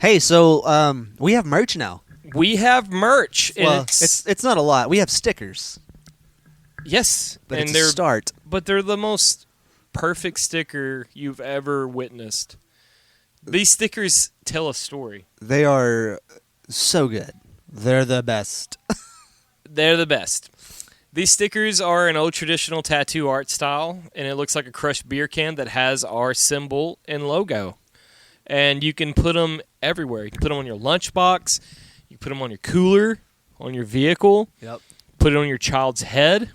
Hey, so we have merch now. We have merch. And Well, it's not a lot. We have stickers, yes, but and it's a start. but they're the most perfect sticker you've ever witnessed. These stickers tell a story. They are so good. They're the best. They're the best. These stickers are an old traditional tattoo art style, and it looks like a crushed beer can that has our symbol and logo. And you can put them everywhere. You can put them on your lunchbox. You can put them on your cooler, on your vehicle. Yep. Put it on your child's head.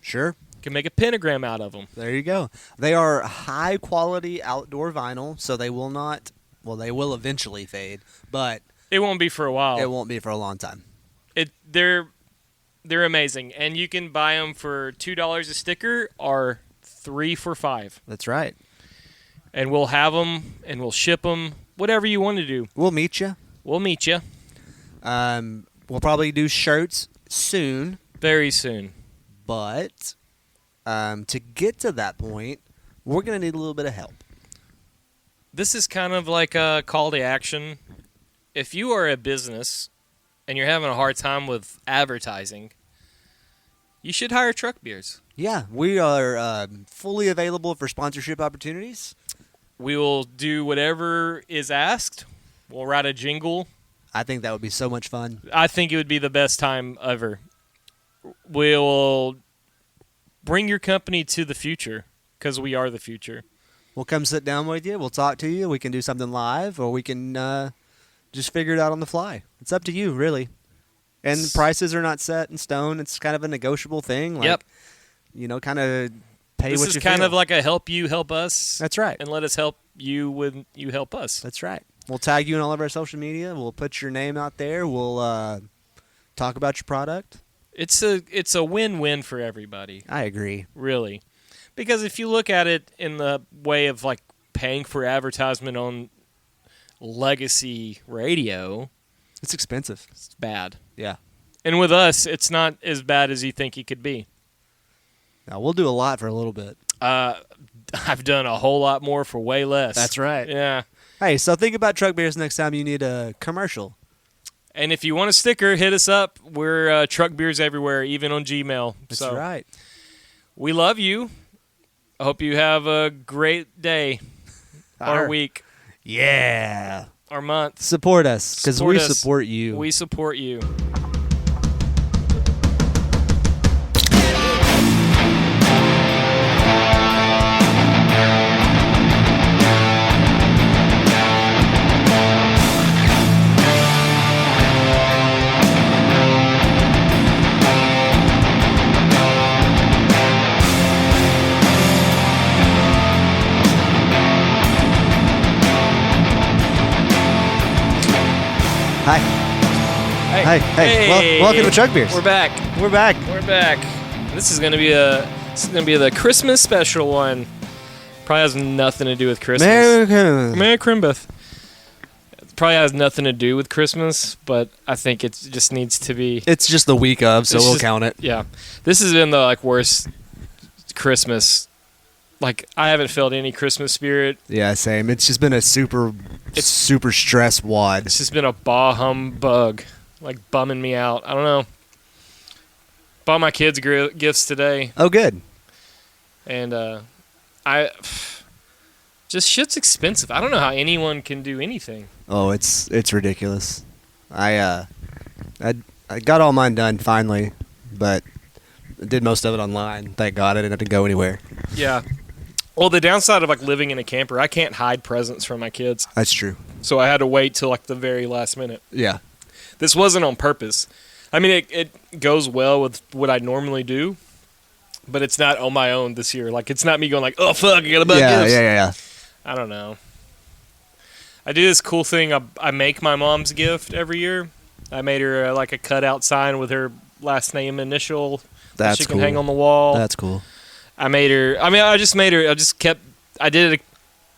Sure. You can make a pentagram out of them. There you go. They are high quality outdoor vinyl, so they will not. Well, they will eventually fade, but It won't be for a while. it won't be for a long time. They're amazing, and you can buy them for $2 a sticker or 3 for $5. That's right. And we'll have them, and we'll ship them, whatever you want to do. We'll meet you. We'll meet you We'll probably do shirts soon, very soon. but to get to that point, we're gonna need a little bit of help. This is kind of like a call to action. If you are a business and you're having a hard time with advertising, you should hire Truck Beers. Yeah, we are fully available for sponsorship opportunities. We will do whatever is asked. We'll write a jingle. I think that would be so much fun. I think it would be the best time ever. We'll bring your company to the future because we are the future. We'll come sit down with you. We'll talk to you. We can do something live, or we can just figure it out on the fly. It's up to you, really. And the prices are not set in stone. It's kind of a negotiable thing. Like, Yep. You know, kind of pay This what is you kind feel. of like a help you, help us. That's right. And let us help you when you help us. That's right. We'll tag you in all of our social media. We'll put your name out there. We'll talk about your product. It's a win-win for everybody, I agree. really. Because if you look at it in the way of like paying for advertisement on legacy radio, It's expensive. it's bad. Yeah. And with us, it's not as bad as you think it could be. Now, we'll do a lot for a little bit. I've done a whole lot more for way less. That's right. Yeah. Hey, so think about Truck Beers next time you need a commercial. And if you want a sticker, hit us up. We're Truck Beers everywhere, even on Gmail. That's So right. we love you. I hope you have a great day, or week, Yeah. or month. Support us, because Support we us. support you. We support you. Hi. Hey, Hey. Welcome to Truck Beers. We're back. We're back. We're back. This is gonna be the Christmas special one. Probably has nothing to do with Christmas. Merry Crimbeth. Probably has nothing to do with Christmas, but I think it just needs to be. It's just the week of, so It's we'll just- count it. Yeah, this has been the worst Christmas. I haven't felt any Christmas spirit. Yeah, same. It's just been a super stress wad. It's just been a bah humbug, bumming me out. I don't know. Bought my kids gifts today, Oh, good. and just shit's expensive. I don't know how anyone can do anything. Oh, it's ridiculous. I got all mine done finally, but I did most of it online. Thank God I didn't have to go anywhere. Yeah. Well, the downside of living in a camper, I can't hide presents from my kids, That's true. so I had to wait till the very last minute. Yeah. This wasn't on purpose. I mean, it goes well with what I normally do, but it's not on my own this year. It's not me going oh fuck, I gotta buy gifts. Yeah. I don't know. I do this cool thing. I make my mom's gift every year. I made her a cutout sign with her last name initial that That's she can cool. hang on the wall. That's cool. I made her. I mean, I just made her. I did it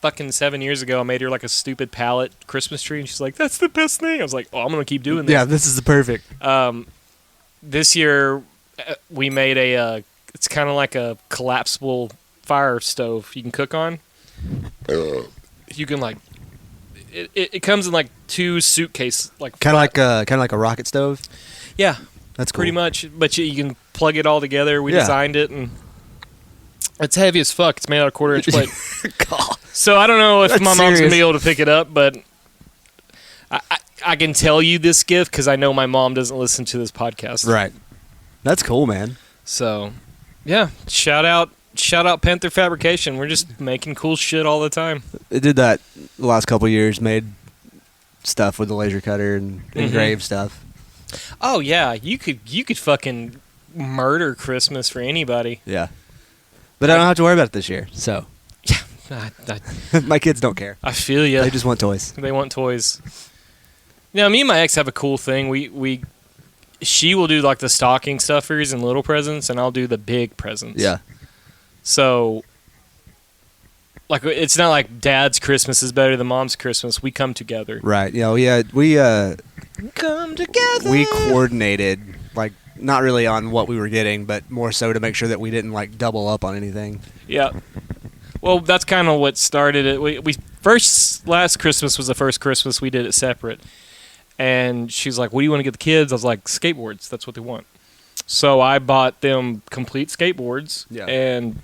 fucking 7 years ago. I made her a stupid pallet Christmas tree, and she's like, "That's the best thing." I was like, "Oh, I'm gonna keep doing this." Yeah, this is the perfect. This year we made a. It's kind of like a collapsible fire stove you can cook on. You can it comes in like 2 suitcase, like Kind of like a rocket stove. yeah, That's cool. pretty much. But you can plug it all together. We Yeah. designed it, and it's heavy as fuck. It's made out of 1/4-inch plate. God. So I don't know if That's my mom's gonna serious. be able to pick it up, but I can tell you this gift because I know my mom doesn't listen to this podcast. Right. That's cool, man. So, yeah, shout out Panther Fabrication. We're just making cool shit all the time. It did that the last couple years. Made stuff with the laser cutter and engraved stuff. Oh yeah, you could fucking murder Christmas for anybody. Yeah. But I don't have to worry about it this year. So I my kids don't care. feel you. They just want toys. They want toys. Now, me and my ex have a cool thing. She will do like the stocking stuffers and little presents, and I'll do the big presents. Yeah. So, like, it's not like Dad's Christmas is better than Mom's Christmas. We come together. Right. You know, yeah, we Come together. we coordinated, like, not really on what we were getting, but more so to make sure that we didn't like double up on anything. Yeah. Well, that's kind of what started it. We last Christmas was the first Christmas we did it separate. And she's like, "What do you want to get the kids?" I was like, "Skateboards. That's what they want." So I bought them complete skateboards. Yeah. And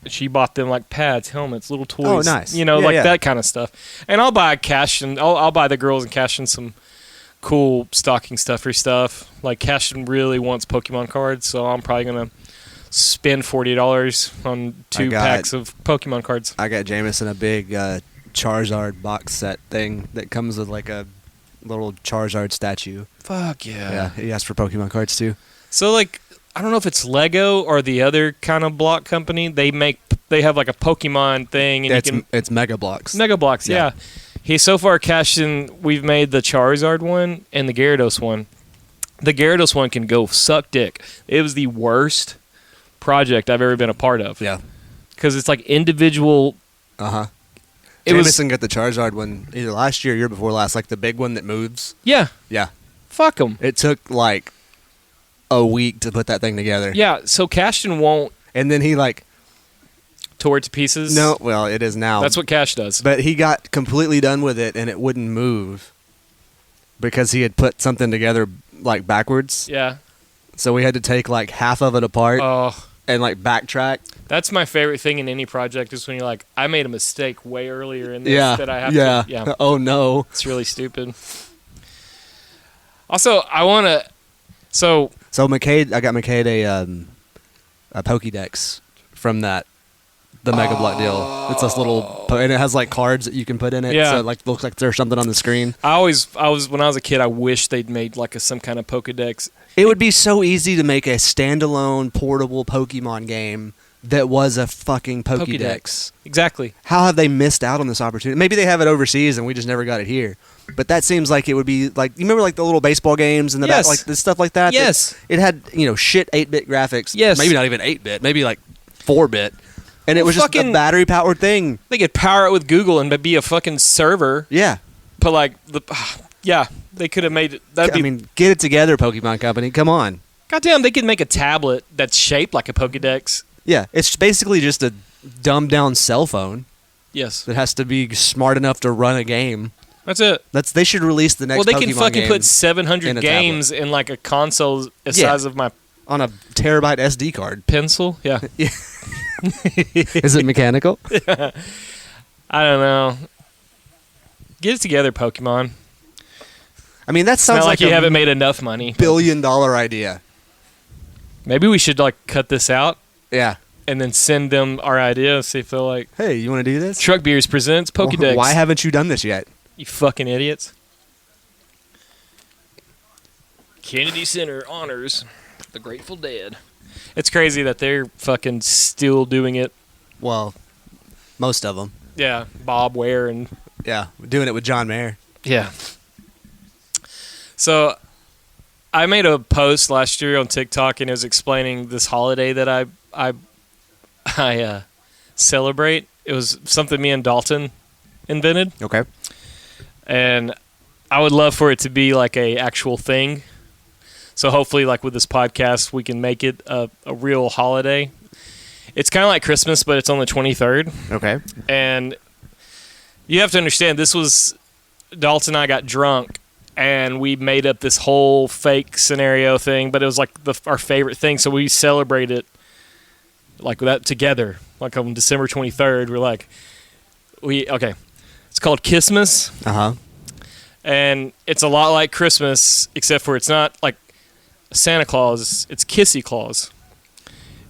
she bought them like pads, helmets, little toys. Oh, nice. You know, Yeah, like yeah. that kind of stuff. And I'll buy I'll buy the girls and Cashin some cool stocking stuffer stuff. Like Cashin really wants Pokemon cards, so I'm probably gonna spend $40 on 2 packs of Pokemon cards. I got Jameson a big Charizard box set thing that comes with like a little Charizard statue. Fuck Yeah, he asked for Pokemon cards too. So like, I don't know if it's Lego or the other kind of block company. They have like a Pokemon thing, and It's Mega Blocks. Mega Blocks. Yeah. Yeah. He so far cashed in. We've made the Charizard one and the Gyarados one. The Gyarados one can go suck dick. It was the worst project I've ever been a part of. Yeah. Because it's like individual. Uh-huh. It was Jameson got the Charizard one either last year or year before last, like the big one that moves. yeah. Yeah. Fuck them. It took like a week to put that thing together. Yeah. So Cashton won't And then he like tore it to pieces. no, well, it is now. That's what Cash does. But he got completely done with it and it wouldn't move because he had put something together like backwards. Yeah. So we had to take like half of it apart Oh. and like backtrack. That's my favorite thing in any project is when you're like, I made a mistake way earlier in this Yeah. that I have yeah. to. Yeah. Oh no. It's really stupid. Also, I want to. So So McCade, I got McCade a Pokédex from the Mega Block deal. It's this little, and it has like cards that you can put in it. Yeah. So it like looks like there's something on the screen. I was when I was a kid, I wish they'd made like some kind of Pokedex. It would be so easy to make a standalone portable Pokemon game that was a fucking Pokédex. Exactly. How have they missed out on this opportunity? Maybe they have it overseas and we just never got it here. But that seems like it would be like, you remember like the little baseball games and the Yes. like the stuff like that? Yes. It had, shit 8-bit graphics. Yes. Maybe not even 8-bit, maybe like 4-bit. And it Well, was just a fucking- battery powered thing. They could power it with Google and be a fucking server. Yeah. But like yeah, they could have made it. That'd be. I mean, get it together, Pokemon Company. Come on. Goddamn, they could make a tablet that's shaped like a Pokedex. Yeah. It's basically just a dumbed down cell phone Yes, that has to be smart enough to run a game. that's it. They should release the next Well, they Pokemon can fucking game put 700 in a games in like a console the Yeah. size of my on a terabyte SD card. pencil. Yeah. Is it mechanical? I don't know. Get it together, Pokemon. I mean, that It's sounds not like you a haven't made enough money. $1 billion idea. Maybe we should like cut this out Yeah. and then send them our idea. See if they'll like. Hey, you want to do this? Truck Beers presents Pokedex. Why haven't you done this yet? You fucking idiots. Kennedy Center honors the Grateful Dead. It's crazy that they're fucking still doing it. Well, most of them. Yeah, Bob Ware and Yeah, doing it with John Mayer. yeah. So, I made a post last year on TikTok and it was explaining this holiday that I celebrate. It was something me and Dalton invented, Okay. and I would love for it to be like a actual thing. So hopefully, like with this podcast, we can make it a real holiday. It's kind of like Christmas, but it's on the 23rd. Okay. And you have to understand, this was Dalton and I got drunk, and we made up this whole fake scenario thing, but it was like our favorite thing, so we celebrated like that together. Like on December 23rd, we're like, okay. It's called Kissmas. Uh-huh. And it's a lot like Christmas, except for it's not like Santa Claus, it's Kissy Claus.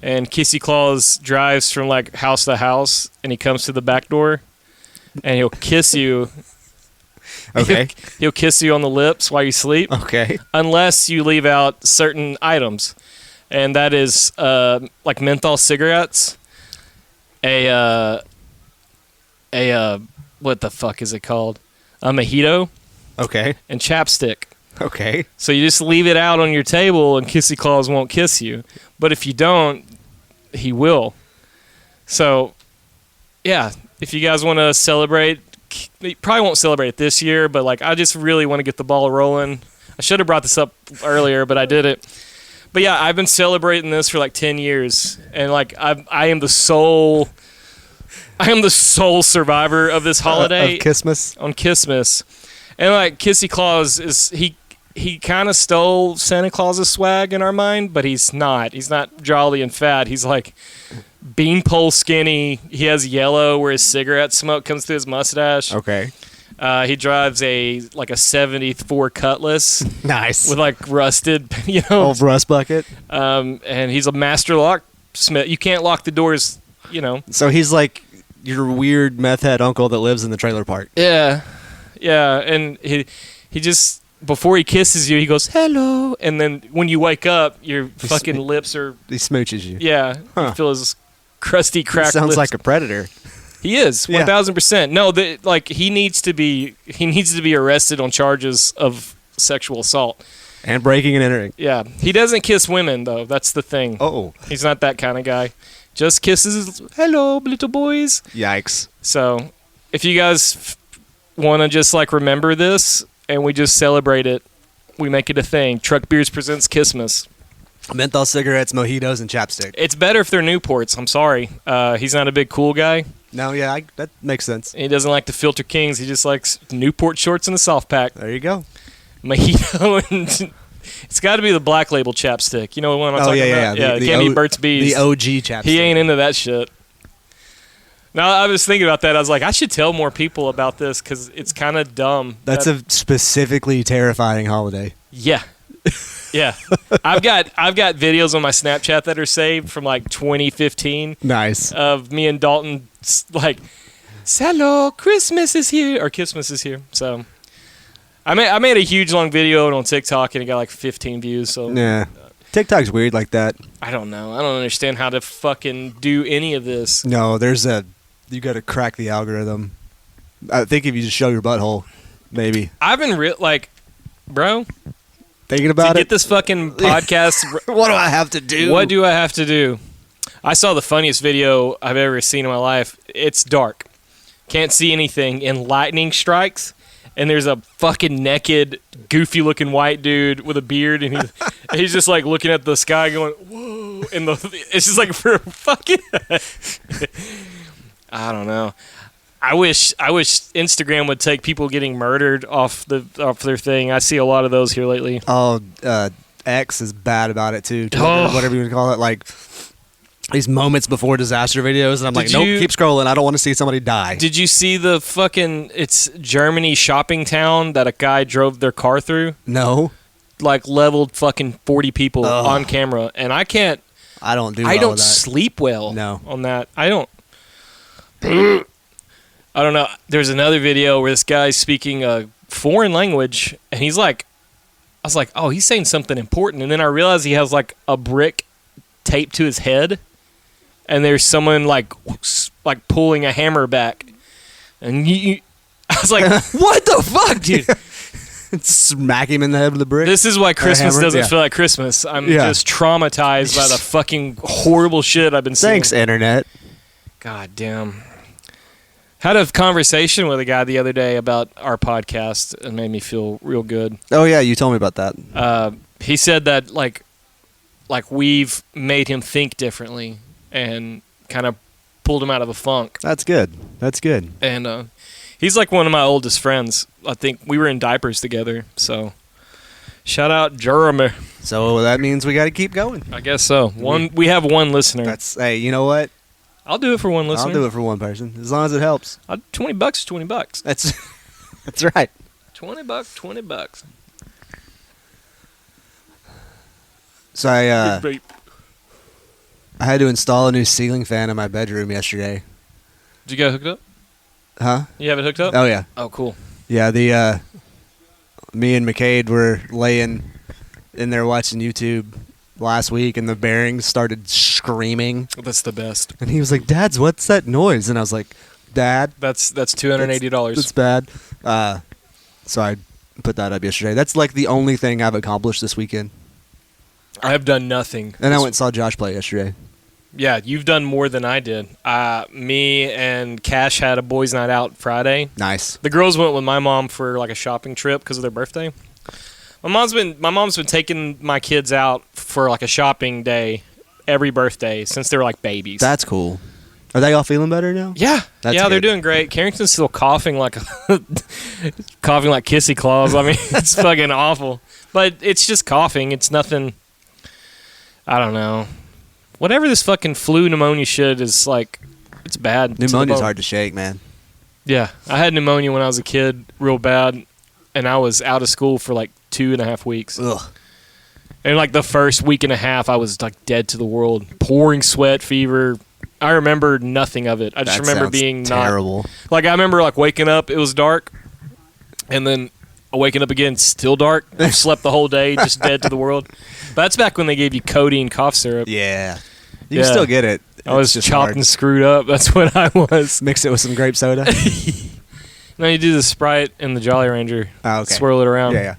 And Kissy Claus drives from like house to house, and he comes to the back door, and he'll kiss you. Okay. He'll kiss you on the lips while you sleep. Okay. Unless you leave out certain items. And that is like menthol cigarettes, what the fuck is it called? A mojito. Okay. And chapstick. Okay. So you just leave it out on your table, and Kissy Claus won't kiss you. But if you don't, he will. So, yeah, if you guys want to celebrate, you probably won't celebrate it this year, but like I just really want to get the ball rolling. I should have brought this up earlier, but I did it. But yeah, I've been celebrating this for like 10 years, and like I am the sole survivor of this holiday. Of Kissmas? On Kissmas. And like Kissy Claus is he kind of stole Santa Claus's swag in our mind, but he's not. He's not jolly and fat. He's like beanpole skinny. He has yellow where his cigarette smoke comes through his mustache. Okay. He drives a 74 Cutlass. Nice. With like rusted, old rust bucket. And he's a master locksmith. You can't lock the doors, So he's like your weird meth head uncle that lives in the trailer park. Yeah. Yeah, and he just before he kisses you, he goes hello, and then when you wake up, your fucking lips are. He smooches you. Yeah, you feel his crusty cracked. Sounds lips. like a predator. He is 1,000%. No, he needs to be arrested on charges of sexual assault and breaking and entering. Yeah, he doesn't kiss women though. That's the thing. Oh, he's not that kind of guy. Just kisses hello, little boys. Yikes! So, if you guys want to just like remember this and we just celebrate it, we make it a thing. Truck Beers presents Kissmas. Menthol cigarettes, mojitos, and chapstick. It's better if they're Newports. I'm sorry. He's not a big cool guy. No, yeah, that makes sense. He doesn't like the Filter Kings. He just likes Newport shorts and a soft pack. There you go. Mojito and it's got to be the Black Label chapstick. You know what I'm talking about? Yeah. The Candy Burt's Bees. The OG chapstick. He ain't into that shit. Now, I was thinking about that. I was like, I should tell more people about this because it's kind of dumb. That's a specifically terrifying holiday. Yeah. Yeah. I've got videos on my Snapchat that are saved from like 2015. Nice. Of me and Dalton like, hello, Christmas is here, or Kissmas is here. So I made a huge long video on TikTok and it got like 15 views. So yeah. TikTok's weird like that. I don't know. I don't understand how to fucking do any of this. No, you got to crack the algorithm. I think if you just show your butthole, maybe. I've been bro. Thinking about to get this fucking podcast. What do I have to do? What do I have to do? I saw the funniest video I've ever seen in my life. It's dark. Can't see anything, and lightning strikes, and there's a fucking naked, goofy-looking white dude with a beard, and he's just like looking at the sky going, whoa, and it's just like for fucking... I don't know. I wish Instagram would take people getting murdered off their thing. I see a lot of those here lately. Oh, X is bad about it too. Twitter, whatever you would call it, like these moments before disaster videos, and I'm like, nope, keep scrolling. I don't want to see somebody die. Did you see the fucking? It's Germany shopping town that a guy drove their car through. No, like leveled fucking 40 people on camera, and I can't. I don't sleep well. No, on that I don't. I don't know. There's another video where this guy's speaking a foreign language, and he's like, I was like, oh, he's saying something important, and then I realized he has like a brick taped to his head, and there's someone like pulling a hammer back, and I was like, what the fuck, dude? Smack him in the head with the brick. This is why Christmas doesn't feel like Christmas. I'm just traumatized by the fucking horrible shit I've been seeing. Thanks, internet. God damn. Had a conversation with a guy the other day about our podcast and made me feel real good. Oh yeah, you told me about that. He said that like we've made him think differently and kind of pulled him out of a funk. That's good. That's good. And He's like one of my oldest friends. I think we were in diapers together. So, shout out Jeremy. So that means we got to keep going. I guess so. We have one listener. Hey, you know what? I'll do it for one listener. I'll do it for one person as long as it helps. $20 is $20. That's right. $20. So I had to install a new ceiling fan in my bedroom yesterday. Did you get it hooked up? Huh? You have it hooked up? Oh yeah. Oh, cool. Yeah, me and McCade were laying in there watching YouTube last week, and the bearings started screaming. That's the best. And he was like, "Dad's, what's that noise?" And I was like, "Dad, That's $280. That's bad." So I put that up yesterday. That's like the only thing I've accomplished this weekend. I have done nothing. And I went and saw Josh play yesterday. Yeah, you've done more than I did. Me and Cash had a boys' night out Friday. Nice. The girls went with my mom for like a shopping trip because of their birthday. My mom's been taking my kids out for like a shopping day every birthday since they were like babies. That's cool. Are they all feeling better now? Yeah, they're good. doing great. Carrington's still coughing like coughing like kissy claws. I mean, it's fucking awful. But it's just coughing. It's nothing. I don't know. Whatever this fucking flu pneumonia shit is like, it's bad. Pneumonia's hard to shake, man. Yeah, I had pneumonia when I was a kid, real bad, and I was out of school for like 2.5 weeks. Ugh. And like the first week and a half, I was like dead to the world, pouring sweat, fever. I remember nothing of it. I just remember being terrible. Like I remember like waking up, it was dark, and then waking up again, still dark. I slept the whole day, just dead to the world. But that's back when they gave you codeine cough syrup. Yeah. You can still get it. I was just chopped and screwed up. That's what I was. Mix it with some grape soda. No, you do the Sprite and the Jolly Ranger. Oh, okay. Swirl it around. Yeah.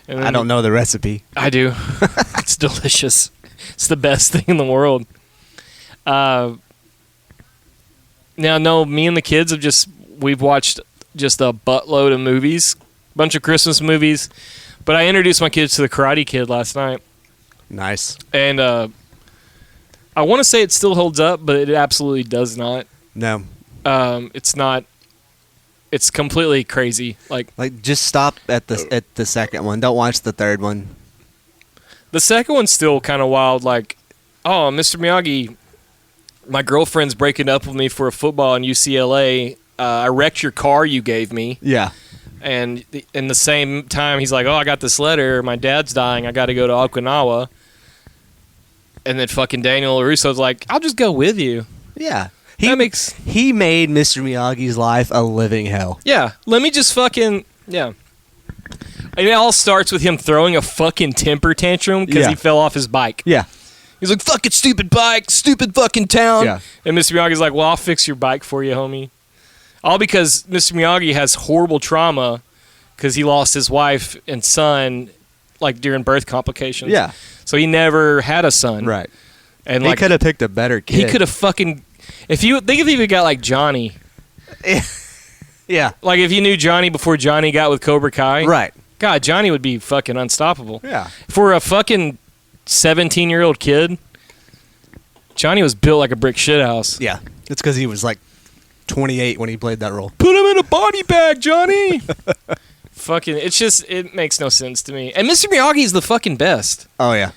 And I don't know the recipe. I do. It's delicious. It's the best thing in the world. Now, no, me and the kids we've watched just a buttload of movies, bunch of Christmas movies. But I introduced my kids to the Karate Kid last night. Nice. And I want to say it still holds up, but it absolutely does not. No. It's not. It's completely crazy. Like just stop at the second one. Don't watch the third one. The second one's still kind of wild. Like, oh, Mr. Miyagi, my girlfriend's breaking up with me for a football in UCLA. I wrecked your car you gave me. Yeah. And in the same time, he's like, oh, I got this letter. My dad's dying. I got to go to Okinawa. And then fucking Daniel LaRusso's like, I'll just go with you. Yeah. He made Mr. Miyagi's life a living hell. Yeah. Let me just fucking, yeah. And it all starts with him throwing a fucking temper tantrum because he fell off his bike. Yeah. He's like, fucking stupid bike, stupid fucking town. Yeah. And Mr. Miyagi's like, well, I'll fix your bike for you, homie. All because Mr. Miyagi has horrible trauma because he lost his wife and son like during birth complications. Yeah. So he never had a son. Right. And he like, could have picked a better kid. He could have fucking... If you got like Johnny. Yeah. Like if you knew Johnny before Johnny got with Cobra Kai. Right. God, Johnny would be fucking unstoppable. Yeah. For a fucking 17-year-old kid, Johnny was built like a brick shithouse. Yeah. It's because he was like 28 when he played that role. Put him in a body bag, Johnny! Fucking, it makes no sense to me. And Mr. Miyagi's the fucking best. Oh, yeah.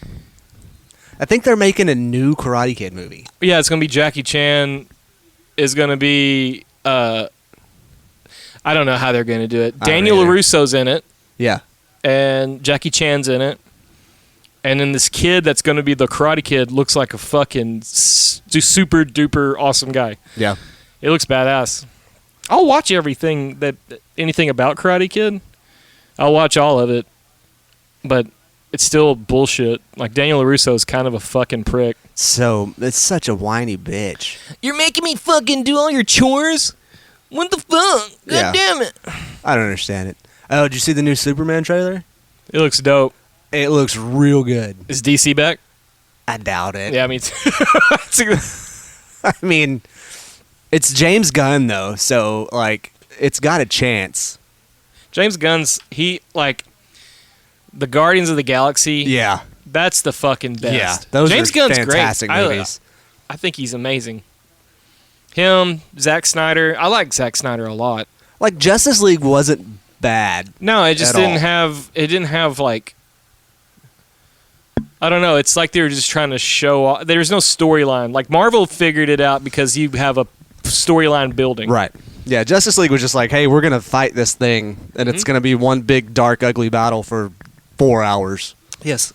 I think they're making a new Karate Kid movie. Yeah, it's going to be Jackie Chan. Is going to be, I don't know how they're going to do it. Daniel LaRusso's in it. Yeah. And Jackie Chan's in it. And then this kid that's going to be the Karate Kid looks like a fucking super duper awesome guy. Yeah. It looks badass. I'll watch anything about Karate Kid. I'll watch all of it. But it's still bullshit. Like, Daniel LaRusso is kind of a fucking prick. So, it's such a whiny bitch. You're making me fucking do all your chores? What the fuck? God damn it. I don't understand it. Oh, did you see the new Superman trailer? It looks dope. It looks real good. Is DC back? I doubt it. Yeah, me too. I mean, it's James Gunn, though, so, like, it's got a chance. James Gunn's, the Guardians of the Galaxy. Yeah. That's the fucking best. Yeah, those James are Gunn's fantastic great. movies. I think he's amazing. Him, Zack Snyder. I like Zack Snyder a lot. Like Justice League wasn't bad. No, it just At didn't all. have. It didn't have like. I don't know. It's like they were just trying to show off. There's no storyline. Like Marvel figured it out because you have a storyline building. Right. Yeah, Justice League was just like, hey, we're going to fight this thing, and it's going to be one big, dark, ugly battle for 4 hours. Yes.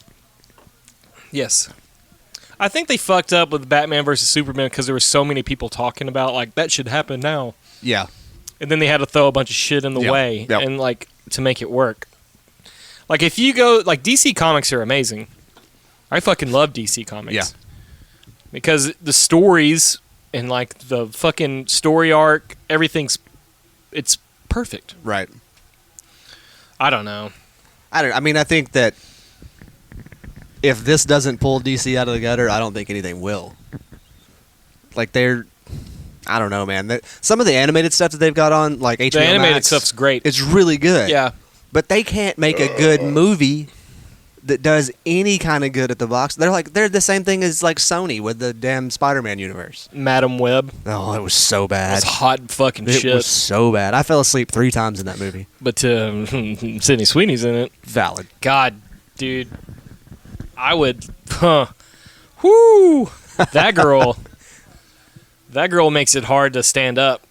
Yes. I think they fucked up with Batman versus Superman because there were so many people talking about, like, that should happen now. Yeah. And then they had to throw a bunch of shit in the way Yep. and, like, to make it work. Like, if you go, like, DC Comics are amazing. I fucking love DC Comics. Yeah. Because the stories and, like, the fucking story arc, it's perfect. Right. I don't know. I mean, I think that if this doesn't pull DC out of the gutter, I don't think anything will. Like, I don't know, man. Some of the animated stuff that they've got on, like HBO The animated Max, stuff's great. it's really good. Yeah. But they can't make a good movie that does any kind of good at the box. They're the same thing as like Sony with the damn Spider-Man universe. Madam Web. Oh, it was so bad. That's hot fucking It shit. was so bad. I fell asleep 3 times in that movie. But Sydney Sweeney's in it. Valid. God, dude. I would. Whoo! That girl. That girl makes it hard to stand up.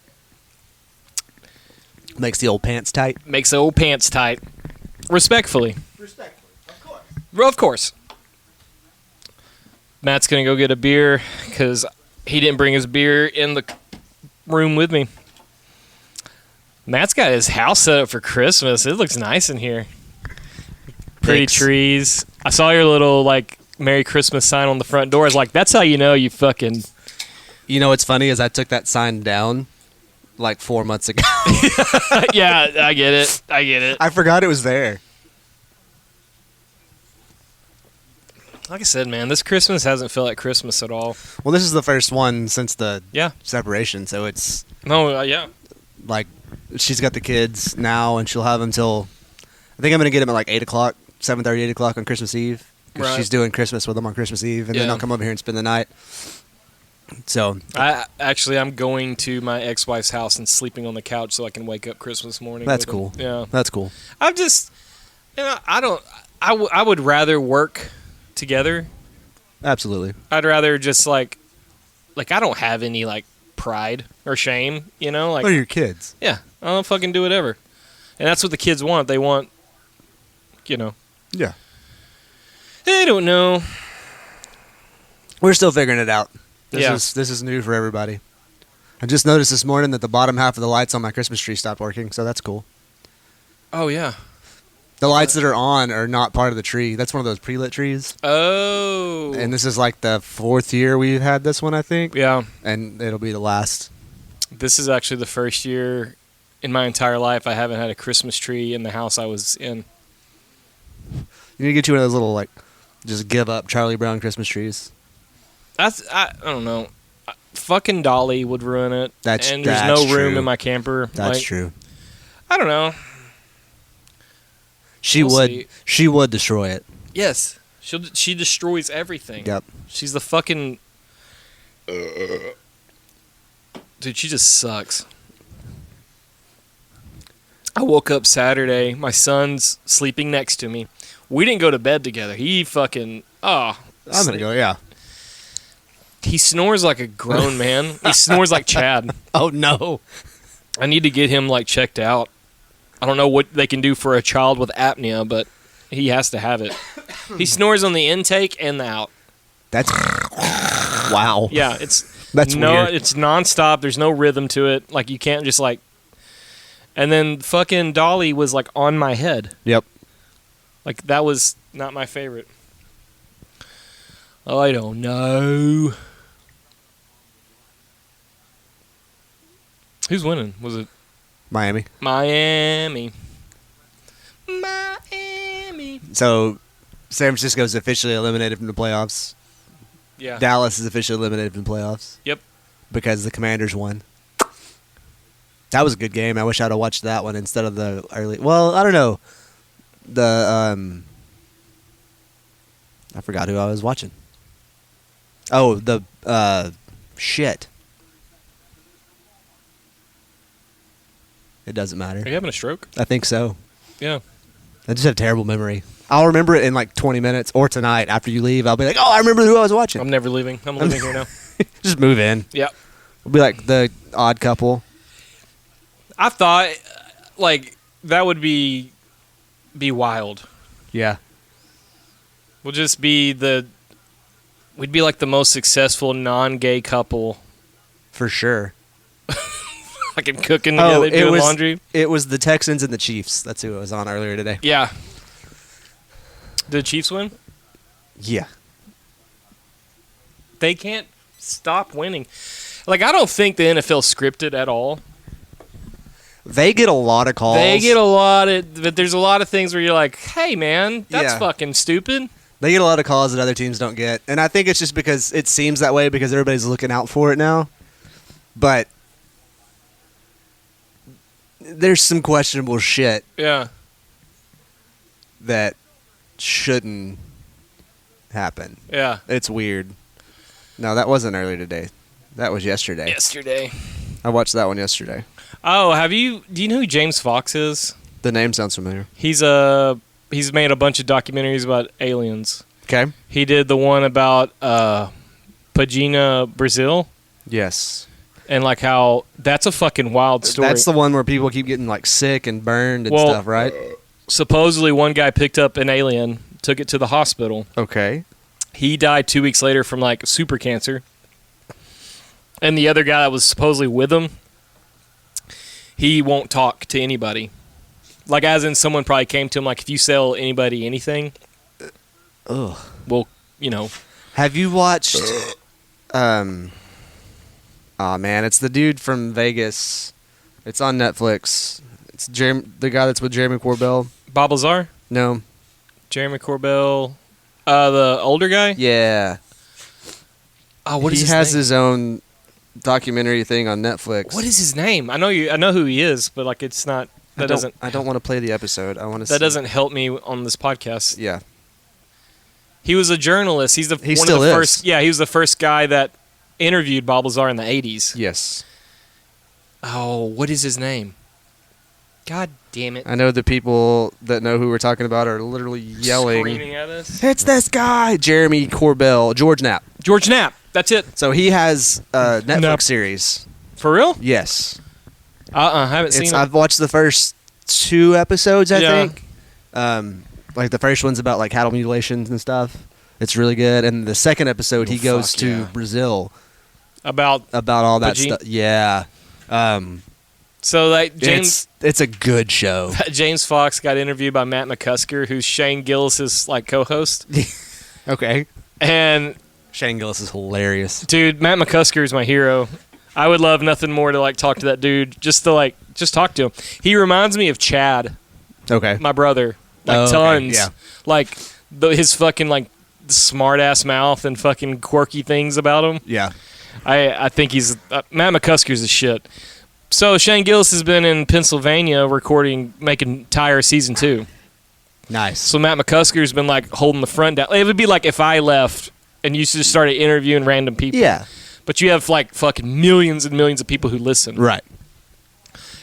Makes the old pants tight. Makes the old pants tight. Respectfully. Of course. Well, of course. Matt's going to go get a beer because he didn't bring his beer in the room with me. Matt's got his house set up for Christmas. It looks nice in here. Pretty Thanks. trees. I saw your little, like, Merry Christmas sign on the front door. I was like, that's how you know you fucking... You know what's funny is I took that sign down like 4 months ago. Yeah, I get it. I forgot it was there. Like I said, man, this Christmas hasn't felt like Christmas at all. Well, this is the first one since the Yeah. separation, so it's No, yeah. like she's got the kids now, and she'll have them till I think I'm gonna get them at like 8 o'clock, 7:30, 8 o'clock on Christmas Eve. 'Cause Right. she's doing Christmas with them on Christmas Eve, and then Yeah. I'll come over here and spend the night. So I'm going to my ex-wife's house and sleeping on the couch so I can wake up Christmas morning. That's with them. cool. Yeah. that's cool. I'm just, I would rather work together. Absolutely. I'd rather just like I don't have any like pride or shame, you know? Like, What are your kids? yeah, I'll fucking do whatever. And that's what the kids want. They want, you know, Yeah. I don't know. We're still figuring it out. Yeah. This is new for everybody. I just noticed this morning that the bottom half of the lights on my Christmas tree stopped working, so that's cool. Oh, yeah. The lights that are on are not part of the tree. That's one of those pre-lit trees. Oh. And this is like the 4th year we've had this one, I think. Yeah. And it'll be the last. This is actually the first year in my entire life I haven't had a Christmas tree in the house I was in. You need to get you one of those little, like, just give up Charlie Brown Christmas trees. I don't know. Fucking Dolly would ruin it. And there's that's no room true. in my camper. That's Like, true. I don't know. She We'll would. see. She would destroy it. Yes. She destroys everything. Yep. She's the fucking... Dude, she just sucks. I woke up Saturday. My son's sleeping next to me. We didn't go to bed together. He fucking... Oh. I'm gonna go. Yeah. He snores like a grown man. He snores like Chad. Oh no. I need to get him like checked out. I don't know what they can do for a child with apnea, but he has to have it. He snores on the intake and the out. That's wow. Yeah, That's weird. It's nonstop. There's no rhythm to it. Like you can't just like. And then fucking Dolly was like on my head. Yep. Like that was not my favorite. I don't know. Who's winning? Was it Miami. Miami? So, San Francisco's officially eliminated from the playoffs. Yeah. Dallas is officially eliminated from the playoffs. Yep. Because the Commanders won. That was a good game. I wish I'd have watched that one instead of the early. Well, I don't know. I forgot who I was watching. Oh, shit. It doesn't matter. Are you having a stroke? I think so. Yeah. I just have terrible memory. I'll remember it in like 20 minutes or tonight after you leave. I'll be like, oh, I remember who I was watching. I'm never leaving. I'm living here now. Just move in. Yeah. We'll be like the odd couple. I thought, like, that would be wild. Yeah. We'll just be we'd be like the most successful non-gay couple. For sure. Fucking cooking together, doing laundry. It was the Texans and the Chiefs. That's who it was on earlier today. Yeah. Did the Chiefs win? Yeah. They can't stop winning. Like, I don't think the NFL's scripted at all. They get a lot of calls. But there's a lot of things where you're like, hey, man, that's fucking stupid. They get a lot of calls that other teams don't get. And I think it's just because it seems that way because everybody's looking out for it now. But there's some questionable shit Yeah. that shouldn't happen. Yeah. It's weird. No, that wasn't earlier today. That was yesterday. Yesterday. I watched that one yesterday. Oh, do you know who James Fox is? The name sounds familiar. He's made a bunch of documentaries about aliens. Okay. He did the one about Pagina, Brazil, Yes. and like how that's a fucking wild story. That's the one where people keep getting like sick and burned and stuff, right? Supposedly one guy picked up an alien, took it to the hospital. Okay. He died 2 weeks later from like super cancer. And the other guy that was supposedly with him, he won't talk to anybody. Like, as in someone probably came to him, like, if you sell anybody anything, well, you know. Have you watched, oh man, it's the dude from Vegas. It's on Netflix. It's the guy that's with Jeremy Corbell. Bob Lazar? No. Jeremy Corbell. The older guy? Yeah. Oh, what is his name? He has name? his own documentary thing on Netflix. What is his name? I know who he is, but like it's not. I don't want to play the episode. I want to. That doesn't help me on this podcast. Yeah. He was a journalist. He still is. First. Yeah, he was the first guy that interviewed Bob Lazar in the 80s. Yes. Oh, what is his name? God damn it! I know the people that know who we're talking about are literally yelling, screaming at us. It's this guy, Jeremy Corbell, George Knapp. George Knapp. That's it. So he has a Netflix Knapp. series. For real? Yes. I haven't seen it. I've watched the first 2 episodes, I Yeah. think. Like the first one's about like cattle mutilations and stuff. It's really good. And the second episode, he goes to Brazil About all that Vagina? stuff. Yeah. So like James It's a good show. James Fox got interviewed by Matt McCusker, who's Shane Gillis's like co-host. Okay. And Shane Gillis is hilarious. dude, Matt McCusker is my hero. I would love nothing more to like talk to that dude, just talk to him. He reminds me of Chad, Okay. my brother, like Oh, okay. tons. Yeah. Like his fucking like smart ass mouth and fucking quirky things about him. Yeah. I think he's Matt McCusker's the shit. So Shane Gillis has been in Pennsylvania making Tire season 2. Nice. So Matt McCusker's been like holding the front down. It would be like if I left and you just started interviewing random people. Yeah. But you have like fucking millions and millions of people who listen. Right.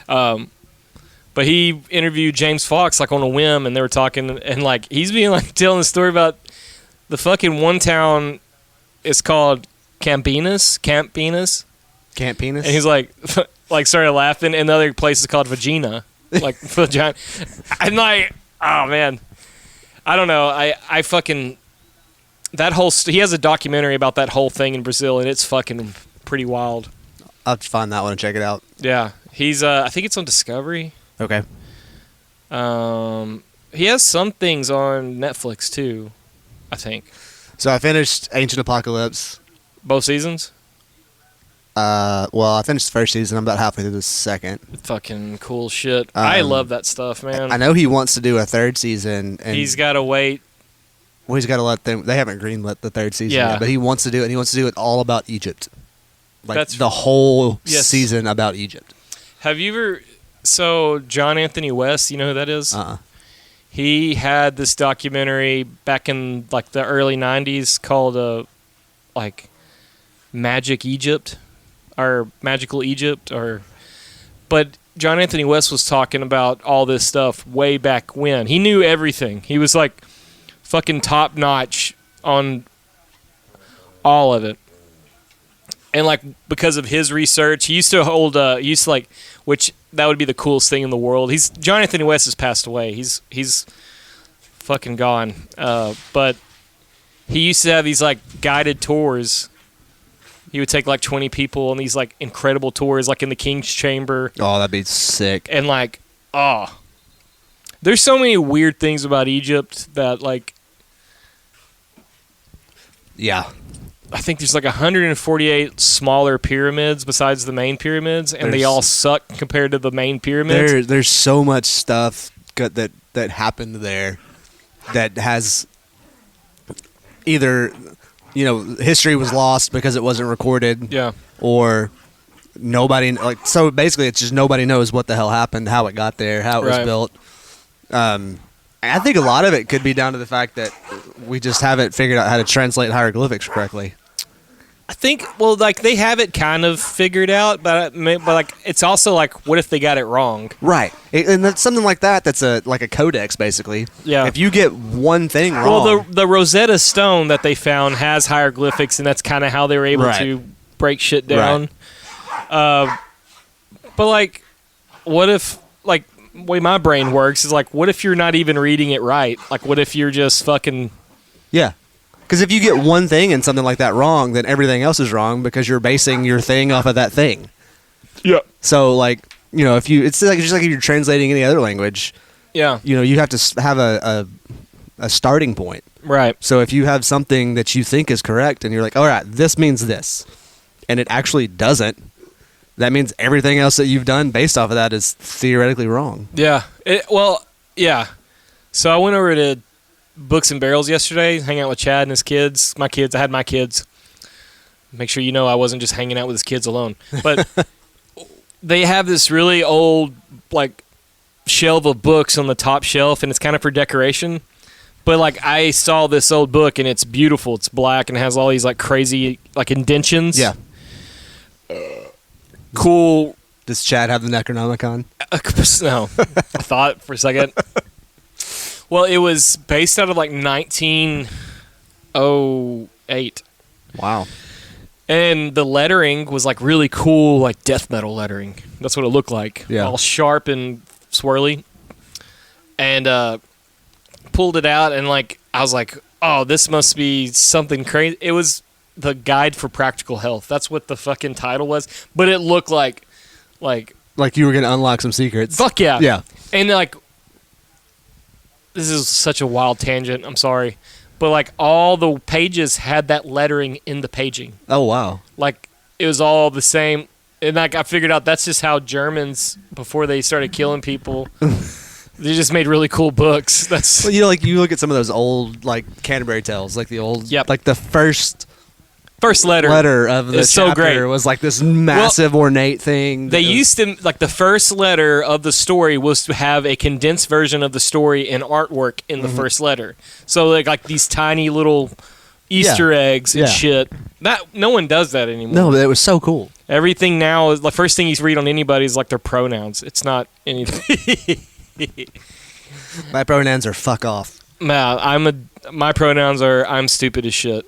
But he interviewed James Fox like on a whim, and they were talking, and like he's being like telling a story about the fucking one town. It's called Campinas. Can't penis. And he's like, like started laughing, and the other place is called Vagina, like vagina. I'm like, oh man, I don't know. I fucking that whole. He has a documentary about that whole thing in Brazil, and it's fucking pretty wild. I'll have to find that one and check it out. Yeah, he's. I think it's on Discovery. Okay. He has some things on Netflix too, I think. So I finished Ancient Apocalypse. Both seasons? Well, I finished the first season. I'm about halfway through the second. Fucking cool shit. I love that stuff, man. I know he wants to do a third season. And He's got to wait. Well, he's got to let them. They haven't greenlit the third season Yeah. yet, but he wants to do it. And he wants to do it all about Egypt, like That's- the whole Yes. season about Egypt. Have you ever... So, John Anthony West, you know who that is? He had this documentary back in like the early 90s called like Magic Egypt or Magical Egypt, or but John Anthony West was talking about all this stuff way back when. He knew everything. He was like fucking top notch on all of it. And like because of his research, he used to hold which that would be the coolest thing in the world. John Anthony West has passed away. He's fucking gone. But he used to have these like guided tours. He would take like 20 people on these like incredible tours, like in the King's Chamber. Oh, that'd be sick. And like, there's so many weird things about Egypt that like, yeah. I think there's like 148 smaller pyramids besides the main pyramids, and they all suck compared to the main pyramids. There's so much stuff that happened there that has either, history was lost because it wasn't recorded. Yeah. Or nobody, so basically it's just nobody knows what the hell happened, how it got there, how it was built. I think a lot of it could be down to the fact that we just haven't figured out how to translate hieroglyphics correctly. I think, well, like they have it kind of figured out, but like it's also like, what if they got it wrong? Right, and that's something like that. That's like a codex, basically. Yeah. If you get one thing wrong, well, the Rosetta Stone that they found has hieroglyphics, and that's kind of how they were able to break shit down. Right. But like, what if like the way my brain works is like, what if you're not even reading it right? Like, what if you're just fucking yeah. Because if you get one thing and something like that wrong, then everything else is wrong because you're basing your thing off of that thing. Yeah. So, like, it's like just like if you're translating any other language. Yeah. You have to have a starting point. Right. So if you have something that you think is correct and you're like, all right, this means this, and it actually doesn't, that means everything else that you've done based off of that is theoretically wrong. Yeah. Yeah. So I went over to Books and Barrels yesterday, hang out with Chad and his kids. I had my kids. Make sure you know I wasn't just hanging out with his kids alone. But they have this really old, like, shelf of books on the top shelf, and it's kind of for decoration. But, like, I saw this old book, and it's beautiful. It's black and it has all these, like, crazy, like, indentions. Yeah. Cool. Does Chad have the Necronomicon? No. I thought for a second. Well, it was based out of like 1908. Wow. And the lettering was like really cool, like death metal lettering. That's what it looked like. Yeah. All sharp and swirly. And pulled it out, and like I was like, oh, this must be something crazy. It was the Guide for Practical Health. That's what the fucking title was. But it looked like you were going to unlock some secrets. Fuck yeah. Yeah. And like, this is such a wild tangent. I'm sorry. But like all the pages had that lettering in the paging. Oh, wow. Like it was all the same. And like I figured out that's just how Germans, before they started killing people, they just made really cool books. That's well, like you look at some of those old like Canterbury Tales, like the old, like the first letter of the chapter so great. Was like this massive ornate thing. They used to, like the first letter of the story was to have a condensed version of the story in artwork in the first letter. So like these tiny little Easter eggs and shit. That no one does that anymore. No, but it was so cool. Everything now is the first thing you read on anybody is like their pronouns. It's not anything. My pronouns are fuck off. Nah, my pronouns are I'm stupid as shit.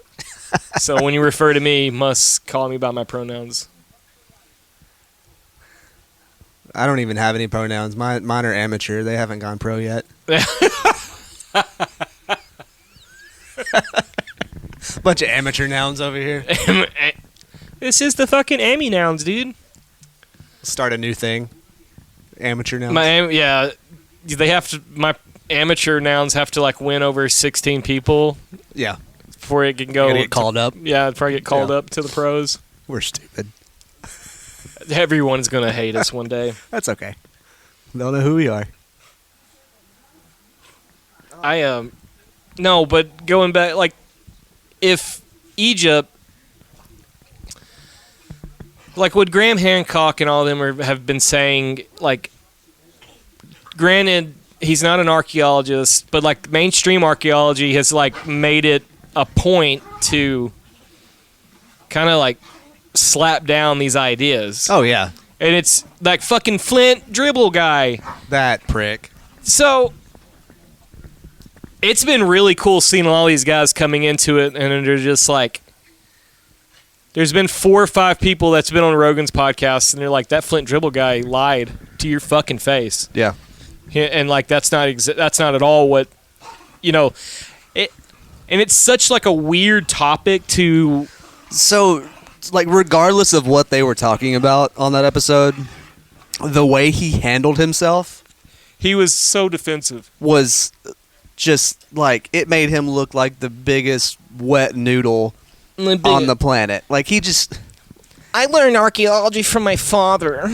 So when you refer to me, must call me by my pronouns. I don't even have any pronouns. Mine are amateur. They haven't gone pro yet. Bunch of amateur nouns over here. This is the fucking Ammy nouns, dude. Start a new thing. Amateur nouns. They have to. My amateur nouns have to like win over 16 people. Yeah. Before it can go get called up. Yeah, before I get called up to the pros. We're stupid. Everyone's gonna hate us one day. That's okay. They'll know who we are. No, but going back, like, if Egypt, like what Graham Hancock and all of them have been saying, like, granted, he's not an archaeologist, but like mainstream archaeology has like made it a point to kind of like slap down these ideas. Oh yeah. And it's like fucking Flint dribble guy. That prick. So it's been really cool seeing all these guys coming into it, and they're just like, there's been 4 or 5 people that's been on Rogan's podcast, and they're like, that Flint dribble guy lied to your fucking face. Yeah. And like that's not at all what, you know, it. And it's such like a weird topic to. So, like, regardless of what they were talking about on that episode, the way he handled himself, he was so defensive. Was just like, it made him look like the biggest wet noodle on the planet. Like, he just. I learned archaeology from my father,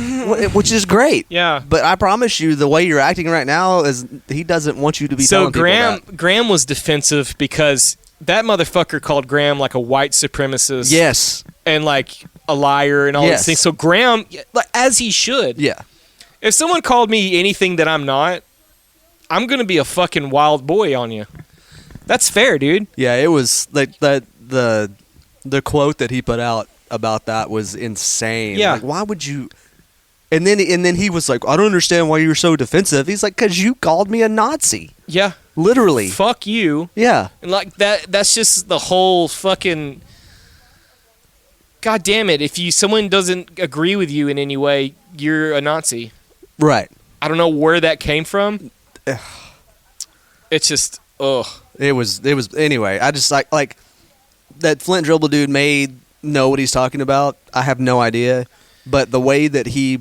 which is great. Yeah, but I promise you, the way you're acting right now is he doesn't want you to be. So telling people Graham was defensive because that motherfucker called Graham like a white supremacist. Yes, and like a liar and all these things. So Graham, as he should. Yeah. If someone called me anything that I'm not, I'm gonna be a fucking wild boy on you. That's fair, dude. Yeah, it was like that. The quote that he put out about that was insane. Yeah. Like, why would you? And then he was like, I don't understand why you're so defensive. He's like, because you called me a Nazi. Yeah. Literally. Fuck you. Yeah. And like that's just the whole fucking. God damn it! If someone doesn't agree with you in any way, you're a Nazi. Right. I don't know where that came from. It's just ugh. It was anyway. I just like that Flint dribble dude may know what he's talking about. I have no idea, but the way that he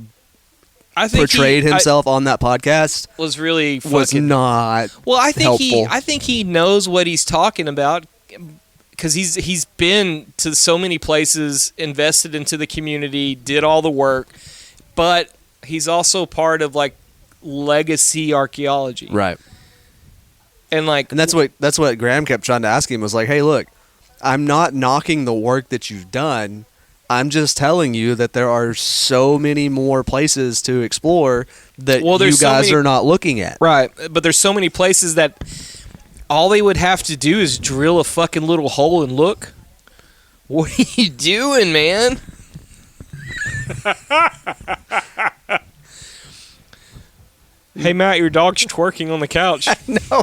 portrayed himself on that podcast was really was not. Well, I think helpful. he knows what he's talking about because he's been to so many places, invested into the community, did all the work, but he's also part of like legacy archaeology, right? And that's what Graham kept trying to ask him, was like, hey, look, I'm not knocking the work that you've done. I'm just telling you that there are so many more places to explore that you guys are not looking at. Right, but there's so many places that all they would have to do is drill a fucking little hole and look. What are you doing, man? Hey, Matt, your dog's twerking on the couch. No.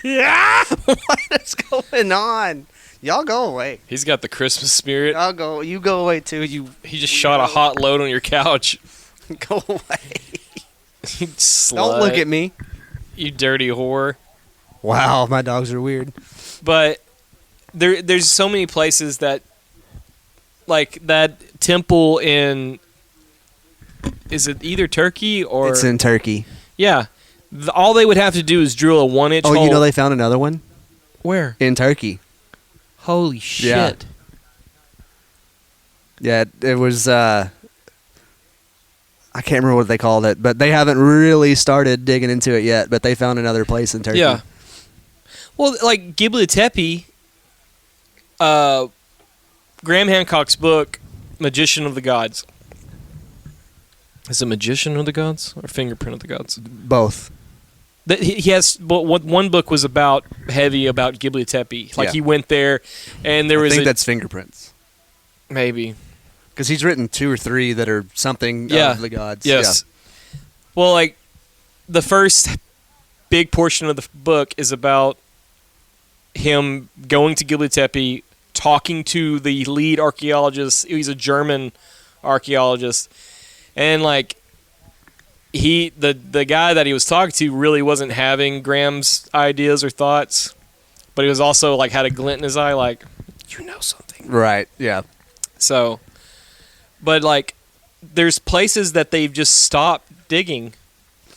Yeah. What is going on? Y'all go away. He's got the Christmas spirit. I'll go. You go away too. He just shot a hot load on your couch. Go away. You slut. Don't look at me. You dirty whore. Wow, my dogs are weird. But there's so many places that, like that temple in. Is it either Turkey or? It's in Turkey. Yeah. All they would have to do is drill a 1-inch hole. Oh, you know they found another one? Where? In Turkey. Holy shit. Yeah, it was, I can't remember what they called it, but they haven't really started digging into it yet, but they found another place in Turkey. Yeah. Well, like Ghibli Tepe, Graham Hancock's book, Magician of the Gods. Is it Magician of the Gods or Fingerprint of the Gods? Both. He has one book was heavy about Ghibli Tepe. Like he went there, and there was. I think that's Fingerprints. Maybe. Because he's written 2 or 3 that are something of the gods. Yes. Yeah. Well, like the first big portion of the book is about him going to Ghibli Tepe, talking to the lead archaeologist. He's a German archaeologist, and like. The guy that he was talking to really wasn't having Graham's ideas or thoughts, but he was also like had a glint in his eye, like, you know something, right? Yeah. So, but like, there's places that they've just stopped digging,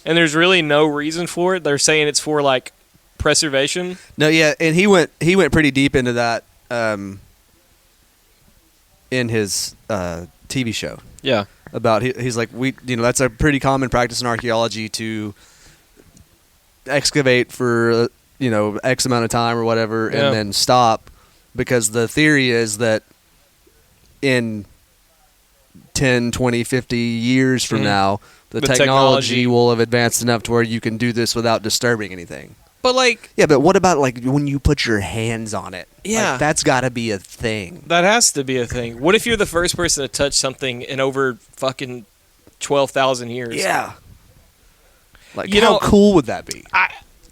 and there's really no reason for it. They're saying it's for like preservation. No, yeah, and he went pretty deep into that in his TV show. Yeah. About he's like, that's a pretty common practice in archaeology to excavate for X amount of time or whatever and then stop, because the theory is that in 10, 20, 50 years from now the technology will have advanced enough to where you can do this without disturbing anything. But like, Yeah, but what about like when you put your hands on it? Yeah. Like, that's got to be a thing. that has to be a thing. What if you're the first person to touch something in over fucking 12,000 years? Yeah. Like, You how know- cool would that be?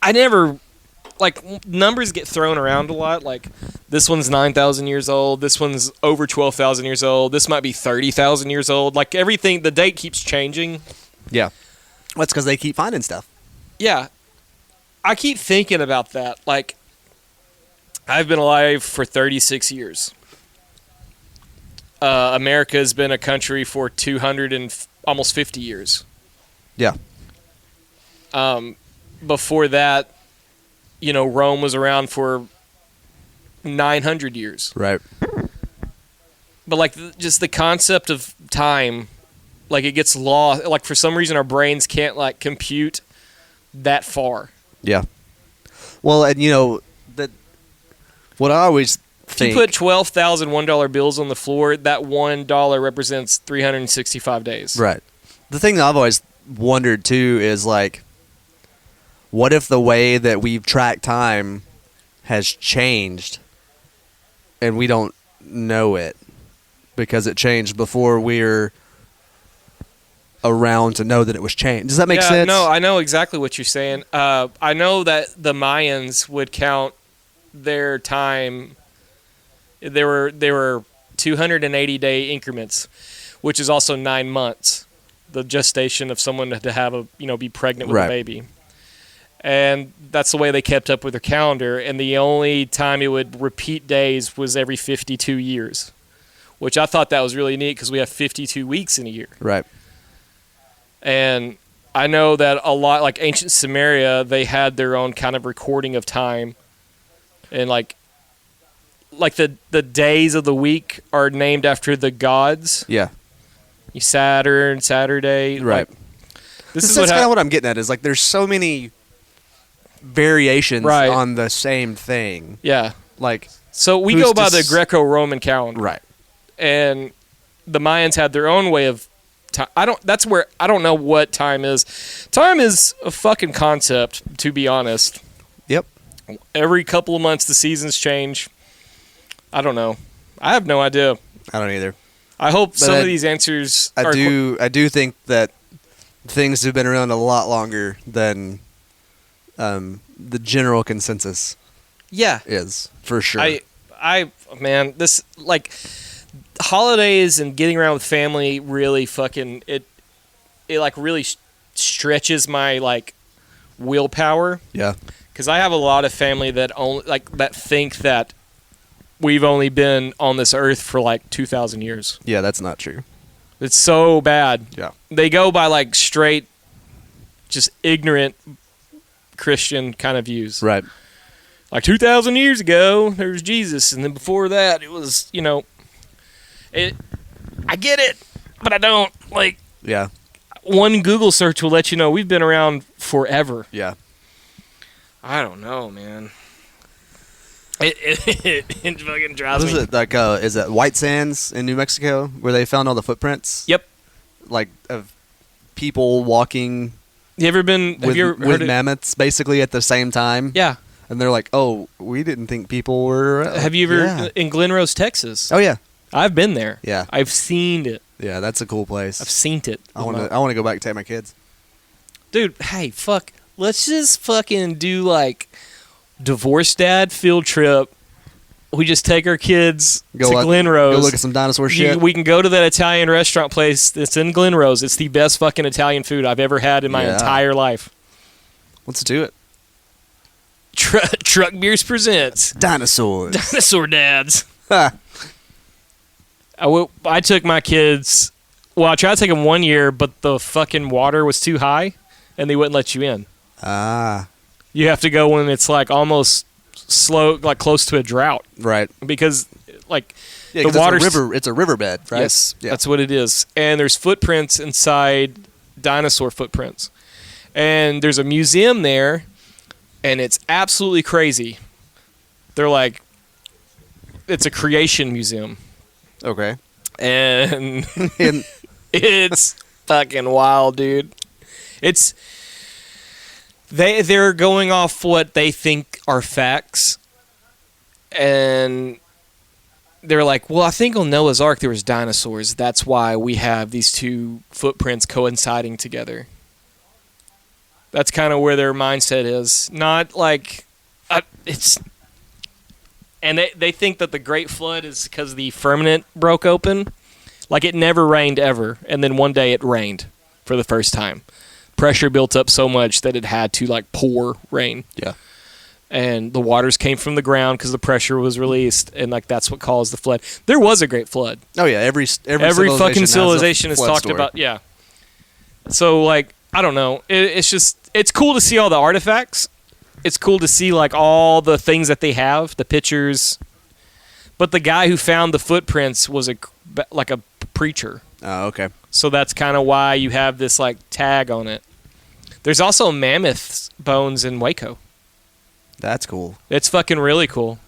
I never, like, numbers get thrown around a lot. Like, this one's 9,000 years old. This one's over 12,000 years old. This might be 30,000 years old. Like, everything, the date keeps changing. Yeah. That's because they keep finding stuff. Yeah. I keep thinking about that. Like, I've been alive for 36 years. America has been a country for 200 and almost 50 years. Yeah. Before that, Rome was around for 900 years. Right. But like just the concept of time, like it gets lost. Like for some reason, our brains can't like compute that far. Yeah. Well, and that what I always If think. you put 12,000 $1 bills on the floor, that $1 represents 365 days. Right. The thing that I've always wondered too is like, what if the way that we've tracked time has changed and we don't know it because it changed before we're around to know that it was changed? Does that make sense? No, I know exactly what you're saying. I know that the Mayans would count their time. There were 280-day increments, which is also 9 months, the gestation of someone to have be pregnant with Right. a baby. And that's the way they kept up with their calendar. And the only time it would repeat days was every 52 years, which I thought that was really neat because we have 52 weeks in a year. Right. And I know that a lot, like ancient Samaria, they had their own kind of recording of time. And like the days of the week are named after the gods. Yeah. Saturn, Saturday. Right. Like, That's kind of what I'm getting at is like there's so many variations Right. on the same thing. Yeah. Like, So we Who's go by to the Greco-Roman calendar. right. And the Mayans had their own way of time. I don't know what time is. Time is a fucking concept, to be honest. Yep. Every couple of months the seasons change. I don't know. I have no idea. I don't either. I hope some I- of these answers I are do think that things have been around a lot longer than the general consensus Yeah. is, for sure. Man, this like holidays and getting around with family really fucking it like really stretches my like willpower yeah. because I have a lot of family that that think that we've only been on this earth for like 2,000 years. Yeah, that's not true. It's so bad. Yeah. They go by like straight, just ignorant Christian kind of views. Right. Like 2,000 years ago, there was Jesus, and then before that, it was, it. I get it, but I don't. Like, Yeah. one Google search will let you know we've been around forever. Yeah. I don't know, man. It fucking drives What is me. it like? Is it White Sands in New Mexico where they found all the footprints? Yep. Like of people walking You ever been? Have with, you ever with heard it? mammoths basically at the same time? Yeah. And they're like, "Oh, we didn't think people were." around." Have you ever Yeah. in Glen Rose, Texas? Oh yeah. I've been there. Yeah. I've seen it. Yeah, that's a cool place. I've seen it. I want to go back and take my kids. Dude, hey, fuck. Let's just fucking do like divorce dad field trip. We just take our kids to Glen Rose. Go look at some dinosaur shit. We can go to that Italian restaurant place that's in Glen Rose. It's the best fucking Italian food I've ever had in my Yeah. entire life. Let's do it. Truck Beers presents Dinosaurs. Dinosaur Dads. Ha. I took my kids. Well, I tried to take them 1 year, but the fucking water was too high, and they wouldn't let you in. Ah, You have to go when it's like almost slow, like close to a drought, right. because like Yeah, the 'cause water's it's a river. It's a riverbed, right? Yes, Yeah. that's what it is. And there's footprints inside dinosaur footprints. And there's a museum there, and it's absolutely crazy. They're like, it's a creation museum. Okay. And And it's fucking wild, dude. It's They're going off what they think are facts, and they're like, well, I think on Noah's Ark there was dinosaurs. That's why we have these two footprints coinciding together. That's kind of where their mindset is. Not like it's. And they think that the Great Flood is because the firmament broke open. Like it never rained ever, and then one day it rained for the first time. Pressure built up so much that it had to like pour rain. Yeah. And the waters came from the ground because the pressure was released, and like that's what caused the flood. There was a great flood. Oh yeah, every fucking civilization has is a flood talked story. about. Yeah. So like I don't know. It's cool to see all the artifacts. It's cool to see like all the things that they have, the pictures. But the guy who found the footprints was a preacher. Oh, okay. So that's kind of why you have this like tag on it. There's also mammoth bones in Waco. That's cool. It's fucking really cool.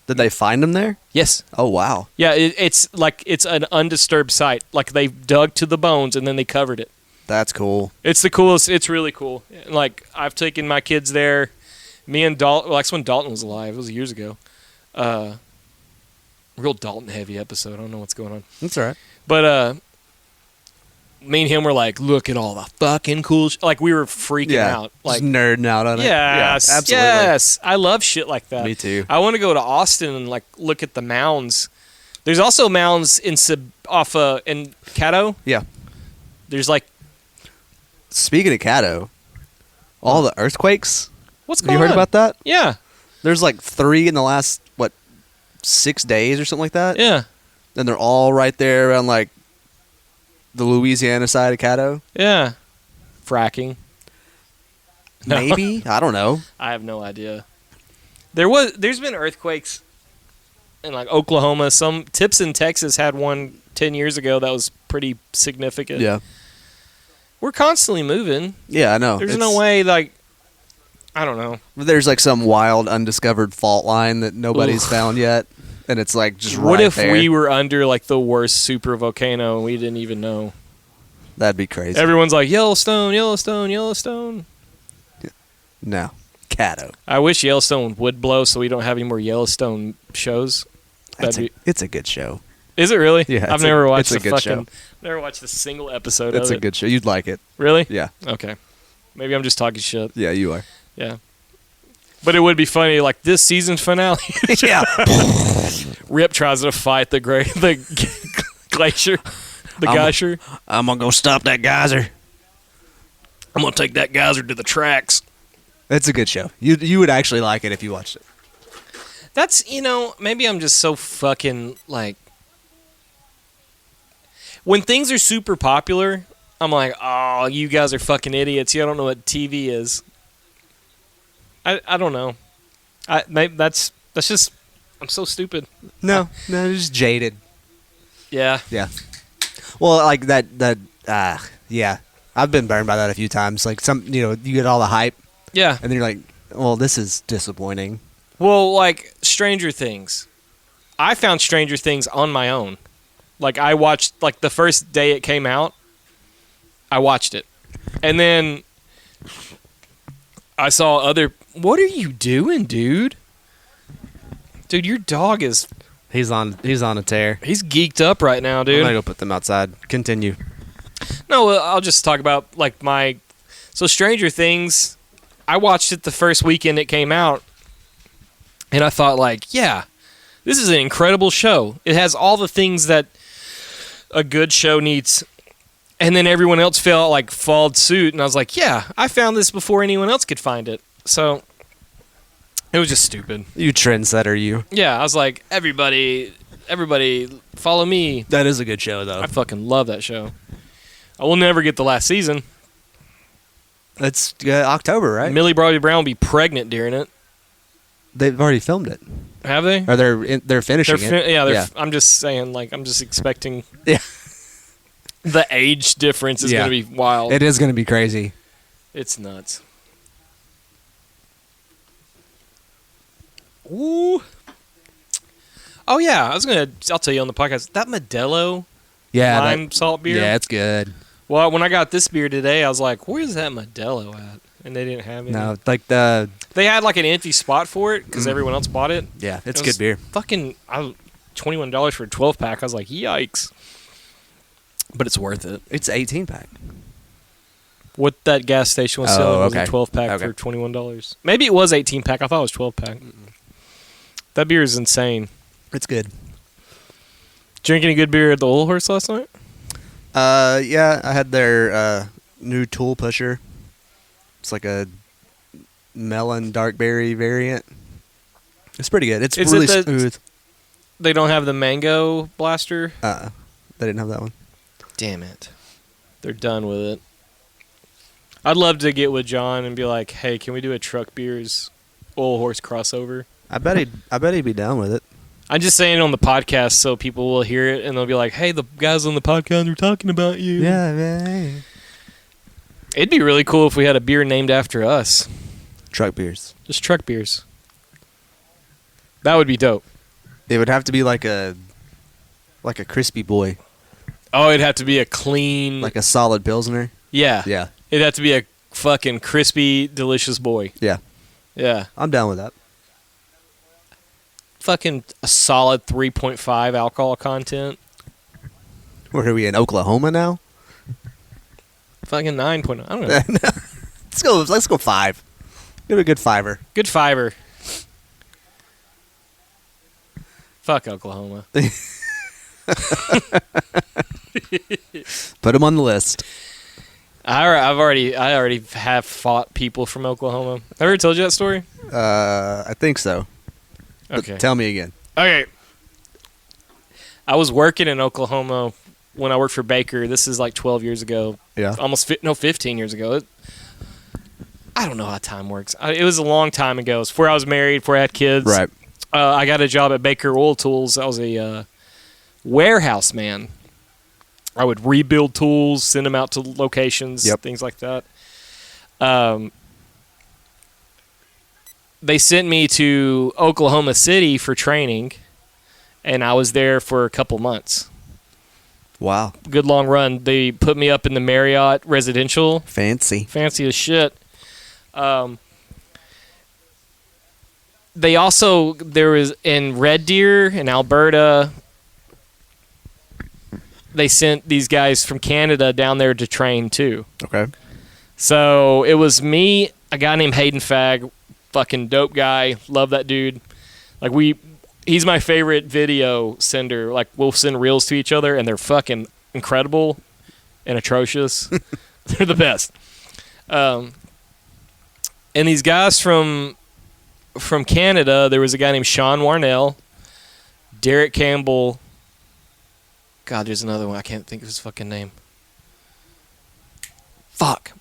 Did they find them there? Yes. Oh wow. Yeah, it's an undisturbed site. Like they dug to the bones and then they covered it. That's cool. It's the coolest. It's really cool. Like I've taken my kids there. Me and Dalton. Well, that's when Dalton was alive. It was years ago. Real Dalton heavy episode. I don't know what's going on. That's all right. But me and him were like, look at all the fucking cool. Like we were freaking out. Like just nerding out on it. yes, Yeah, absolutely. yes. I love shit like that. Me too. I want to go to Austin and like look at the mounds. There's also mounds in in Caddo. Yeah. There's like. Speaking of Caddo, all the earthquakes. What's Have going you heard on? about that? Yeah. There's like 3 in the last 6 days or something like that. Yeah. And they're all right there around like the Louisiana side of Caddo. Yeah. Fracking. No. Maybe. I don't know. I have no idea. There's been earthquakes in like Oklahoma. Some Tips in Texas had one 10 years ago that was pretty significant. Yeah. We're constantly moving. Yeah, I know. There's no way like I don't know. There's like some wild undiscovered fault line that nobody's Oof. found yet, and it's like just What right if there. we were under like the worst super volcano and we didn't even know? That'd be crazy. Everyone's like Yellowstone, Yellowstone, Yellowstone. No. Caddo. I wish Yellowstone would blow so we don't have any more Yellowstone shows. It's a good show. Is it really? Yeah, I've never watched it's a the good fucking. show. Never watched a single episode It's of a it. good show. You'd like it. Really? Yeah. Okay. Maybe I'm just talking shit. Yeah, you are. Yeah. But it would be funny, like this season finale. Yeah. Rip tries to fight the glacier, the geyser. I'm gonna go stop that geyser. I'm gonna take that geyser to the tracks. It's a good show. You would actually like it if you watched it. That's maybe I'm just so fucking like. When things are super popular, I'm like, oh, you guys are fucking idiots. You don't know what TV is. I don't know. Maybe that's just I'm so stupid. No, just jaded. Yeah. Yeah. Well, like that. Yeah. I've been burned by that a few times. Like you get all the hype, Yeah. and then you're like, well, this is disappointing. Well, like Stranger Things. I found Stranger Things on my own. Like I watched like the first day it came out, I watched it. And then I saw other What are you doing, dude? Dude, your dog is He's on a tear. he's geeked up right now, I'm dude. gonna go put them outside. Continue. No, I'll just talk about like so Stranger Things. I watched it the first weekend it came out, and I thought like, yeah, this is an incredible show. It has all the things that a good show needs. And then everyone else followed suit, and I was like, yeah, I found this before anyone else could find it. So it was just stupid. You trendsetter, you. Yeah, I was like, everybody follow me. That is a good show, though. I fucking love that show. I will never get the last season. It's October, right? Millie Bobby Brown will be pregnant during it. They've already filmed it. Have they? Or they're finishing it. Yeah, I'm just saying, like, I'm just expecting Yeah. the age difference is Yeah. going to be wild. It is going to be crazy. It's nuts. Ooh. Oh, yeah, I'll tell you on the podcast, that Modelo Yeah. lime salt beer. Yeah, it's good. Well, when I got this beer today, I was like, where's that Modelo at? and they didn't have any. No, like the They had like an empty spot for it because everyone else bought it. yeah, it's It good was beer. Fucking $21 for a 12-pack. I was like, yikes. But it's worth it. It's 18-pack. What that gas station was Oh, selling was a okay. 12-pack Okay. for $21. Maybe it was 18-pack. I thought it was 12-pack. That beer is insane. It's good. Drink any good beer at the Old Horse last night? Yeah, I had their new tool pusher. It's like a melon dark berry variant. It's pretty good. It's Is really it the- smooth. They don't have the mango blaster? They didn't have that one. Damn it. They're done with it. I'd love to get with John and be like, hey, can we do a Truck Beers Old Horse crossover? I bet he'd be down with it. I'm just saying it on the podcast so people will hear it and they'll be like, hey, the guys on the podcast are talking about you. Yeah, man. It'd be really cool if we had a beer named after us. Truck beers. Just Truck Beers. That would be dope. It would have to be like a crispy boy, Oh, it'd have to be a clean... like a solid pilsner. yeah. Yeah, It'd have to be a fucking crispy, delicious boy. yeah. Yeah. I'm down with that. Fucking a solid 3.5 alcohol content. Where are we in Oklahoma now? Fucking 9.0. I don't know. Let's go 5. Give it a good fiver. Good fiber. Fuck Oklahoma. Put them on the list. I already have fought people from Oklahoma. Have I ever told you that story? I think so. But Okay. tell me again. Okay. I was working in Oklahoma when I worked for Baker. This is like 12 years ago. Yeah. 15 years ago. I don't know how time works. It was a long time ago. It was before I was married, before I had kids. Right. I got a job at Baker Oil Tools. I was a warehouse man. I would rebuild tools, send them out to locations, Yep. things like that. They sent me to Oklahoma City for training, and I was there for a couple months. Wow. Good long run. They put me up in the Marriott residential. Fancy. Fancy as shit. There was in Red Deer in Alberta, they sent these guys from Canada down there to train too. Okay. So it was me, a guy named Hayden Fagg, fucking dope guy. Love that dude. Like he's my favorite video sender. Like we'll send reels to each other and they're fucking incredible and atrocious. They're the best. And these guys from Canada, there was a guy named Sean Warnell, Derek Campbell. God, there's another one. I can't think of his fucking name. Fuck.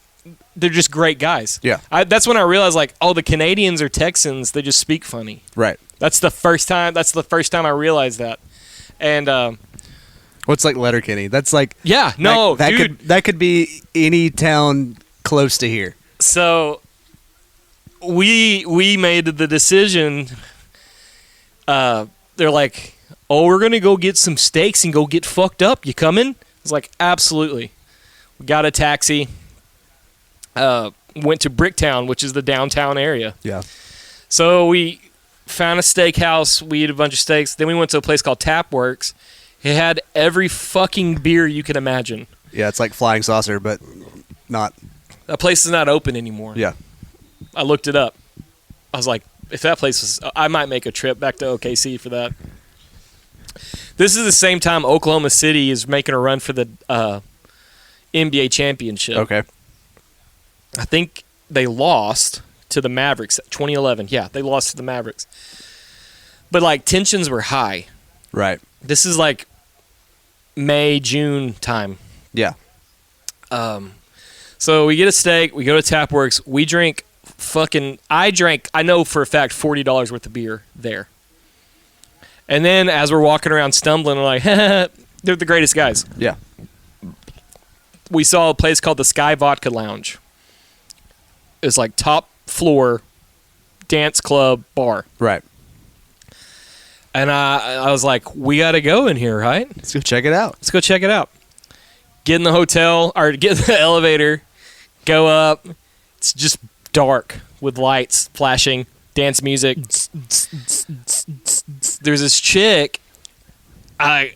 They're just great guys. Yeah. That's when I realized, like, oh, the Canadians are Texans. They just speak funny. Right. That's the first time I realized that. And What's like Letterkenny? That's like yeah, no, that dude. that could be any town close to here. So we made the decision. They're like, oh, we're gonna go get some steaks and go get fucked up. You coming? I was like, absolutely. We got a taxi. Went to Bricktown, which is the downtown area. Yeah. So we found a steakhouse. We ate a bunch of steaks. Then we went to a place called Tapworks. It had every fucking beer you could imagine. Yeah, it's like Flying Saucer, but not. That place is not open anymore. Yeah. I looked it up. I was like, if that place was, I might make a trip back to OKC for that. This is the same time Oklahoma City is making a run for the NBA championship. Okay. I think they lost to the Mavericks 2011. Yeah, they lost to the Mavericks. But like tensions were high. Right. This is like May, June time. Yeah. So we get a steak, we go to Tapworks, we drink I know for a fact $40 worth of beer there. And then as we're walking around stumbling, we're like, they're the greatest guys. Yeah. We saw a place called the Sky Vodka Lounge. It was like top floor dance club bar. Right. And I was like, we got to go in here, right? Let's go check it out. Let's go check it out. Get in the hotel, or get in the elevator, go up, It's just dark with lights flashing, dance music. There's this chick. I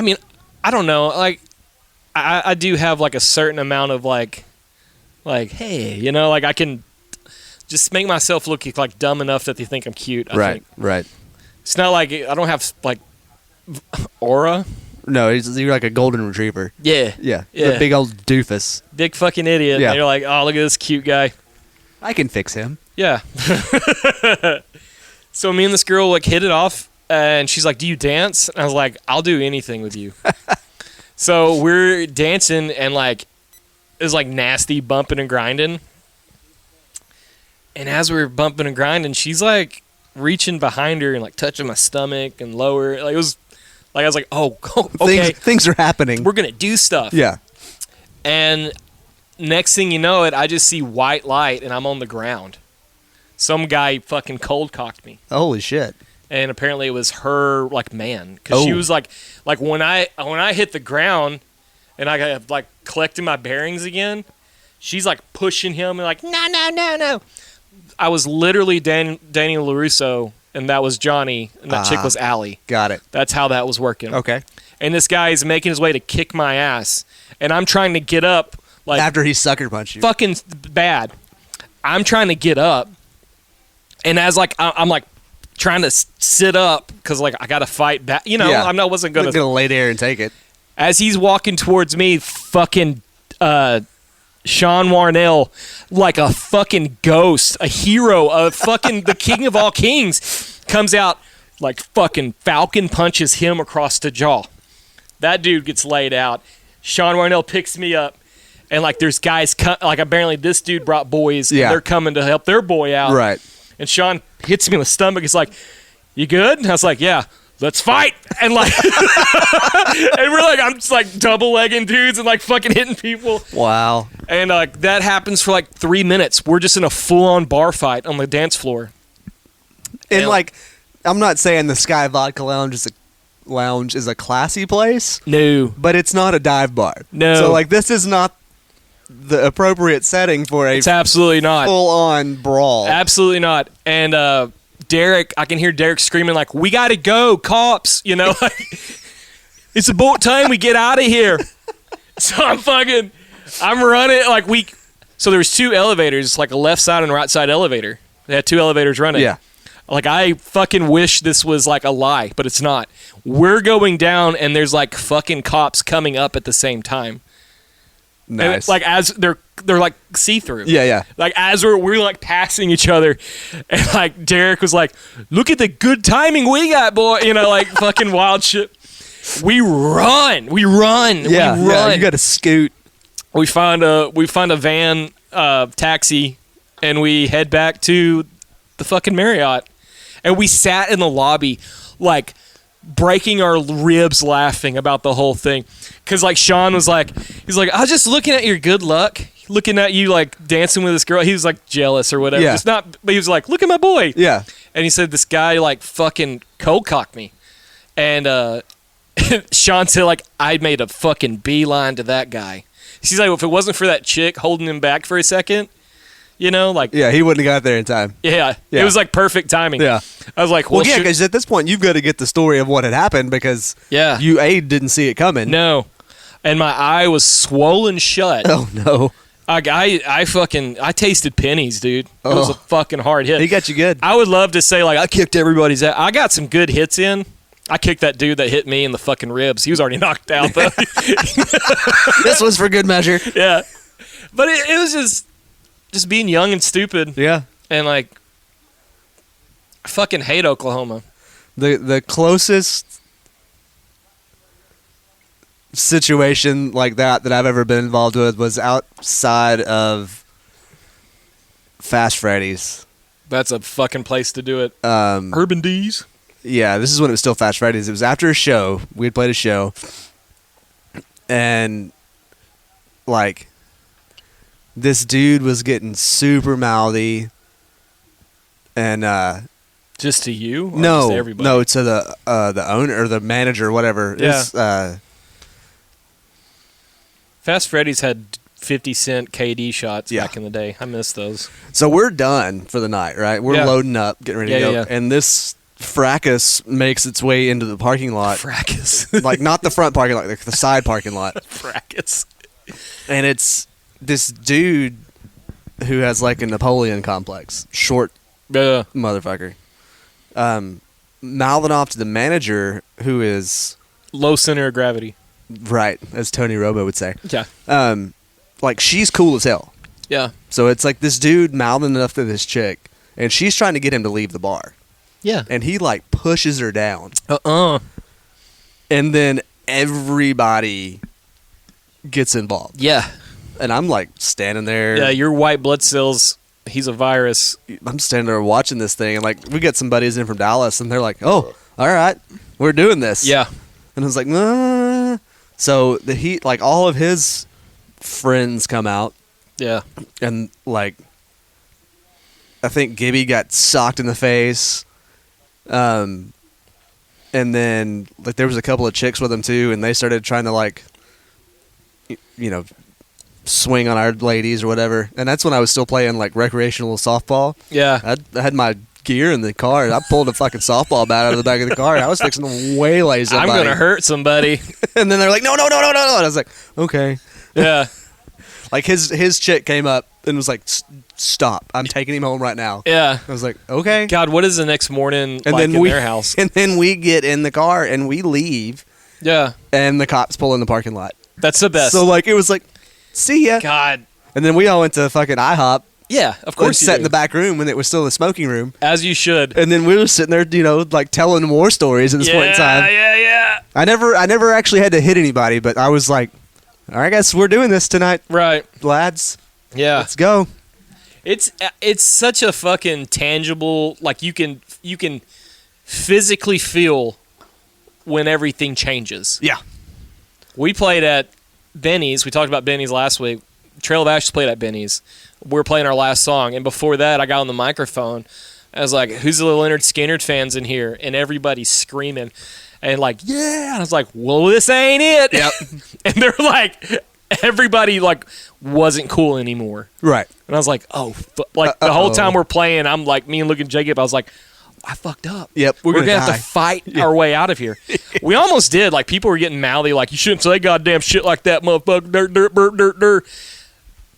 mean, I don't know. Like, I do have like a certain amount of like, hey, you know, like I can just make myself look like dumb enough that they think I'm cute. I think. Right. It's not like I don't have like aura. No, you're like a golden retriever. Yeah. The big old doofus. Big fucking idiot. Yeah. And you're like, oh, look at this cute guy. I can fix him. Yeah. So me and this girl like hit it off, and she's like, "Do you dance?" And I was like, "I'll do anything with you." So we're dancing, and like it was like nasty bumping and grinding. And as we were bumping and grinding, she's like reaching behind her and like touching my stomach and lower. Like it was like I was like, "Oh, okay, things are happening. We're gonna do stuff." Yeah. And next thing you know it, I just see white light, and I'm on the ground. Some guy fucking cold cocked me. Holy shit. And apparently it was her like man, because she was like when I hit the ground and I got like collecting my bearings again, she's like pushing him and like no. I was literally Daniel LaRusso, and that was Johnny, and that chick was Allie. Got it. That's how that was working. Okay. And this guy is making his way to kick my ass, and I'm trying to get up like after he sucker punched you. Fucking bad. I'm trying to get up, and as like I'm like trying to sit up because like I got to fight back. You know, Yeah. I wasn't gonna lay there and take it. As he's walking towards me, fucking Sean Warnell, like a fucking ghost, a hero, a fucking the king of all kings, comes out like fucking Falcon punches him across the jaw. That dude gets laid out. Sean Warnell picks me up, and like there's guys like apparently this dude brought boys, and they're coming to help their boy out. Right. And Sean hits me in the stomach. He's like, "You good?" And I was like, "Yeah." Let's fight. And like and we're like, I'm just like double legging dudes and like fucking hitting people. Wow. And like that happens for like 3 minutes. We're just in a full on bar fight on the dance floor. And like, I'm not saying the Sky Vodka Lounge is a classy place. No. But it's not a dive bar. No. So like this is not the appropriate setting for a It's absolutely not. full on brawl. Absolutely not. And Derek, I can hear Derek screaming like, "We gotta go, cops!" You know, like, it's about time we get out of here. So I'm running like So there was 2 elevators, like a left side and right side elevator. They had 2 elevators running. Yeah. Like I fucking wish this was like a lie, but it's not. We're going down, and there's like fucking cops coming up at the same time. Nice. And like as they're like see through. Yeah. Like as we're like passing each other, and like Derek was like, "Look at the good timing we got, boy!" You know, like fucking wild shit. We run. Yeah. You got to scoot. We find a van, taxi, and we head back to the fucking Marriott, and we sat in the lobby, like breaking our ribs laughing about the whole thing. Cause like Sean was like, he's like, "I was just looking at your good luck, looking at you like dancing with this girl." He was like jealous or whatever. Yeah. Just not, but he was like, "Look at my boy." Yeah. And he said this guy like fucking cold cocked me. And Sean said like I made a fucking beeline to that guy. She's like, well, if it wasn't for that chick holding him back for a second, you know, like Yeah, he wouldn't have got there in time. Yeah. It was like perfect timing. Yeah. I was like, Well, well, yeah, because at this point you've got to get the story of what had happened because yeah, you didn't see it coming. no, and my eye was swollen shut. Oh no. I tasted pennies, dude. It was a fucking hard hit. He got you good. I would love to say like I kicked everybody's ass. I got some good hits in. I kicked that dude that hit me in the fucking ribs. He was already knocked out though. This was for good measure. Yeah, but it was just being young and stupid. Yeah. And like, I fucking hate Oklahoma. The closest situation like that I've ever been involved with was outside of Fast Freddy's. That's a fucking place to do it. Urban D's. Yeah, this is when it was still Fast Freddy's. It was after a show. We had played a show. And, like, this dude was getting super mouthy. And, just to you? Or no, just to everybody? no, to the owner or the manager or whatever. Yeah. It's, Fast Freddy's had 50-cent KD shots Yeah. back in the day. I miss those. So we're done for the night, right? We're Yeah. loading up, getting ready to Yeah, go. yeah. And this fracas makes its way into the parking lot. Fracas. Like, not the front parking lot, like the side parking lot. Fracas. And it's this dude who has, like, a Napoleon complex. Short Yeah. motherfucker. Mouthing off to the manager, who is, Low center of gravity. right, as Tony Romo would say. Yeah. Like, she's cool as hell. Yeah. So it's like this dude mouthing enough to this chick, and she's trying to get him to leave the bar. Yeah. And he, like, pushes her down. And then everybody gets involved. Yeah. And I'm, like, standing there. Yeah, your white blood cells, he's a virus. I'm standing there watching this thing, and, like, we got some buddies in from Dallas, and they're like, oh, all right, we're doing this. Yeah. And I was like, nah. So like, all of his friends come out, Yeah. and, like, I think Gibby got socked in the face. And then, like, there was a couple of chicks with him too, and they started trying to, like, you know, swing on our ladies or whatever. And that's when I was still playing, like, recreational softball. Yeah. I had my gear in the car, and I pulled a fucking softball bat out of the back of the car, and I was fixing to waylay somebody. I'm going to hurt somebody. And then they're like, no. And I was like, okay. Yeah. Like, his chick came up and was like, stop. I'm taking him home right now. Yeah. I was like, okay. God, what is the next morning And like then in we, their house? And then we get in the car, and we leave, Yeah. and the cops pull in the parking lot. That's the best. So, like, it was like, see ya. God. And then we all went to fucking IHOP. Yeah, of Like, course you sat do. in the back room when it was still the smoking room. As you should. And then we were sitting there, you know, like, telling more stories at this point in time. Yeah. I never actually had to hit anybody, but I was like, all right, I guess we're doing this tonight, Right. lads. Yeah. Let's go. It's such a fucking tangible, like you can physically feel when everything changes. Yeah. We played at Benny's. We talked about Benny's last week. Trail of Ashes played at Benny's. We're playing our last song, and before that, I got on the microphone. I was like, "Who's the Leonard Skinner fans in here?" And everybody's screaming, and like, "Yeah!" And I was like, "Well, this ain't it." Yep. And they're like, everybody like wasn't cool anymore. Right. And I was like, "Oh!" Like the whole time we're playing, I'm like, me and Luke and Jacob. I was like, I fucked up. Yep, We're gonna have die. to fight our way out of here. We almost did. Like people were getting mouthy, like you shouldn't say goddamn shit like that, motherfucker. Dirt, dirt, dirt, dirt, dirt.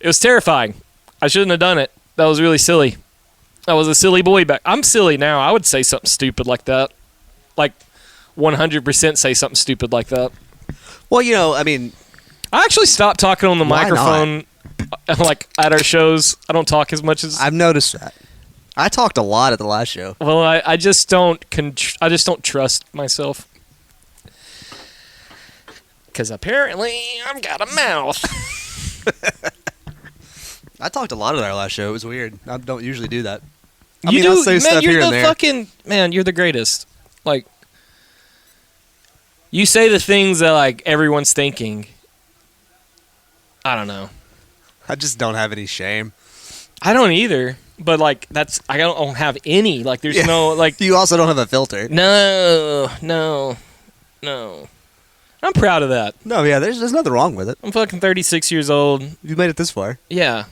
It was terrifying. I shouldn't have done it. That was really silly. I was a silly boy back. I'm silly now. I would say something stupid like that. Like 100% say something stupid like that. Well, you know, I mean, I actually stopped talking on the Why microphone, like at our shows. I don't talk as much as. I've noticed that. I talked a lot at the last show. Well, I just don't. I just don't trust myself. Because apparently I've got a mouth. I talked a lot at our last show. It was weird. I don't usually do that. I You mean, I'll do, say man. stuff You're here the and there. fucking man. You're the greatest. Like, you say the things that like everyone's thinking. I don't know. I just don't have any shame. I don't either. But like that's I don't have any. Like there's Yeah. no like You also don't have a filter. no. I'm proud of that. No, yeah, there's nothing wrong with it. I'm fucking 36 years old. You made it this far. Yeah.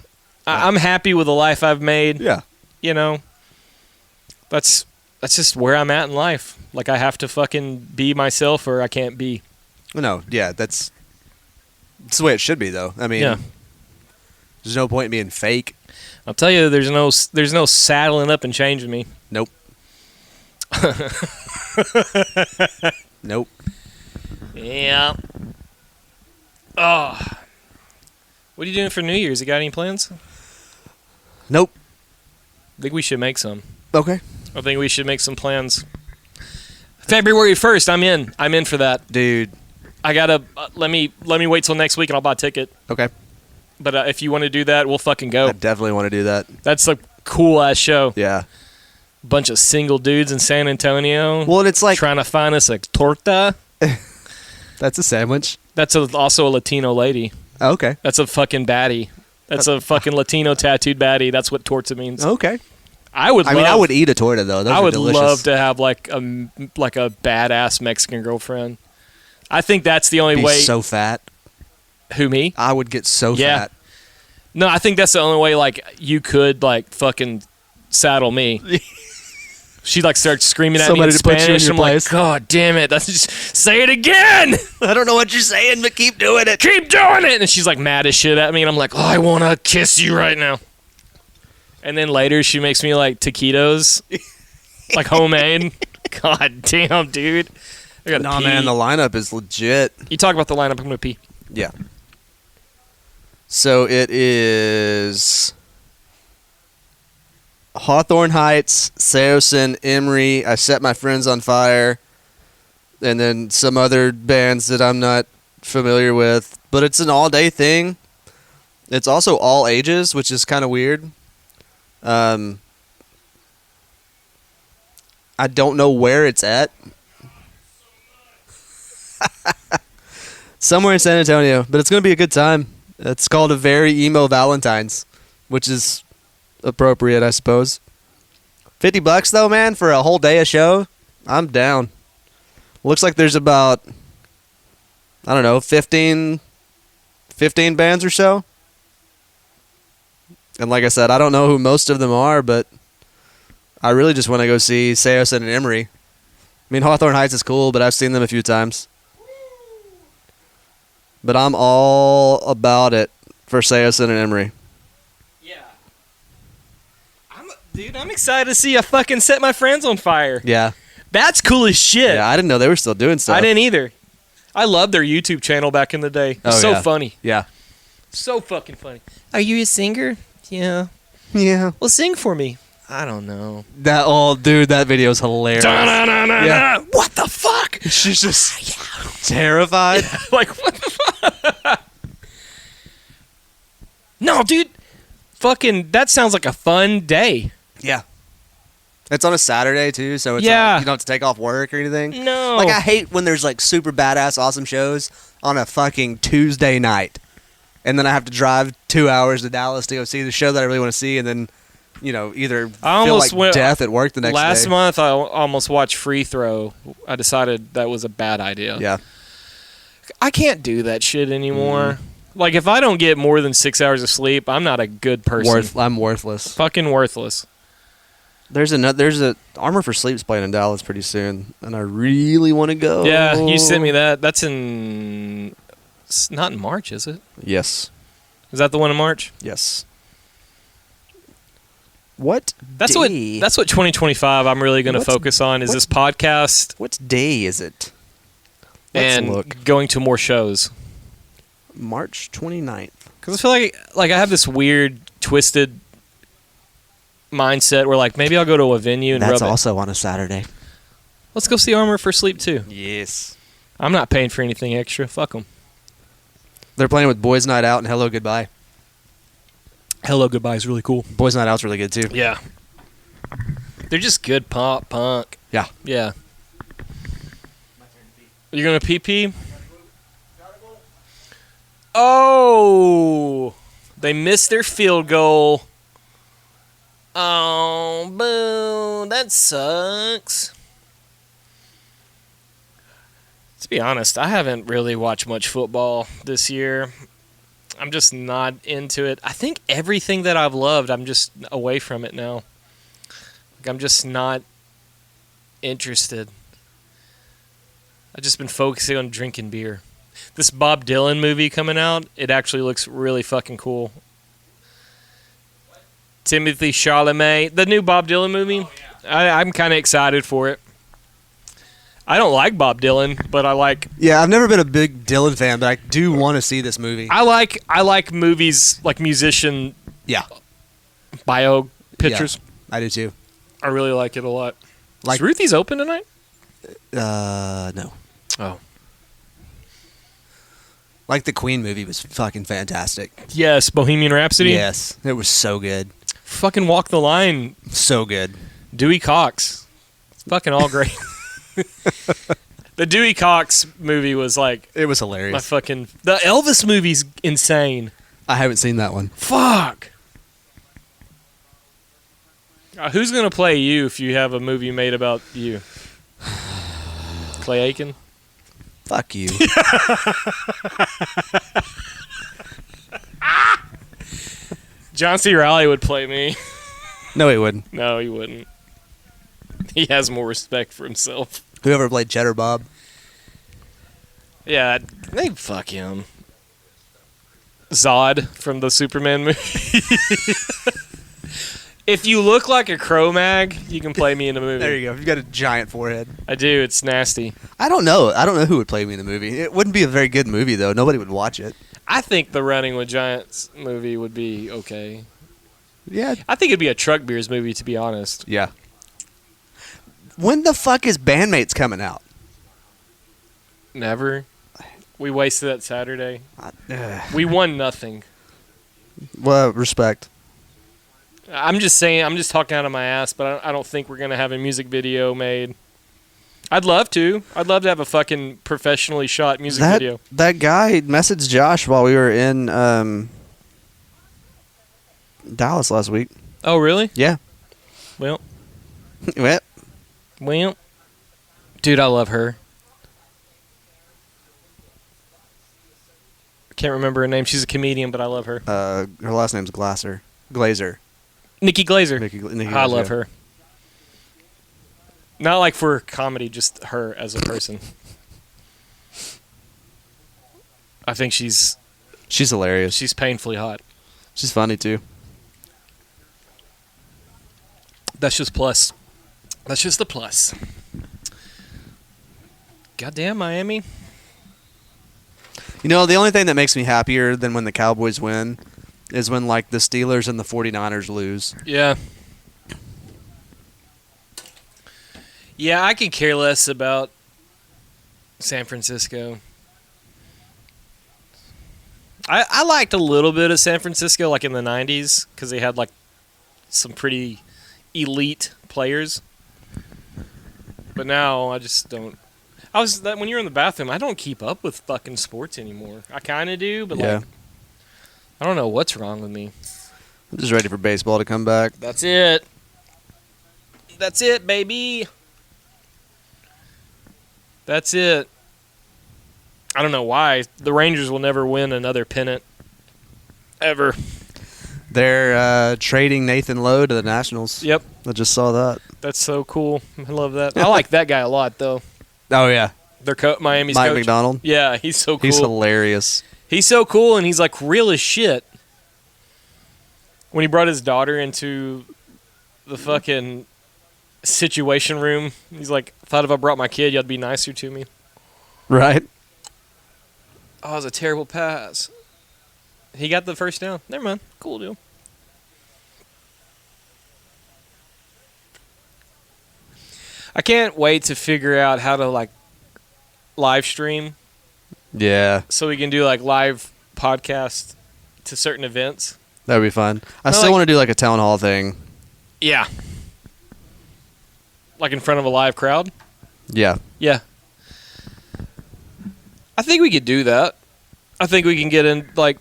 I'm happy with the life I've made. Yeah. You know. That's just where I'm at in life. Like I have to fucking be myself or I can't be. No, yeah, that's the way it should be, though. I mean, Yeah. there's no point in being fake. I'll tell you, there's no saddling up and changing me. Nope. Nope. Yeah. Oh. What are you doing for New Year's? You got any plans? Nope. I think we should make some. Okay. I think we should make some plans. February 1st, I'm in. I'm in for that. Dude. I gotta let me wait till next week and I'll buy a ticket. Okay. But if you want to do that, we'll fucking go. I definitely want to do that. That's a cool ass show. Yeah. Bunch of single dudes in San Antonio. Well, and it's like, trying to find us a torta. that's a sandwich. That's also a Latino lady. Oh, okay. That's a fucking baddie. That's a fucking Latino tattooed baddie. That's what torta means. Okay. I would. I mean, I would eat a torta, though. Those I are would delicious. love to have like a badass Mexican girlfriend. I think that's the only Be way. so fat. Who, me? I would get so Yeah. fat. No, I think that's the only way, like, you could, like, fucking saddle me. She, like, starts screaming at Somebody me in to put you in Spanish. your I'm place. like, God damn it. That's just, say it again. I don't know what you're saying, but keep doing it. Keep doing it. And she's, like, mad as shit at me. And I'm like, oh, I want to kiss you right now. And then later she makes me, like, taquitos. Like, homemade. God damn, dude. I gotta Nah, pee. man, the lineup is legit. You talk about the lineup. I'm going to pee. Yeah. So it is Hawthorne Heights, Seosin, Emery, I Set My Friends on Fire, and then some other bands that I'm not familiar with. But it's an all-day thing. It's also all ages, which is kind of weird. I don't know where it's at. Somewhere in San Antonio, but it's going to be a good time. It's called A Very Emo Valentine's, which is appropriate, I suppose. $50 though, man, for a whole day of show. I'm down. Looks like there's about, I don't know, 15 bands or so. And like I said, I don't know who most of them are, but I really just want to go see Seosin and Emery. I mean, Hawthorne Heights is cool, but I've seen them a few times. But I'm all about it for Seosin and Emery. Yeah. Dude, I'm excited to see I fucking Set My Friends on Fire. Yeah. That's cool as shit. Yeah, I didn't know they were still doing stuff. I didn't either. I loved their YouTube channel back in the day. It's Oh, so yeah. funny. Yeah. So fucking funny. Are you a singer? Yeah. Yeah. Well, sing for me. I don't know. That video is hilarious. Yeah. What the fuck? She's just terrified. Like, what the fuck? No, dude. Fucking, that sounds like a fun day. Yeah. It's on a Saturday, too, so it's Yeah. not, you don't have to take off work or anything. No. Like, I hate when there's, like, super badass, awesome shows on a fucking Tuesday night. And then I have to drive 2 hours to Dallas to go see the show that I really want to see, and then, you know, either I feel almost like went- death at work the next Last day. month, I almost watched Free Throw. I decided that was a bad idea. Yeah. I can't do that shit anymore. Like, if I don't get more than 6 hours of sleep, I'm not a good person. I'm worthless. Fucking worthless. There's a Armor for Sleep's playing in Dallas pretty soon, and I really want to go. Yeah, you sent me that. That's it's not in March, is it? Yes. Is that the one in March? Yes. What That's day? what 2025 I'm really going to What's- focus on is what's- this podcast What day is it? Let's and look. going to more shows. March 29th. Because I feel like I have this weird, twisted mindset where, like, maybe I'll go to a venue and That's rub it. also on a Saturday. Let's go see Armor for Sleep, too. Yes. I'm not paying for anything extra. Fuck them. They're playing with Boys Night Out and Hello Goodbye. Hello, Goodbye is really cool. Boys Night Out's really good too. Yeah. They're just good pop punk. Yeah. Yeah. You're going to pee? Oh! They missed their field goal. Oh, boo. That sucks. To be honest, I haven't really watched much football this year. I'm just not into it. I think everything that I've loved, I'm just away from it now. Like, I'm just not interested. I've just been focusing on drinking beer. This Bob Dylan movie coming out, it actually looks really fucking cool. Timothy Chalamet, the new Bob Dylan movie. Oh, yeah. I'm kind of excited for it. I don't like Bob Dylan, but I like Yeah, I've never been a big Dylan fan, but I do want to see this movie. I like movies like musician Yeah. bio pictures. I do too. I really like it a lot. Like- Is Ruthie's open tonight? No. Oh. Like the Queen movie was fucking fantastic. Yes, Bohemian Rhapsody. Yes, it was so good. Fucking Walk the Line. So good. Dewey Cox. It's fucking all great. The Dewey Cox movie was like It was my hilarious. fucking. The Elvis movie's insane. I haven't seen that one. Fuck. Who's gonna play you if you have a movie made about you? Clay Aiken. Fuck you. John C. Reilly would play me. No, he wouldn't. No, he wouldn't. He has more respect for himself. Whoever played Cheddar Bob. Yeah, they fuck him. Zod from the Superman movie. If you look like a Cro-Mag, you can play me in a movie. There you go. You've got a giant forehead. I do. It's nasty. I don't know. I don't know who would play me in the movie. It wouldn't be a very good movie, though. Nobody would watch it. I think the Running with Giants movie would be okay. Yeah. I think it'd be a Truck Beers movie, to be honest. Yeah. When the fuck is Bandmates coming out? Never. We wasted that Saturday. We won nothing. Well, respect. I'm just saying, I'm just talking out of my ass, but I don't think we're going to have a music video made. I'd love to. I'd love to have a fucking professionally shot music video. That guy messaged Josh while we were in Dallas last week. Oh, really? Yeah. Well. Well. Dude, I love her. Can't remember her name. She's a comedian, but I love her. Her last name's Glazer. Nikki Glazer. Nikki I love her. Not like for comedy, just her as a person. I think she's hilarious. She's painfully hot. She's funny too. That's just plus. That's just the plus. Goddamn Miami. You know, the only thing that makes me happier than when the Cowboys win is when, like, the Steelers and the 49ers lose. Yeah. Yeah, I could care less about San Francisco. I liked a little bit of San Francisco, like, in the 90s, because they had, like, some pretty elite players. But now, I just don't. When you're in the bathroom, I don't keep up with fucking sports anymore. I kind of do, but like, I don't know what's wrong with me. I'm just ready for baseball to come back. That's it. That's it, baby. That's it. I don't know why. The Rangers will never win another pennant. Ever. They're trading Nathan Lowe to the Nationals. Yep. I just saw that. That's so cool. I love that. I like that guy a lot, though. Oh, yeah. Miami's Mike coach. McDonald? Yeah, he's so cool. He's hilarious. He's so cool, and he's, like, real as shit. When he brought his daughter into the fucking situation room, he's like, thought if I brought my kid, you'd be nicer to me. Right? Oh, it was a terrible pass. He got the first down. Never mind. Cool deal. I can't wait to figure out how to, like, live stream. Yeah. So we can do, like, live podcast to certain events. That would be fun. I still want to do, like, a town hall thing. Yeah. Like in front of a live crowd? Yeah. Yeah. I think we could do that. I think we can get in, like,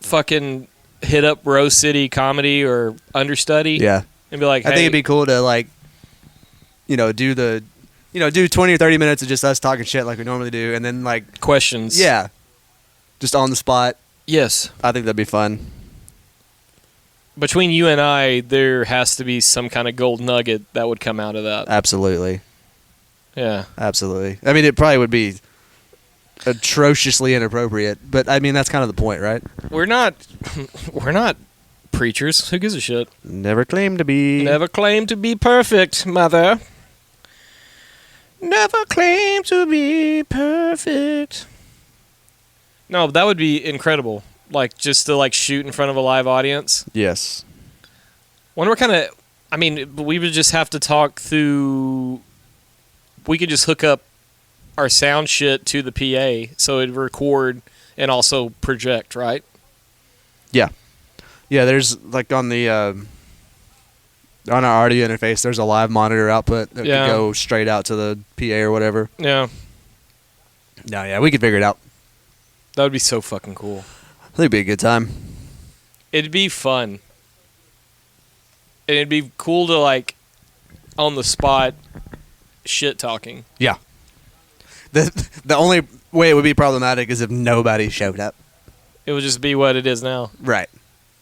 fucking hit up Rose City Comedy or Understudy. Yeah. And be like, hey. I think it'd be cool to, like, do 20 or 30 minutes of just us talking shit like we normally do, and then, like, questions. Yeah. Just on the spot. Yes. I think that'd be fun. Between you and I, there has to be some kind of gold nugget that would come out of that. Absolutely. Yeah. Absolutely. I mean, it probably would be atrociously inappropriate, but, I mean, that's kind of the point, right? We're not preachers. Who gives a shit? Never claimed to be. Never claimed to be perfect, mother. Never claimed to be perfect. No, that would be incredible. Like, just to, like, shoot in front of a live audience. Yes. Wonder what kind of... I mean, we would just have to talk through... We could just hook up our sound shit to the PA so it'd record and also project, right? Yeah. Yeah, there's, like, on the... on our audio interface, there's a live monitor output that could go straight out to the PA or whatever. Yeah. No, yeah, we could figure it out. That would be so fucking cool. I think it'd be a good time. It'd be fun. And it'd be cool to, like, on the spot, shit talking. Yeah. The only way it would be problematic is if nobody showed up. It would just be what it is now. Right.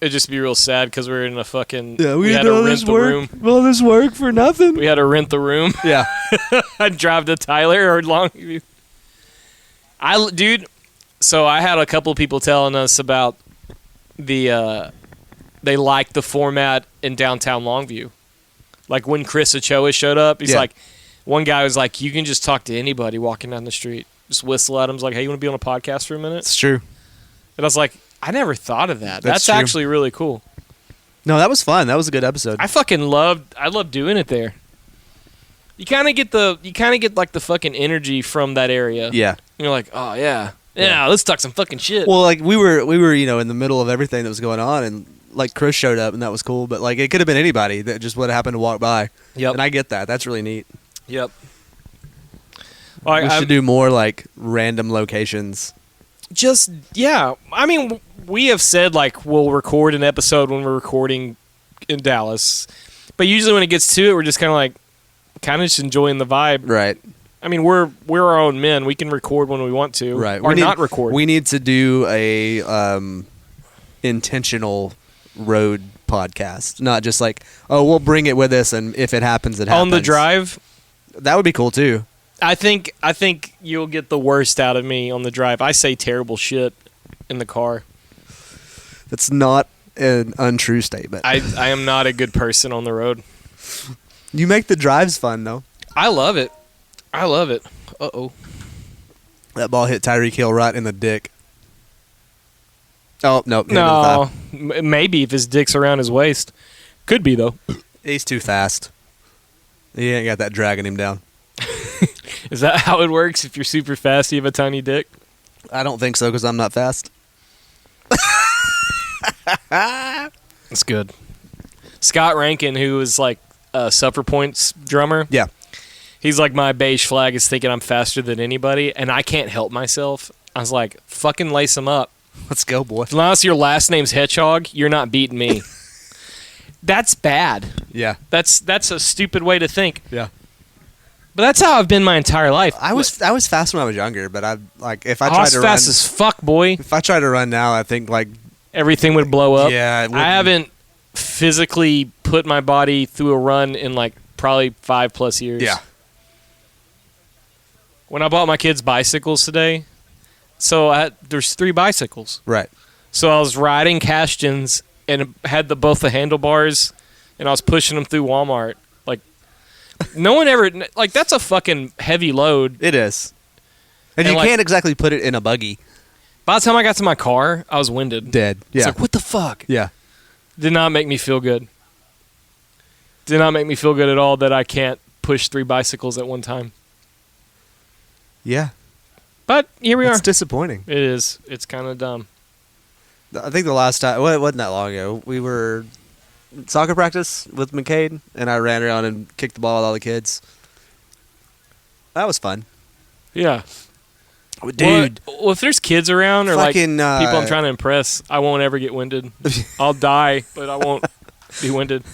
It'd just be real sad because we're in a fucking. Yeah, we had to rent the room. All this work for nothing. We had to rent the room. Yeah. I'd drive to Tyler or Longview. Dude. So I had a couple of people telling us about the. They liked the format in downtown Longview. Like when Chris Ochoa showed up, he's like, one guy was like, you can just talk to anybody walking down the street. Just whistle at him. He's like, hey, you want to be on a podcast for a minute? It's true. And I was like, I never thought of that. That's true. actually really cool. No, that was fun. That was a good episode. I love doing it there. You kind of get like the fucking energy from that area. Yeah. And you're like, oh yeah. Yeah, let's talk some fucking shit. Well, like we were, in the middle of everything that was going on, and like Chris showed up, and that was cool. But like it could have been anybody that just would have happened to walk by. Yep. And I get that. That's really neat. Yep. Well, we should do more like random locations. I mean, we have said like we'll record an episode when we're recording in Dallas, but usually when it gets to it, we're just kind of just enjoying the vibe. Right. I mean, we're our own men. We can record when we want to, right? Or not record. We need to do a intentional road podcast, not just like, oh, we'll bring it with us, and if it happens, it happens. On the drive, that would be cool too. I think you'll get the worst out of me on the drive. I say terrible shit in the car. That's not an untrue statement. I am not a good person on the road. You make the drives fun though. I love it. Uh-oh. That ball hit Tyreek Hill right in the dick. Oh, no. No. Maybe if his dick's around his waist. Could be, though. He's too fast. He ain't got that dragging him down. Is that how it works? If you're super fast, you have a tiny dick? I don't think so because I'm not fast. That's good. Scott Rankin, who is like a Suffer Points drummer. Yeah. He's like, my beige flag is thinking I'm faster than anybody, and I can't help myself. I was like, fucking lace him up. Let's go, boy. Unless your last name's Hedgehog, you're not beating me. That's bad. Yeah. That's a stupid way to think. Yeah. But that's how I've been my entire life. I was fast when I was younger, but if I I tried was to fast run, as fuck, boy. if I tried to run now, I think like Everything would blow up. Yeah, it I haven't physically put my body through a run in like probably 5+ years. Yeah. When I bought my kids bicycles today, so there's 3 bicycles. Right. So I was riding Cashton's and had both the handlebars, and I was pushing them through Walmart. Like, no one ever, like, that's a fucking heavy load. It is. And you like, can't exactly put it in a buggy. By the time I got to my car, I was winded. Dead. Yeah. It's like, what the fuck? Yeah. Did not make me feel good. Did not make me feel good at all that I can't push 3 bicycles at one time. Yeah. But here we are. It's disappointing. It is. It's kind of dumb. I think the last time, well, it wasn't that long ago, we were soccer practice with McCade, and I ran around and kicked the ball with all the kids. That was fun. Yeah. Dude. Well, if there's kids around or fucking, like people I'm trying to impress, I won't ever get winded. I'll die, but I won't be winded.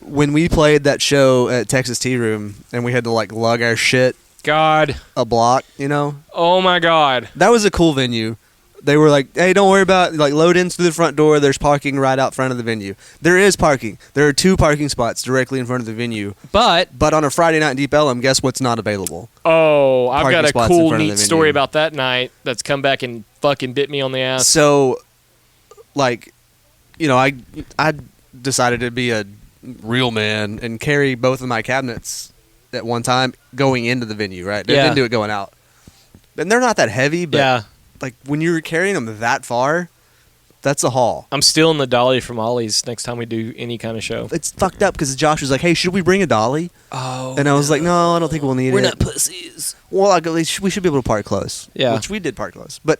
When we played that show at Texas Tea Room and we had to like lug our shit God. a block, you know? Oh my God. That was a cool venue. They were like, hey, don't worry about, like, load in through the front door. There's parking right out front of the venue. There is parking. There are 2 parking spots directly in front of the venue. But on a Friday night in Deep Ellum, guess what's not available? Oh, I've Parking got a spots in cool, front of neat the story venue. about that night that's come back and fucking bit me on the ass. So, like, you know, I decided to be a real man and carry both of my cabinets at one time going into the venue, right? I didn't do it going out. And they're not that heavy, but... Yeah. Like, when you're carrying them that far, that's a haul. I'm stealing the dolly from Ollie's next time we do any kind of show. It's fucked up because Josh was like, hey, should we bring a dolly? Oh. And I was like, no, I don't think we'll need it. We're not pussies. Well, like, at least we should be able to park close. Yeah. Which we did park close. But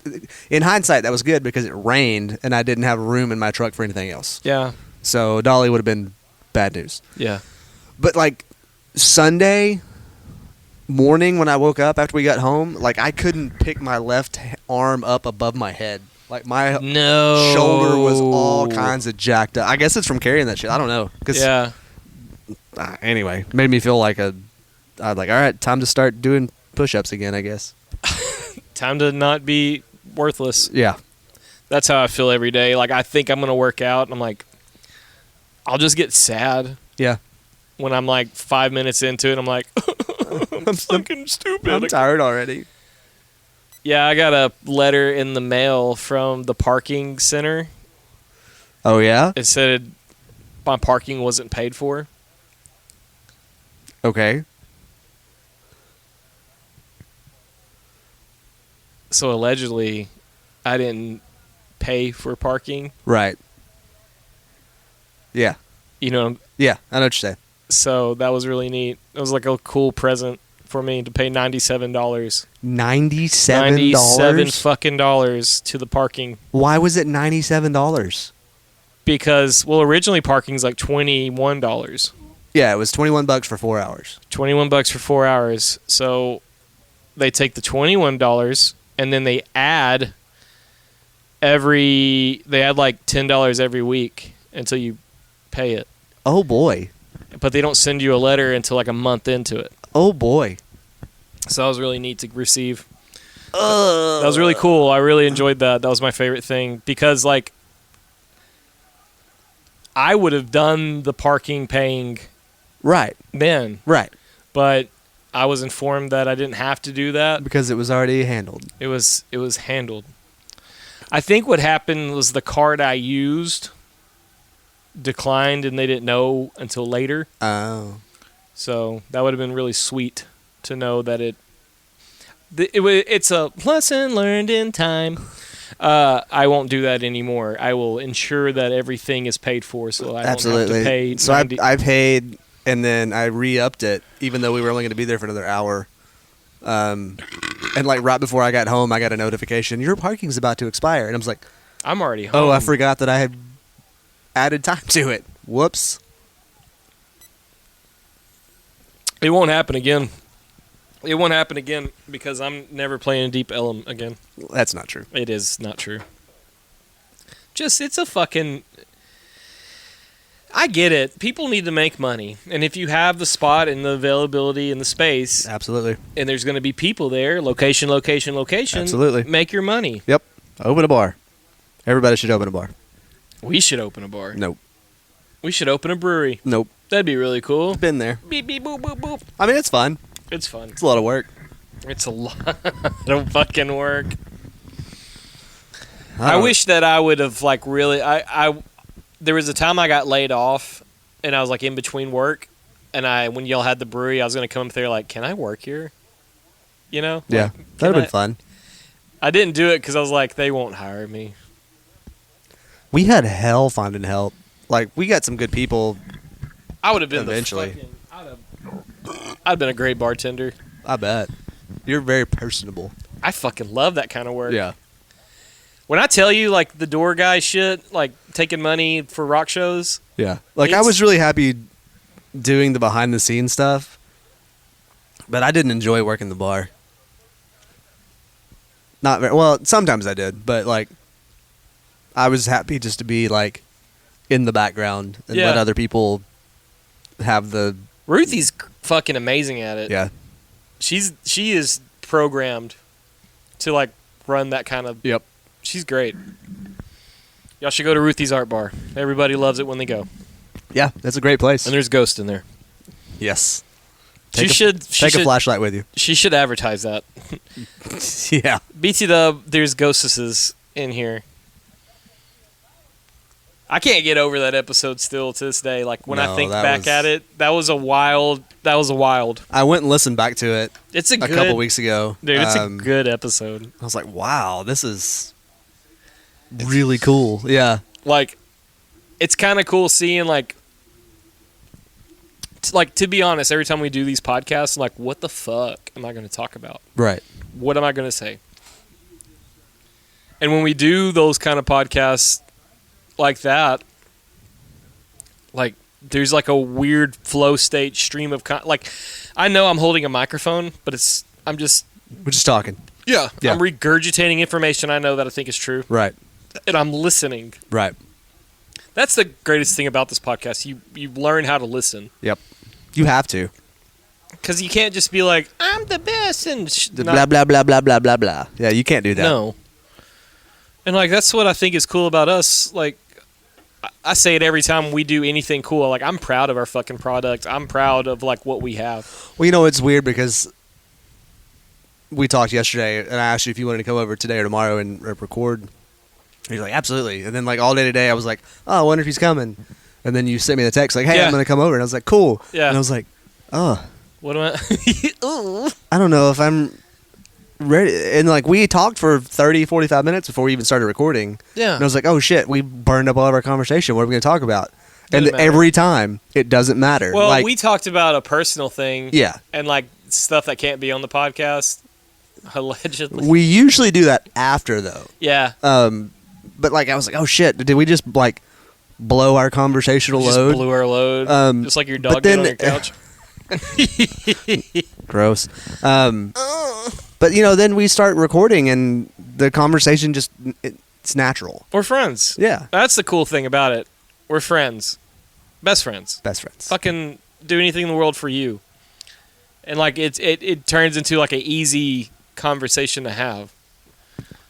in hindsight, that was good because it rained and I didn't have room in my truck for anything else. Yeah. So dolly would have been bad news. Yeah. But, like, Sunday morning when I woke up after we got home, like, I couldn't pick my left arm up above my head. Like, my shoulder was all kinds of jacked up. I guess it's from carrying that shit. I don't know. Yeah. Anyway, made me feel like I was like, all right, time to start doing push-ups again, I guess. Time to not be worthless. Yeah. That's how I feel every day. Like, I think I'm going to work out. And I'm like, I'll just get sad Yeah. when I'm like 5 minutes into it. I'm like, I'm fucking stupid. I'm tired already. Yeah, I got a letter in the mail from the parking center. Oh, yeah? It said my parking wasn't paid for. Okay. So allegedly, I didn't pay for parking. Right. Yeah. You know, Yeah, I know what you're saying. so that was really neat. It was like a cool present for me to pay $97. $97? fucking dollars to the parking. Why was it $97? Because, well, originally parking's like $21. Yeah, it was $21 for 4 hours. $21 for 4 hours. So they take the $21 and then they add like $10 every week until you pay it. Oh, boy. But they don't send you a letter until like a month into it. Oh, boy. So that was really neat to receive. That was really cool. I really enjoyed that. That was my favorite thing because, like, I would have done the parking paying Right. then, Right. but I was informed that I didn't have to do that. Because it was already handled. It was handled. I think what happened was the card I used declined and they didn't know until later. Oh. So that would have been really sweet to know that it's a lesson learned in time. I won't do that anymore. I will ensure that everything is paid for, so I don't have to pay. So I paid, and then I re-upped it, even though we were only going to be there for another hour. And like right before I got home, I got a notification: your parking's about to expire, and I was like, I'm already home. "Oh, I forgot that I had added time to it. Whoops." It won't happen again. It won't happen again because I'm never playing Deep Ellum again. That's not true. It is not true. It's a fucking... I get it. People need to make money. And if you have the spot and the availability and the space... Absolutely. And there's going to be people there, location, location, location... Absolutely. Make your money. Yep. Open a bar. Everybody should open a bar. We should open a bar. Nope. We should open a brewery. Nope. That'd be really cool. Been there. Beep, beep, boop, boop, boop. I mean, it's fun. It's fun. It's a lot of work. It's a lot of fucking work. I wish that I would have like really. There was a time I got laid off, and I was like in between work, and when y'all had the brewery, I was gonna come up there like, can I work here? You know? Yeah, like, that'd have been fun. I didn't do it because I was like, they won't hire me. We had hell finding help. Like we got some good people. I would have been eventually. I'd been a great bartender. I bet. You're very personable. I fucking love that kind of work. Yeah. When I tell you, like, the door guy shit, like, taking money for rock shows. Yeah. Like, I was really happy doing the behind-the-scenes stuff, but I didn't enjoy working the bar. Not very... Well, sometimes I did, but, like, I was happy just to be, like, in the background and let other people have the... Ruthie's fucking amazing at it. Yeah. She is programmed to, like, run that kind of... Yep. She's great. Y'all should go to Ruthie's Art Bar. Everybody loves it when they go. Yeah, that's a great place. And there's Ghost in there. Yes. She should take a flashlight with you. She should advertise that. Yeah. BT Dub, there's ghostesses in here. I can't get over that episode still to this day. Like when I think back at it, that was a wild. I went and listened back to it. It's a couple weeks ago, dude. It's a good episode. I was like, wow, this is really cool. Yeah, like it's kind of cool seeing like to be honest, every time we do these podcasts, I'm like, what the fuck am I going to talk about? Right. What am I going to say? And when we do those kind of podcasts like that, like there's like a weird flow state stream of like I know I'm holding a microphone, but we're just talking. Yeah. I'm regurgitating information I know that I think is true. Right. And I'm listening. Right. That's the greatest thing about this podcast. You learn how to listen. Yep. You have to. Because you can't just be like, I'm the best and blah blah blah blah blah blah blah. Yeah, you can't do that. No. And like that's what I think is cool about us. Like I say it every time we do anything cool. Like I'm proud of our fucking product. I'm proud of like what we have. Well, it's weird because we talked yesterday, and I asked you if you wanted to come over today or tomorrow and record. He's like, absolutely. And then like all day today, I was like, oh, I wonder if he's coming. And then you sent me the text like, hey, Yeah. I'm going to come over. And I was like, cool. Yeah. And I was like, oh, What am I? I don't know if I'm ready. And like we talked for 30, 45 minutes before we even started recording. Yeah. And I was like, oh shit, we burned up all of our conversation. What are we going to talk about? Doesn't And matter. every time it doesn't matter. Well, like, we talked about a personal thing. yeah. And like stuff that can't be on the podcast. Allegedly. We usually do that after though. Yeah. But like I was like, oh shit, did we just like blow our conversational Just load? blew our load. Just like your dog but did then- on your couch. Gross. But then we start recording and the conversation just it's natural. We're friends. Yeah. That's the cool thing about it. We're friends. Best friends. Best friends. Fucking do anything in the world for you. And like it turns into like an easy conversation to have.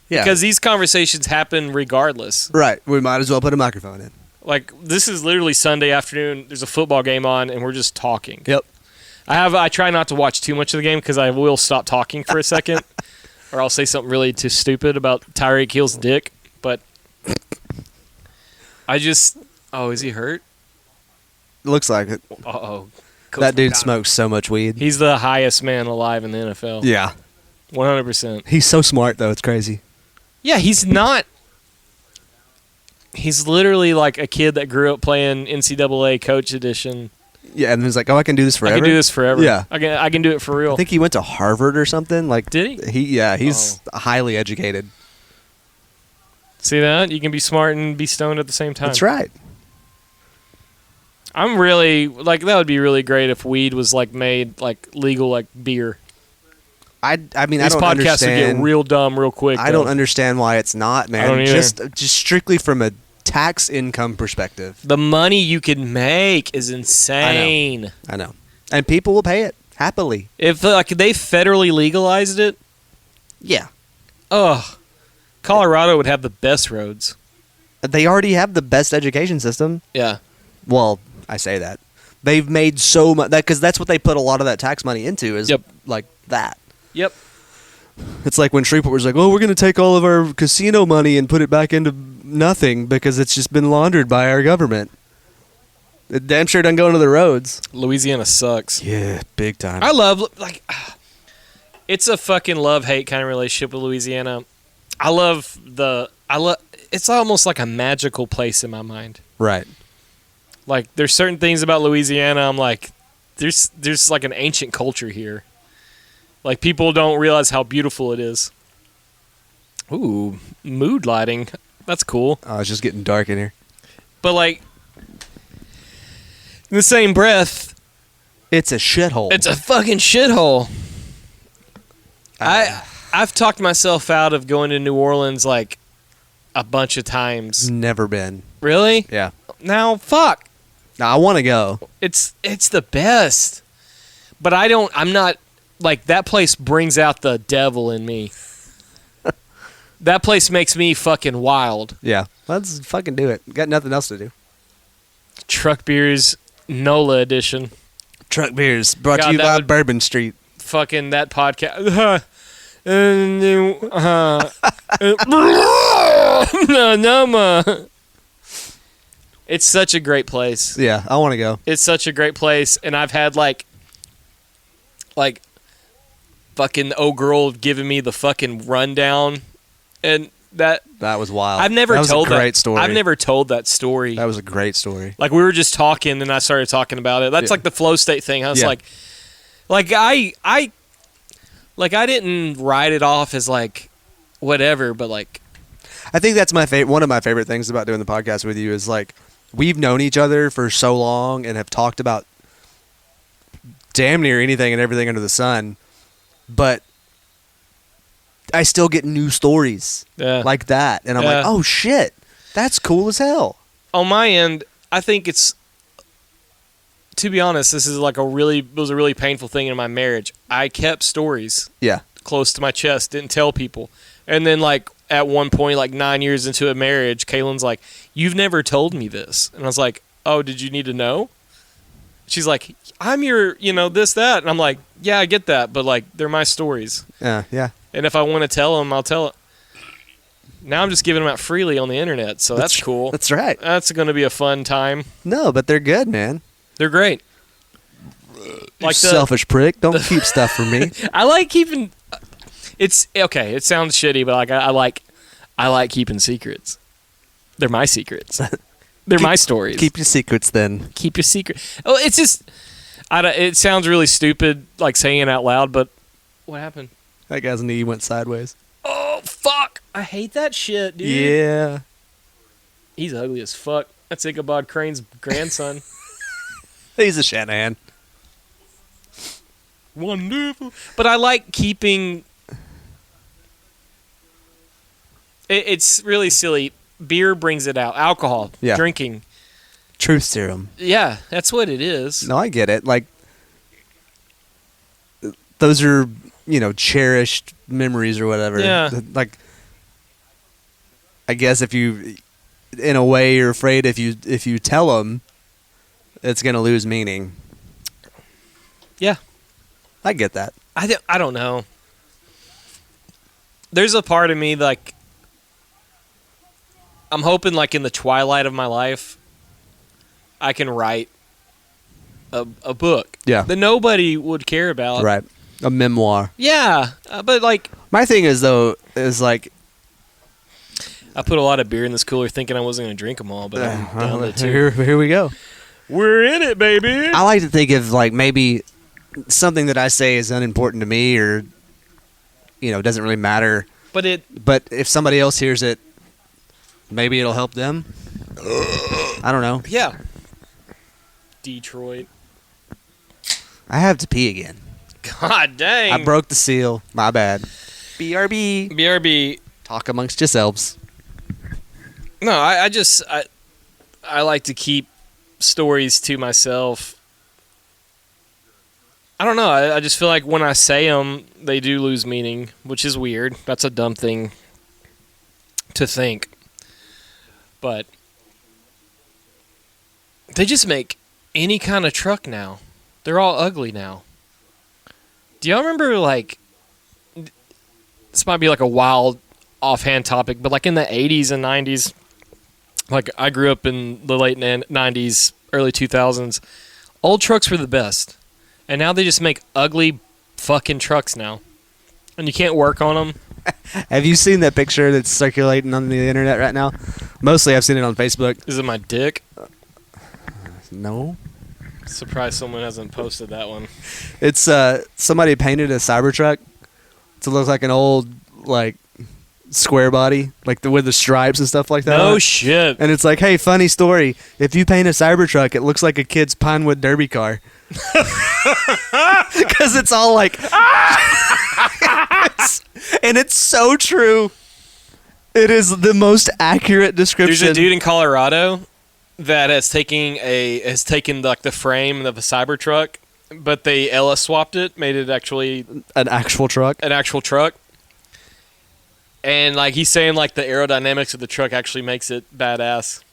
Yeah. Because these conversations happen regardless. Right. We might as well put a microphone in. Like this is literally Sunday afternoon. There's a football game on, and we're just talking. Yep. I try not to watch too much of the game because I will stop talking for a second, or I'll say something really too stupid about Tyreek Hill's dick. But I just is he hurt? Looks like it. Uh-oh. That dude smokes so much weed. He's the highest man alive in the NFL. Yeah. 100%. He's so smart though. It's crazy. Yeah, he's not. He's literally like a kid that grew up playing NCAA Coach Edition. Yeah, and he's like, oh, I can do this forever. I can do this forever. Yeah. I can do it for real. I think he went to Harvard or something. Like, Did he? He's highly educated. See that? You can be smart and be stoned at the same time. That's right. I'm really like that would be really great if weed was like made like legal like beer. I mean, I These don't podcasts understand. would get real dumb real quick. I don't understand why it's not, man. I don't either. Just strictly from a tax income perspective. The money you can make is insane. I know. And people will pay it happily. If like they federally legalized it, Yeah. Colorado would have the best roads. They already have the best education system. Yeah. Well, I say that. They've made so much because that's what they put a lot of that tax money into is like that. Yep. It's like when Shreveport was like, "Oh, we're going to take all of our casino money and put it back into nothing because it's just been laundered by our government." It damn sure doesn't go into the roads. Louisiana sucks. Yeah, big time. I love like it's a fucking love-hate kind of relationship with Louisiana. It's almost like a magical place in my mind. Right. Like there's certain things about Louisiana I'm like there's like an ancient culture here. Like people don't realize how beautiful it is. Ooh, mood lighting. That's cool. Oh, it's just getting dark in here. But like in the same breath, It's a shithole. it's a fucking shithole. I've talked myself out of going to New Orleans like a bunch of times. Never been. Really? Yeah. Now, fuck. Now I want to go. It's the best. But I'm not like that place brings out the devil in me. That place makes me fucking wild. Yeah. Let's fucking do it. Got nothing else to do. Truck Beers NOLA edition. Truck beers brought God, to you that by would- Bourbon Street. Fucking that podcast. It's such a great place. Yeah, I want to go. It's such a great place, and I've had like fucking old girl giving me the fucking rundown, and that That was wild. I've never that was told a great story. I've never told that story. That was a great story. Like we were just talking, and I started talking about it. That's Yeah. like the flow state thing. I was Yeah. like I didn't write it off as like whatever, but like I think that's my one of my favorite things about doing the podcast with you is like we've known each other for so long and have talked about damn near anything and everything under the sun, but I still get new stories like that, and I'm like, oh shit, that's cool as hell. On my end, I think it's, to be honest, this is like it was a really painful thing in my marriage. I kept stories Yeah. close to my chest, didn't tell people. And then like at one point, like 9 years into a marriage, Kaylin's like, "You've never told me this," and I was like, "Oh, did you need to know?" She's like, "I'm your, this, that," and I'm like, "Yeah, I get that, but like, they're my stories, Yeah. and if I want to tell them, I'll tell it." Now I'm just giving them out freely on the internet, so that's cool. That's right. That's going to be a fun time. No, but they're good, man. They're great. Like selfish prick. Don't keep stuff from me. I like keeping. It's okay. It sounds shitty, but like I like keeping secrets. They're my secrets. They're my stories. Keep your secrets, then. Keep your secret. Oh, it's just. It sounds really stupid, like saying it out loud. But what happened? That guy's knee went sideways. Oh fuck! I hate that shit, dude. Yeah. He's ugly as fuck. That's Ichabod Crane's grandson. He's a Shanahan. Wonderful. But I like keeping. It's really silly. Beer brings it out. Alcohol. Yeah. Drinking. Truth serum. Yeah, that's what it is. No, I get it. Like, those are, cherished memories or whatever. Yeah. Like, I guess if you, in a way, you're afraid if you tell them, it's going to lose meaning. Yeah. I get that. I don't know. There's a part of me, like, I'm hoping, like, in the twilight of my life, I can write a book Yeah. that nobody would care about. Right. A memoir. Yeah, but, like... My thing is, though, like... I put a lot of beer in this cooler thinking I wasn't going to drink them all, but I'm down to two. Here we go. We're in it, baby! I like to think of, like, maybe something that I say is unimportant to me or, doesn't really matter. But if somebody else hears it, maybe it'll help them. I don't know. Yeah. Detroit. I have to pee again. God dang. I broke the seal. My bad. BRB. BRB. Talk amongst yourselves. No, I like to keep stories to myself. I don't know. I just feel like when I say them, they do lose meaning, which is weird. That's a dumb thing to think. But they just make any kind of truck now. They're all ugly now. Do y'all remember, like, this might be like a wild offhand topic, but like in the 80s and 90s, like I grew up in the late 90s, early 2000s, old trucks were the best. And now they just make ugly fucking trucks now. And you can't work on them. Have you seen that picture that's circulating on the internet right now? Mostly I've seen it on Facebook. Is it my dick? No. Surprised someone hasn't posted that one. It's somebody painted a Cybertruck to look like an old, like, square body, like with the stripes and stuff like that. No shit. And it's like, hey, funny story. If you paint a Cybertruck, it looks like a kid's Pinewood Derby car. Because it's all like... and it's so true. It is the most accurate description. There's a dude in Colorado that has taken like the frame of a Cybertruck, but they Ella swapped it, made it actually an actual truck. And like he's saying, like the aerodynamics of the truck actually makes it badass.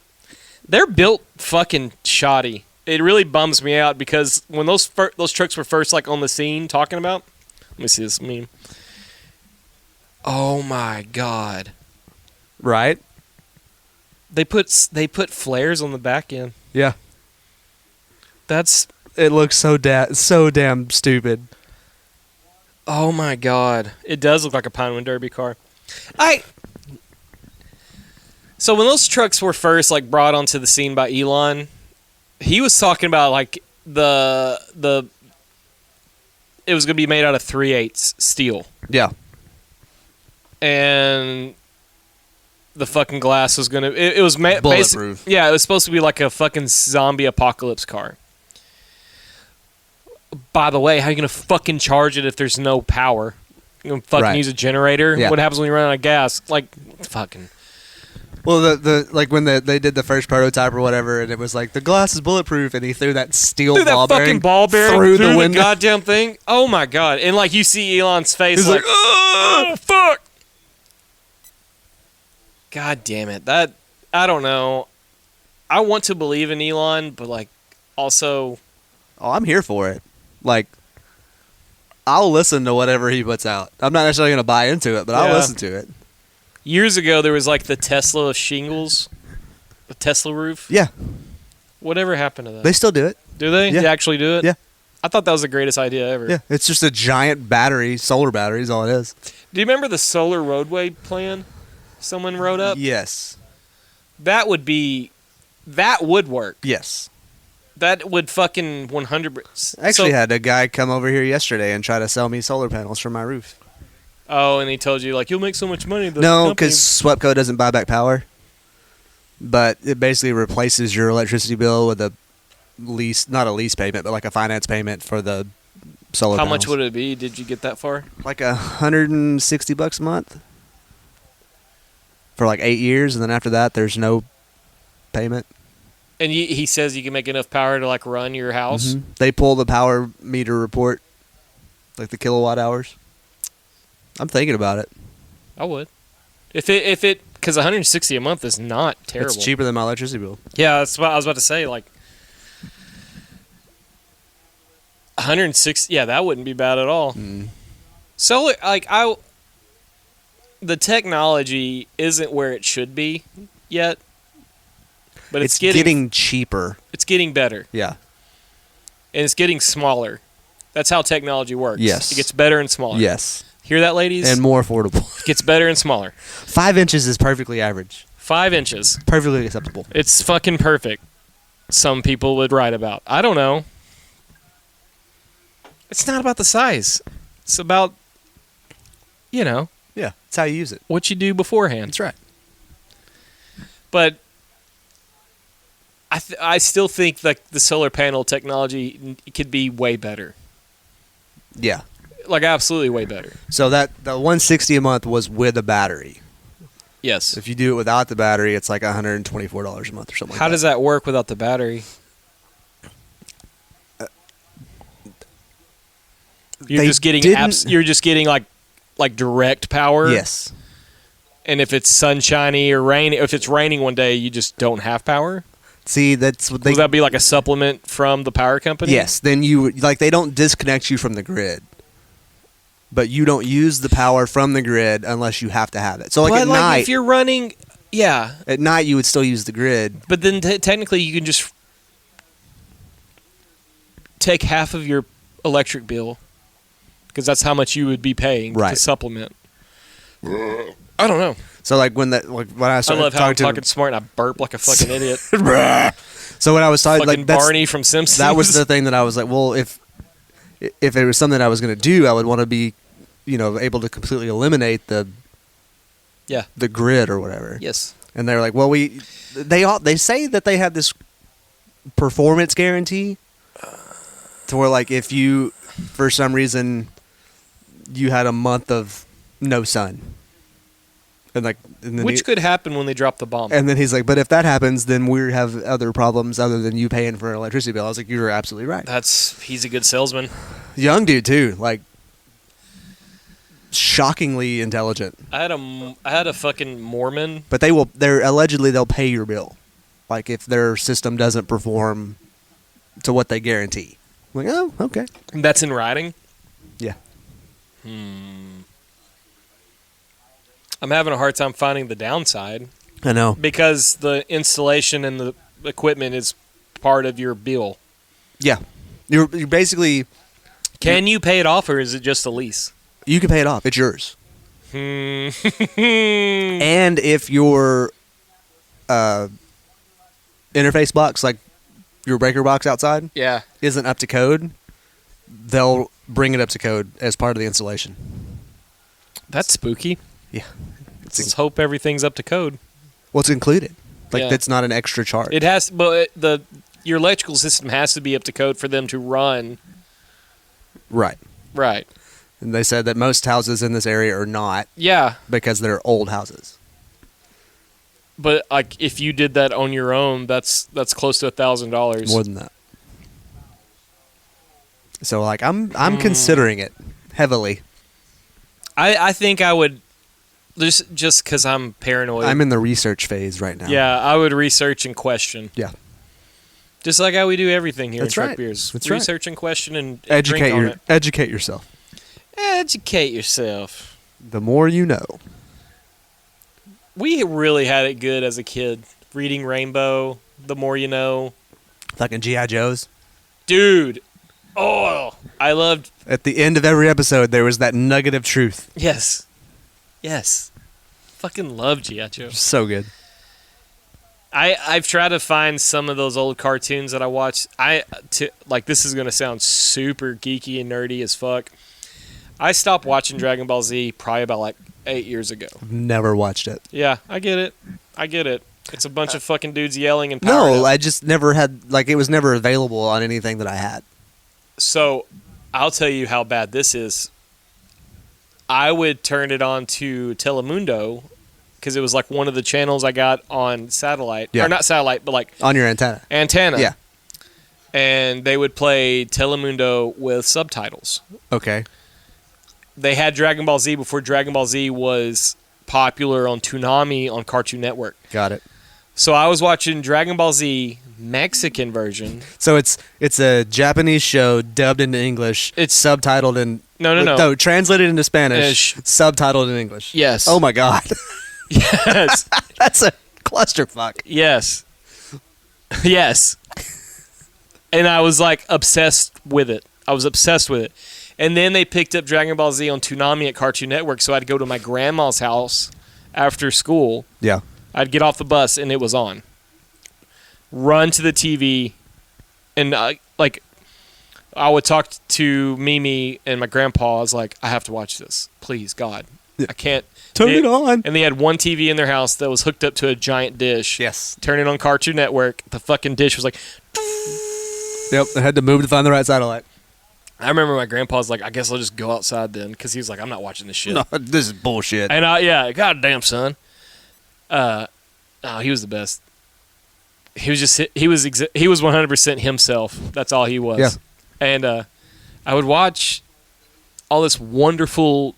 They're built fucking shoddy. It really bums me out because when those trucks were first like on the scene talking about, let me see this meme. Oh my god! Right? They put flares on the back end. Yeah. It looks so damn stupid. Oh my god! It does look like a Pinewood Derby car. So when those trucks were first like brought onto the scene by Elon, he was talking about like it was gonna be made out of 3/8 steel. Yeah. And the fucking glass was gonna it was bulletproof. Yeah, it was supposed to be like a fucking zombie apocalypse car. By the way, how are you gonna fucking charge it if there's no power? You gonna fucking use a generator? Yeah. What happens when you run out of gas? Like fucking. Well, the like when they did the first prototype or whatever, and it was like the glass is bulletproof, and he threw that ball bearing through the window, goddamn thing. Oh my god! And like you see Elon's face, he's like, oh fuck. God damn it. That I don't know. I want to believe in Elon, but like also Oh, I'm here for it. Like, I'll listen to whatever he puts out. I'm not necessarily going to buy into it, but I'll Yeah. listen to it. years ago there was like the Tesla shingles, the Tesla roof. Yeah, Whatever happened to that? they still do it. Do they? Yeah. They actually do it? Yeah. I thought that was the greatest idea ever. Yeah, it's just a giant battery, solar battery is all it is. Do you remember the solar roadway plan someone wrote up? Yes. That would work. Yes. That would fucking 100%. I actually had a guy come over here yesterday and try to sell me solar panels for my roof. Oh, and he told you like you'll make so much money. The No, company- because SWEPCO doesn't buy back power. But it basically replaces your electricity bill with a lease, not a lease payment, but like a finance payment for the solar how panels. much would it be? Did you get that far? Like $160 a month for like 8 years, and then after that, there's no payment. And he says you can make enough power to like run your house. Mhm. They pull the power meter report, like the kilowatt hours. I'm thinking about it. I would. If it because 160 a month is not terrible. It's cheaper than my electricity bill. Yeah, that's what I was about to say. Like 160. Yeah, that wouldn't be bad at all. Solar, the technology isn't where it should be yet, but it's getting cheaper. it's getting better, Yeah. and it's getting smaller. That's how technology works. Yes. It gets better and smaller. Yes. Hear that, ladies? And more affordable. It gets better and smaller. 5 inches is perfectly average. 5 inches. Perfectly acceptable. It's fucking perfect. Some people would write about. I don't know. It's not about the size. It's about, Yeah. That's how you use it. what you do beforehand. That's right. But I still think that the solar panel technology could be way better. Yeah. Like absolutely way better. So the $160 a month was with a battery. Yes. If you do it without the battery, it's like $124 a month or something like How that. does that work without the battery? You're They just getting didn't- you're just getting like direct power. Yes. And if it's sunshiny or rainy, if it's raining one day, you just don't have power. See, that's what they. Would that be like a supplement from the power company? Yes. Then they don't disconnect you from the grid, but you don't use the power from the grid unless you have to have it. So But at night, if you're running, yeah. at night you would still use the grid. But then technically you can just take half of your electric bill because that's how much you would be paying to Right. supplement. I don't know. So when I I started love how I'm talking talking smart and I burp like a fucking idiot. so when I was talking, Fucking like that's, Barney from Simpsons. that was the thing that I was like, well, if it was something I was going to do, I would want to be, able to completely eliminate the grid or whatever. Yes. And they're like, well, they say that they have this performance guarantee to where like if you for some reason you had a month of no sun and then Which could happen when they drop the bomb. and then he's like, but if that happens, then we have other problems other than you paying for an electricity bill. I was like, you're absolutely right. He's a good salesman. Young dude too, like shockingly intelligent. I had a fucking Mormon. But they'll pay your bill, like if their system doesn't perform to what they guarantee. I'm like, oh, okay, That's in writing. yeah. I'm having a hard time finding the downside I know. because the installation and the equipment is part of your bill. Yeah, you're basically Can you pay it off, or is it just a lease? you can pay it off. It's yours. Hmm. And if your interface box, like your breaker box outside, Yeah. isn't up to code, they'll bring it up to code as part of the installation. That's spooky. Yeah. Let's hope everything's up to code. Well, it's included. Like Yeah. that's not an extra charge. It has, but your electrical system has to be up to code for them to run. Right. Right. And they said that most houses in this area are not Yeah, because they're old houses. but like if you did that on your own, that's close to $1,000. More than that. So I'm considering it heavily. I think I would Just because I'm paranoid. I'm in the research phase right now. Yeah, I would research and question. Yeah. Just like how we do everything here That's in Truck right. Beers. That's right. Research and question and drink on it. Educate yourself. Educate yourself. The more you know. We really had it good as a kid. Reading Rainbow, The More You Know. Fucking G.I. Joes. Dude. Oh, I loved... At the end of every episode, there was that nugget of truth. Yes. Yes. Fucking love G.I. Joe. So good. I've tried to find some of those old cartoons that I watched. This is going to sound super geeky and nerdy as fuck. I stopped watching Dragon Ball Z probably about 8 years ago. Never watched it. Yeah, I get it. It's a bunch of fucking dudes yelling and powering No, up. I just never had, it was never available on anything that I had. So, I'll tell you how bad this is. I would turn it on to Telemundo because it was one of the channels I got on satellite. Yeah. Or not satellite, but On your antenna. antenna. Yeah. And they would play Telemundo with subtitles. Okay. They had Dragon Ball Z before Dragon Ball Z was popular on Toonami on Cartoon Network. Got it. So I was watching Dragon Ball Z Mexican version. So it's a Japanese show dubbed into English. It's subtitled in... No, translated into Spanish. Subtitled in English. Yes. Oh my God. Yes. That's a clusterfuck. Yes. Yes. And I was obsessed with it. And then they picked up Dragon Ball Z on Toonami at Cartoon Network, so I'd go to my grandma's house after school. Yeah. I'd get off the bus, and it was on. Run to the TV, and I would talk to Mimi and my grandpa. I was like, I have to watch this. Please, God. Yeah. I can't. Turn it on. And they had one TV in their house that was hooked up to a giant dish. Yes. Turn it on Cartoon Network. The fucking dish was like... Yep, I had to move to find the right satellite. I remember my grandpa was like, I guess I'll just go outside then, because he was like, I'm not watching this shit. No, this is bullshit. And goddamn, son. He was the best. He was 100% himself. That's all he was. Yeah. And I would watch all this wonderful,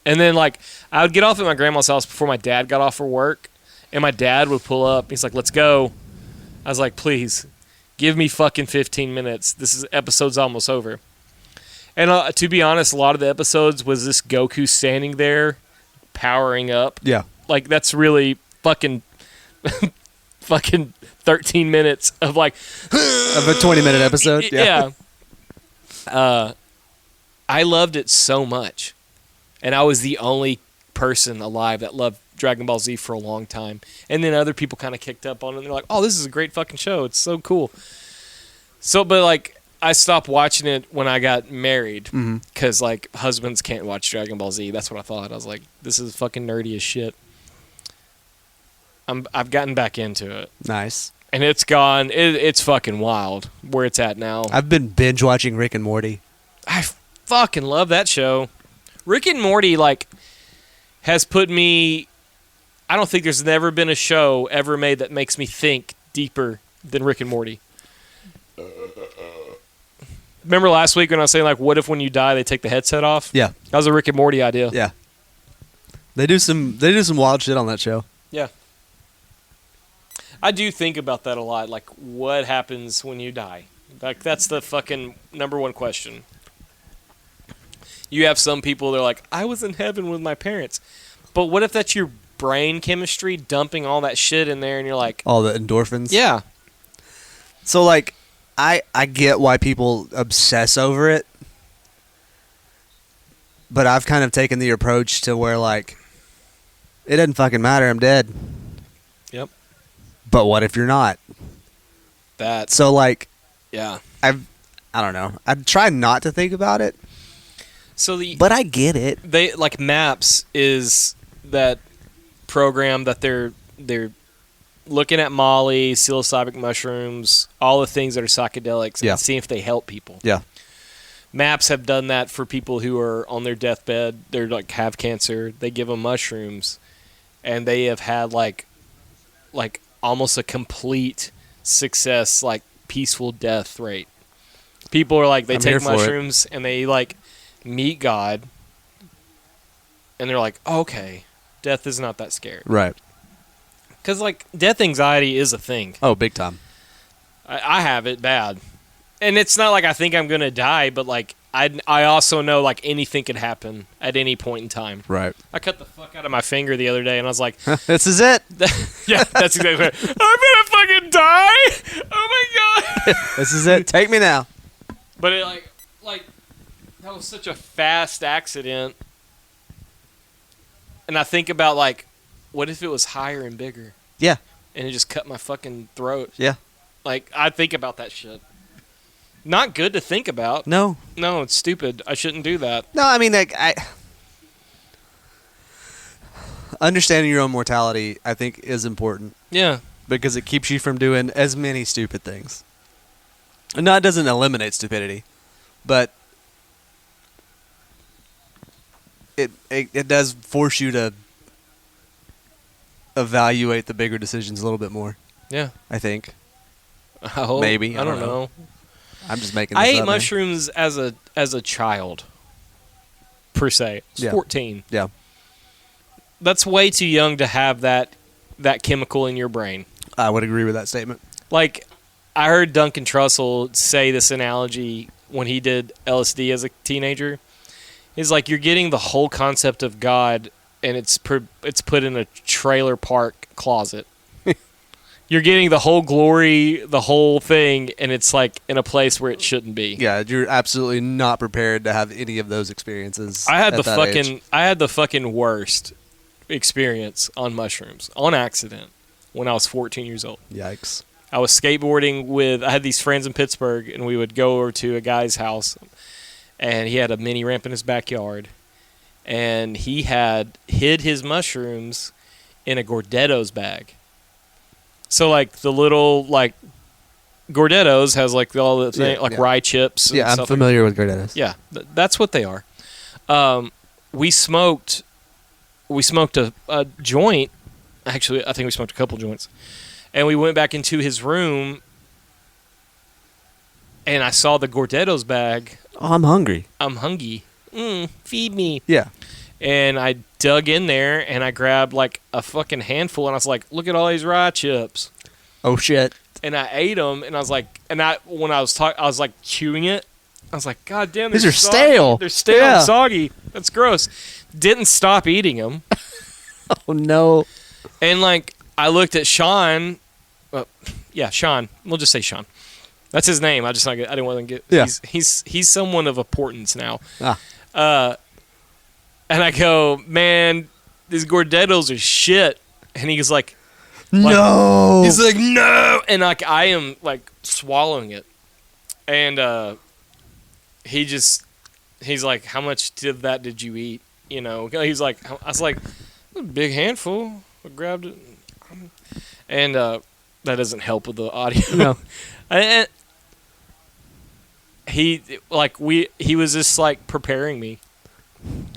and then I would get off at my grandma's house before my dad got off for work, and my dad would pull up. He's like, let's go. I was like, please, give me fucking 15 minutes. Episode's almost over. And to be honest, a lot of the episodes was this Goku standing there, powering up. Yeah. That's really fucking 13 minutes of of a 20-minute episode. Yeah. I loved it so much. And I was the only person alive that loved Dragon Ball Z for a long time. And then other people kind of kicked up on it. And they're like, oh, this is a great fucking show. It's so cool. So, but I stopped watching it when I got married because husbands can't watch Dragon Ball Z. That's what I thought. I was like, this is fucking nerdy as shit. I've gotten back into it. Nice. And it's gone. It's fucking wild where it's at now. I've been binge watching Rick and Morty. I fucking love that show. Rick and Morty has put me. I don't think there's never been a show ever made that makes me think deeper than Rick and Morty. Remember last week when I was saying what if when you die they take the headset off? Yeah. That was a Rick and Morty idea. Yeah. They do some wild shit on that show. Yeah. I do think about that a lot. What happens when you die? That's the fucking number one question. You have some people, they're like, I was in heaven with my parents. But what if that's your brain chemistry dumping all that shit in there and you're like... All the endorphins? Yeah. So, I get why people obsess over it. But I've kind of taken the approach to where, it doesn't fucking matter. I'm dead. Yep. But what if you're not? So, yeah. I don't know. I try not to think about it. But I get it. They MAPS is that program that they're looking at Molly, psilocybin mushrooms, all the things that are psychedelics, and seeing if they help people. Yeah. MAPS have done that for people who are on their deathbed. They're have cancer. They give them mushrooms, and they have had almost a complete success, peaceful death rate. People are they take mushrooms and they meet God, and they're like, oh, okay, Death is not that scary. Right. Because, like, death anxiety is a thing. Oh, big time. I have it bad. And it's not like I think I'm going to die, but, like, I also know, like, anything could happen at any point in time. Right. I cut the fuck out of my finger the other day, and I was like... This is it. Yeah, that's exactly right. I'm going to fucking die? Oh, my God. This is it. Take me now. But, it, like, that was such a fast accident. And I think about, like, what if it was higher and bigger? Yeah. And it just cut my fucking throat. Yeah. Like, I think about that shit. Not good to think about. No. No, it's stupid. I shouldn't do that. No, I mean, like, understanding your own mortality, I think, is important. Yeah. Because it keeps you from doing as many stupid things. And no, it doesn't eliminate stupidity, but it does force you to evaluate the bigger decisions a little bit more. Yeah. I think. I hope. Maybe. I don't know. I'm just making this I up, ate man. mushrooms as a child, per se. I was Yeah. 14. Yeah. That's way too young to have that chemical in your brain. I would agree with that statement. Like, I heard Duncan Trussell say this analogy when he did LSD as a teenager. He's like, you're getting the whole concept of God, and it's put in a trailer park closet. You're getting the whole glory, the whole thing, and it's like in a place where it shouldn't be. Yeah, you're absolutely not prepared to have any of those experiences. I had at the fucking worst experience on mushrooms on accident when I was 14 years old. Yikes. I was skateboarding I had these friends in Pittsburgh, and we would go over to a guy's house, and he had a mini ramp in his backyard, and he had hid his mushrooms in a Gordetto's bag. So, like, the little, like, Gordetto's has, like, all the thing, rye chips. And Yeah, I'm stuff familiar with Gordettos. Yeah, that's what they are. We smoked a joint. Actually, I think we smoked a couple joints. And we went back into his room, and I saw the Gordetto's bag. Oh, I'm hungry. I'm hungry. Feed me. Yeah. And I dug in there, and I grabbed, like, a fucking handful, and I was like, look at all these rye chips. Oh, shit. And I ate them, and I was like, when I was I was, like, chewing it. I was like, God damn, These are soggy. stale. They're stale Yeah. and soggy. That's gross. Didn't stop eating them. Oh, no. And, like, I looked at Sean. Sean. We'll just say Sean. That's his name. I didn't want to get. Yeah. He's someone of importance now. Ah. And I go, man, these Gordettos are shit. And he was like, No. he's like, no. And like, I am like swallowing it. And he's like, how much of that did you eat? You know, he's like, I was like, a big handful. I grabbed it. And that doesn't help with the audio. No. And he was just like preparing me.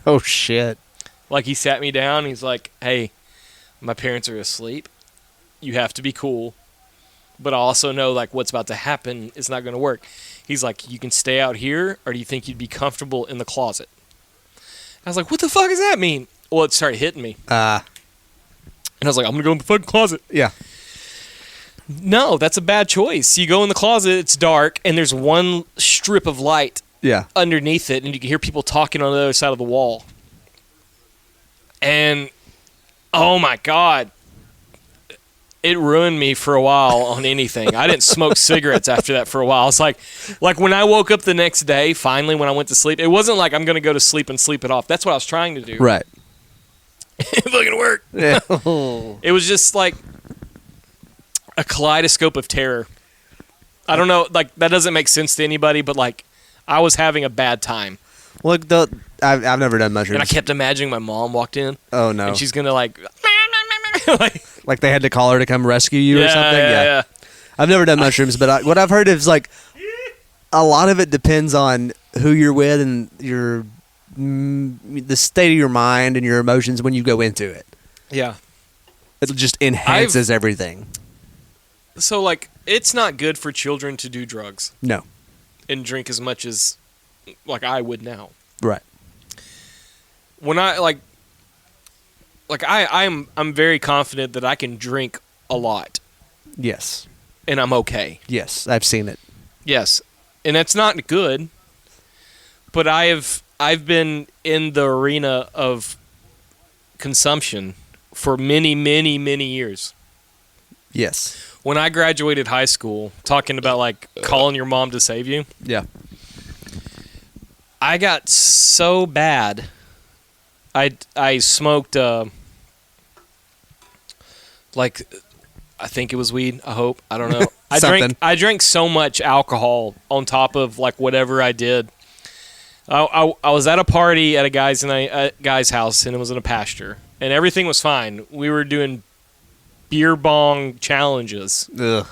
Oh, shit. Like, he sat me down. He's like, hey, my parents are asleep. You have to be cool. But I also know, like, what's about to happen is not going to work. He's like, you can stay out here, or do you think you'd be comfortable in the closet? I was like, what the fuck does that mean? Well, it started hitting me. And I was like, I'm going to go in the fucking closet. Yeah. No, that's a bad choice. You go in the closet, it's dark, and there's one strip of light Yeah. underneath it, and you can hear people talking on the other side of the wall. And, oh my God, it ruined me for a while on anything. I didn't smoke cigarettes after that for a while. It's like when I woke up the next day, finally, when I went to sleep, it wasn't like I'm going to go to sleep and sleep it off. That's what I was trying to do. Right. It fucking worked. Yeah. It was just like a kaleidoscope of terror. I don't know, like, that doesn't make sense to anybody, but like, I was having a bad time. Look, I've never done mushrooms. And I kept imagining my mom walked in. Oh, no. And she's going to like Like they had to call her to come rescue you or something? Yeah. I've never done mushrooms, but what I've heard is like a lot of it depends on who you're with and the state of your mind and your emotions when you go into it. Yeah. It just enhances everything. So, like, it's not good for children to do drugs. No. And drink as much as, like, I would now. Right. When I, like, like I'm very confident that I can drink a lot Yes. and I'm okay. Yes, I've seen it. Yes, and it's not good, but I've been in the arena of consumption for many, many, many years. Yes. When I graduated high school, talking about like calling your mom to save you, Yeah. I got so bad. I smoked like I think it was weed. I hope. I don't know. I drank so much alcohol on top of like whatever I did. I was at a party at a guy's house, and it was in a pasture, and everything was fine. We were doing beer bong challenges, Ugh.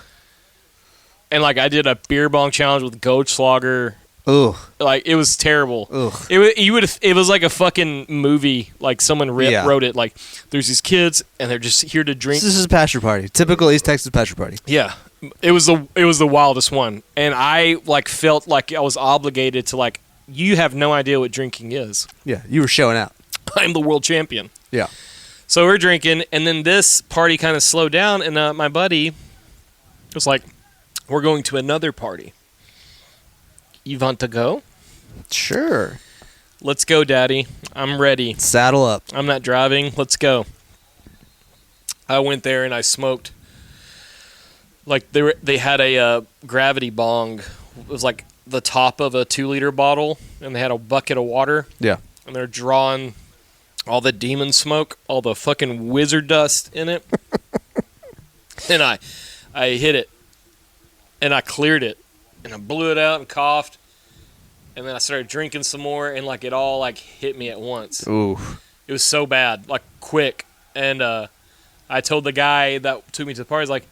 and like I did a beer bong challenge with Goldschlager. Ugh. Like it was terrible. Ugh. It was like a fucking movie. Like someone wrote it. Like there's these kids and they're just here to drink. This is a pasture party. Typical East Texas pasture party. Yeah, it was the wildest one, and I like felt like I was obligated to like. You have no idea what drinking is. Yeah, you were showing out. I'm the world champion. Yeah. So we're drinking, and then this party kind of slowed down, and my buddy was like, "We're going to another party. You want to go? Sure. Let's go, Daddy. I'm ready. Saddle up. I'm not driving. Let's go." I went there and I smoked. Like they had a gravity bong. It was like the top of a 2-liter bottle, and they had a bucket of water. Yeah. And they're drawing all the demon smoke, all the fucking wizard dust in it. And I hit it, and I cleared it, and I blew it out and coughed, and then I started drinking some more, and like it all like hit me at once. Ooh. It was so bad, like quick. And I told the guy that took me to the party, I was like,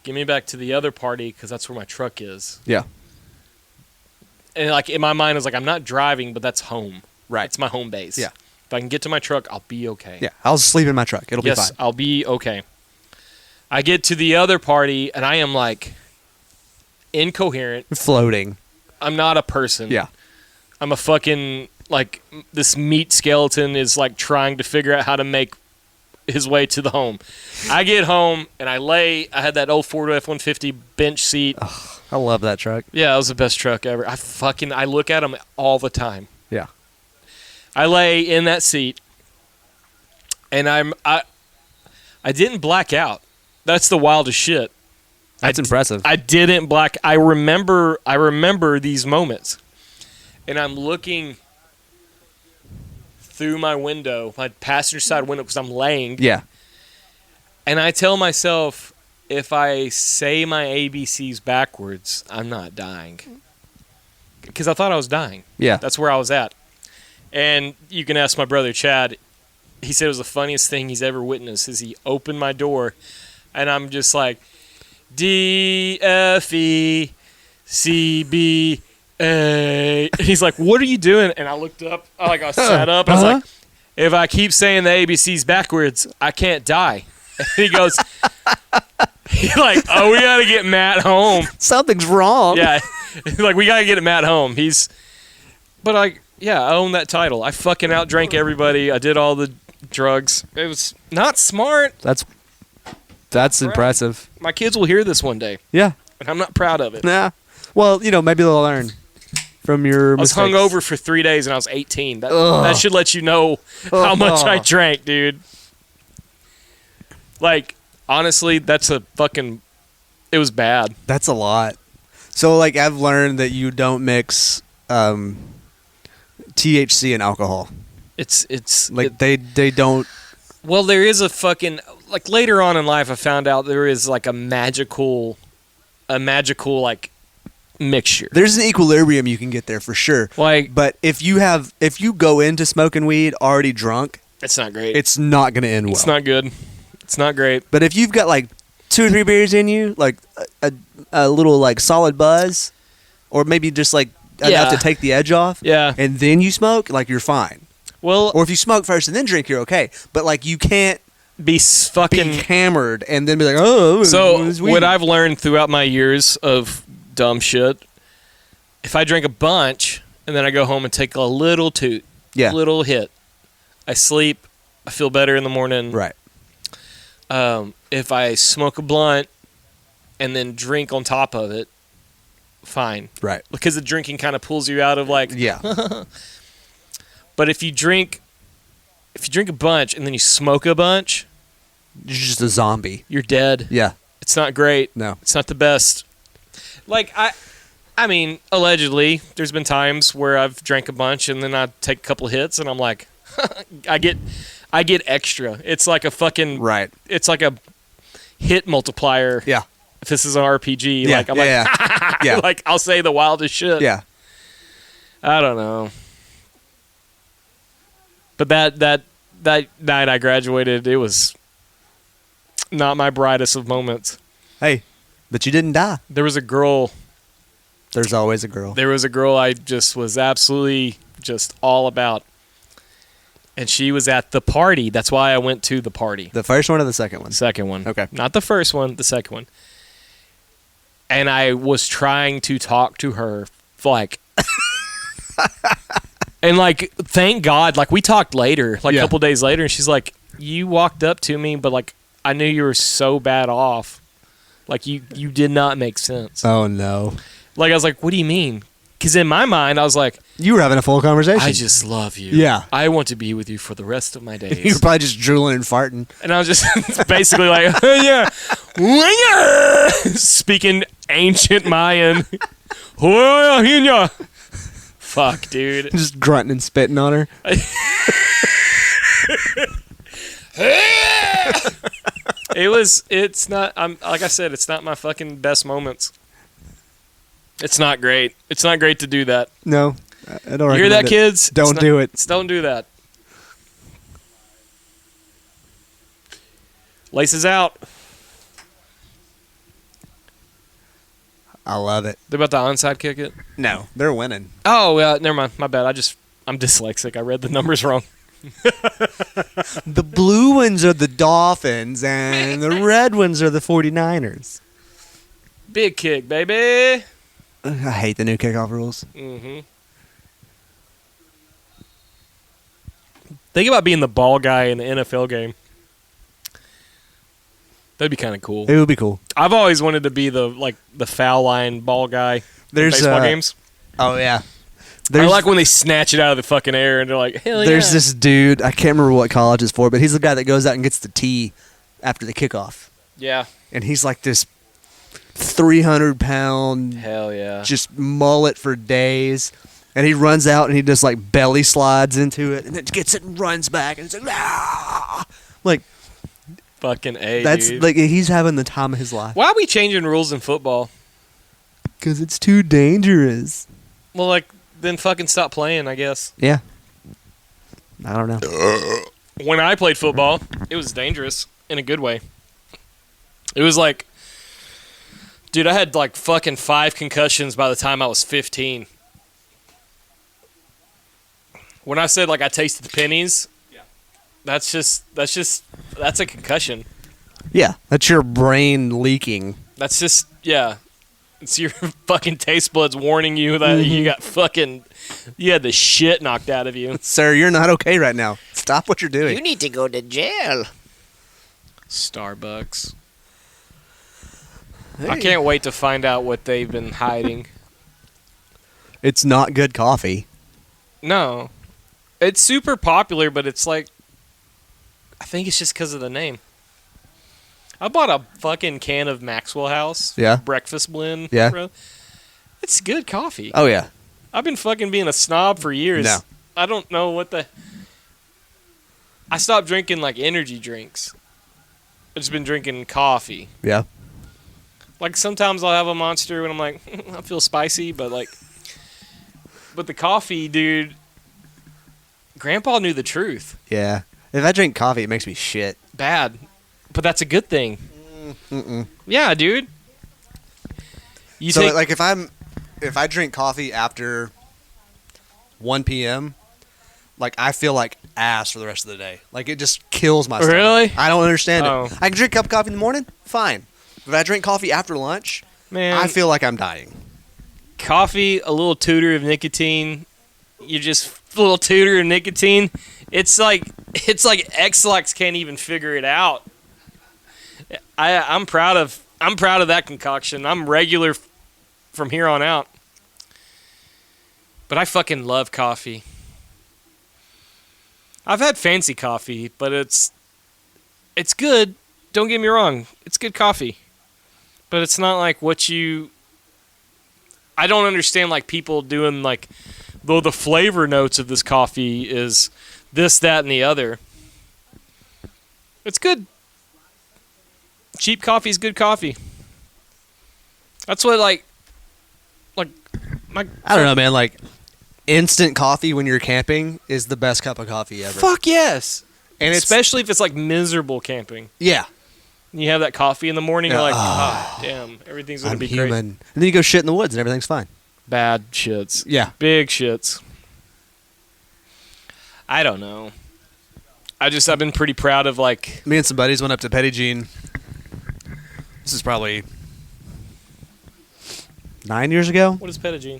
"Get me back to the other party because that's where my truck is." Yeah. And like in my mind, I was like, "I'm not driving, but that's home. Right. It's my home base. Yeah. If I can get to my truck, I'll be okay." Yeah. I'll sleep in my truck. It'll be fine. I'll be okay. I get to the other party, and I am like incoherent. Floating. I'm not a person. Yeah. I'm a fucking like this meat skeleton is like trying to figure out how to make his way to the home. I get home and I had that old Ford F-150 bench seat. Oh, I love that truck. Yeah, it was the best truck ever. I look at them all the time. Yeah. I lay in that seat, and I didn't black out. That's the wildest shit. That's impressive. I didn't black. I remember these moments, and I'm looking through my window, my passenger side window, because I'm laying. Yeah. And I tell myself, if I say my ABCs backwards, I'm not dying. Because I thought I was dying. Yeah. That's where I was at. And you can ask my brother Chad. He said it was the funniest thing he's ever witnessed. Is he opened my door, and I'm just like, D F E C B A. And he's like, "What are you doing?" And I looked up. I sat up. And I was like, "If I keep saying the ABCs backwards, I can't die." And he goes, he's like, "Oh, we got to get Matt home. Something's wrong." Yeah. He's like, "We got to get Matt home." But I own that title. I fucking outdrank everybody. I did all the drugs. It was not smart. That's impressive. My kids will hear this one day. Yeah. And I'm not proud of it. Nah. Well, maybe they'll learn from your mistakes. I was hungover for 3 days and I was 18. That should let you know how much I drank, dude. Like, honestly, it was bad. That's a lot. So, like, I've learned that you don't mix THC and alcohol. It's like they don't. Well, there is a fucking like later on in life I found out there is like a magical like mixture. There's an equilibrium you can get there for sure. Like, but if you go into smoking weed already drunk, it's not great. It's not going to end well. It's not good. It's not great. But if you've got like 2 or 3 beers in you, like a little like solid buzz, or maybe just like enough to take the edge off, and then you smoke, like you're fine. Well, or if you smoke first and then drink, you're okay. But like you can't be fucking hammered and then be like, oh. So what I've learned throughout my years of dumb shit, if I drink a bunch and then I go home and take a little toot, little hit, I sleep I feel better in the morning. Right. If I smoke a blunt and then drink on top of it, fine. Right. Because the drinking kind of pulls you out of like. Yeah. But if you drink a bunch and then you smoke a bunch, You're just a zombie. you're dead. Yeah. It's not great. No. It's not the best. Like I mean, allegedly, there's been times where I've drank a bunch and then I take a couple hits and I'm like, I get extra. It's like a fucking Right. It's like a hit multiplier. Yeah. If this is an RPG, Yeah. like I'm yeah. Yeah. like I'll say the wildest shit. Yeah. I don't know. But that night I graduated, it was not my brightest of moments. Hey, but you didn't die. There was a girl There's always a girl. I just was absolutely just all about. And she was at the party. That's why I went to the party. The first one or the second one? Second one. Okay. Not the first one, the second one. And I was trying to talk to her, like, and like, thank God, like we talked later, like a couple days later, and she's like, you walked up to me, but like, I knew you were so bad off. Like, you did not make sense. Oh, no. Like, I was like, what do you mean? Because in my mind, I was like, You were having a full conversation. I just love you. Yeah. I want to be with you for the rest of my days. You were probably just drooling and farting. And I was just basically like, yeah, speaking ancient Mayan. Fuck, dude. Just grunting and spitting on her. It's not, like I said, it's not my fucking best moments. It's not great. It's not great to do that. No. I don't You hear that, recommend it. kids? Don't do it. Don't do that. Laces out. I love it. They're about to onside kick it. No. They're winning. Oh, never mind. My bad. I'm dyslexic. I read the numbers wrong. The blue ones are the Dolphins, and the red ones are the 49ers. Big kick, baby. I hate the new kickoff rules. Mm-hmm. Think about being the ball guy in the NFL game. That'd be kind of cool. It would be cool. I've always wanted to be the foul line ball guy in There's baseball games. Oh, yeah. I like when they snatch it out of the fucking air and they're like, hell yeah. There's this dude, I can't remember what college it's for, but he's the guy that goes out and gets the tee after the kickoff. Yeah. And he's like this 300-pound, Hell yeah. just mullet for days. And he runs out and he just like belly slides into it and then gets it and runs back and it's like, ah! Like, fucking A, that's dude. like he's having the time of his life. Why are we changing rules in football? Because it's too dangerous. Well, like, then fucking stop playing, I guess. Yeah. I don't know. When I played football, it was dangerous in a good way. It was like, dude, I had like fucking 5 concussions by the time I was 15. When I said like I tasted the pennies, that's a concussion. Yeah. That's your brain leaking. That's just, yeah. It's your fucking taste buds warning you that you got you had the shit knocked out of you. Sir, you're not okay right now. Stop what you're doing. You need to go to jail. Starbucks. Hey. I can't wait to find out what they've been hiding. It's not good coffee. No. It's super popular, but it's like, I think it's just because of the name. I bought a fucking can of Maxwell House. Yeah. Breakfast blend. Yeah. Bro. It's good coffee. Oh, yeah. I've been fucking being a snob for years. No. I don't know what the... I stopped drinking, like, energy drinks. I've just been drinking coffee. Yeah. Like, sometimes I'll have a Monster when I'm like, I feel spicy, but, like... But the coffee, dude... Grandpa knew the truth. Yeah. If I drink coffee, it makes me shit. Bad. But that's a good thing. Mm-mm. Yeah, dude. You So, take... like, if I drink coffee after 1 p.m., like, I feel like ass for the rest of the day. Like, it just kills my stomach. Really? I don't understand Oh. it. I can drink a cup of coffee in the morning, fine. If I drink coffee after lunch, Man, I feel like I'm dying. coffee, a little tutor of nicotine. You just... A little tutor of nicotine, It's like X-Lax can't even figure it out. I'm proud of that concoction. I'm regular from here on out. But I fucking love coffee. I've had fancy coffee, but it's good. Don't get me wrong. It's good coffee. But it's not like what you... I don't understand like people doing like, though the flavor notes of this coffee is this, that, and the other. It's good. Cheap coffee is good coffee. That's what like I don't know, man. Like, instant coffee when you're camping is the best cup of coffee ever. Fuck yes. And especially if it's like miserable camping. Yeah. You have that coffee in the morning, you're like, oh, damn, everything's going to I'm be human. great. And then you go shit in the woods and everything's fine. Bad shits. Yeah. Big shits. I don't know. I've been pretty proud of like... Me and some buddies went up to Petit Jean. This is probably 9 years ago. What is Petit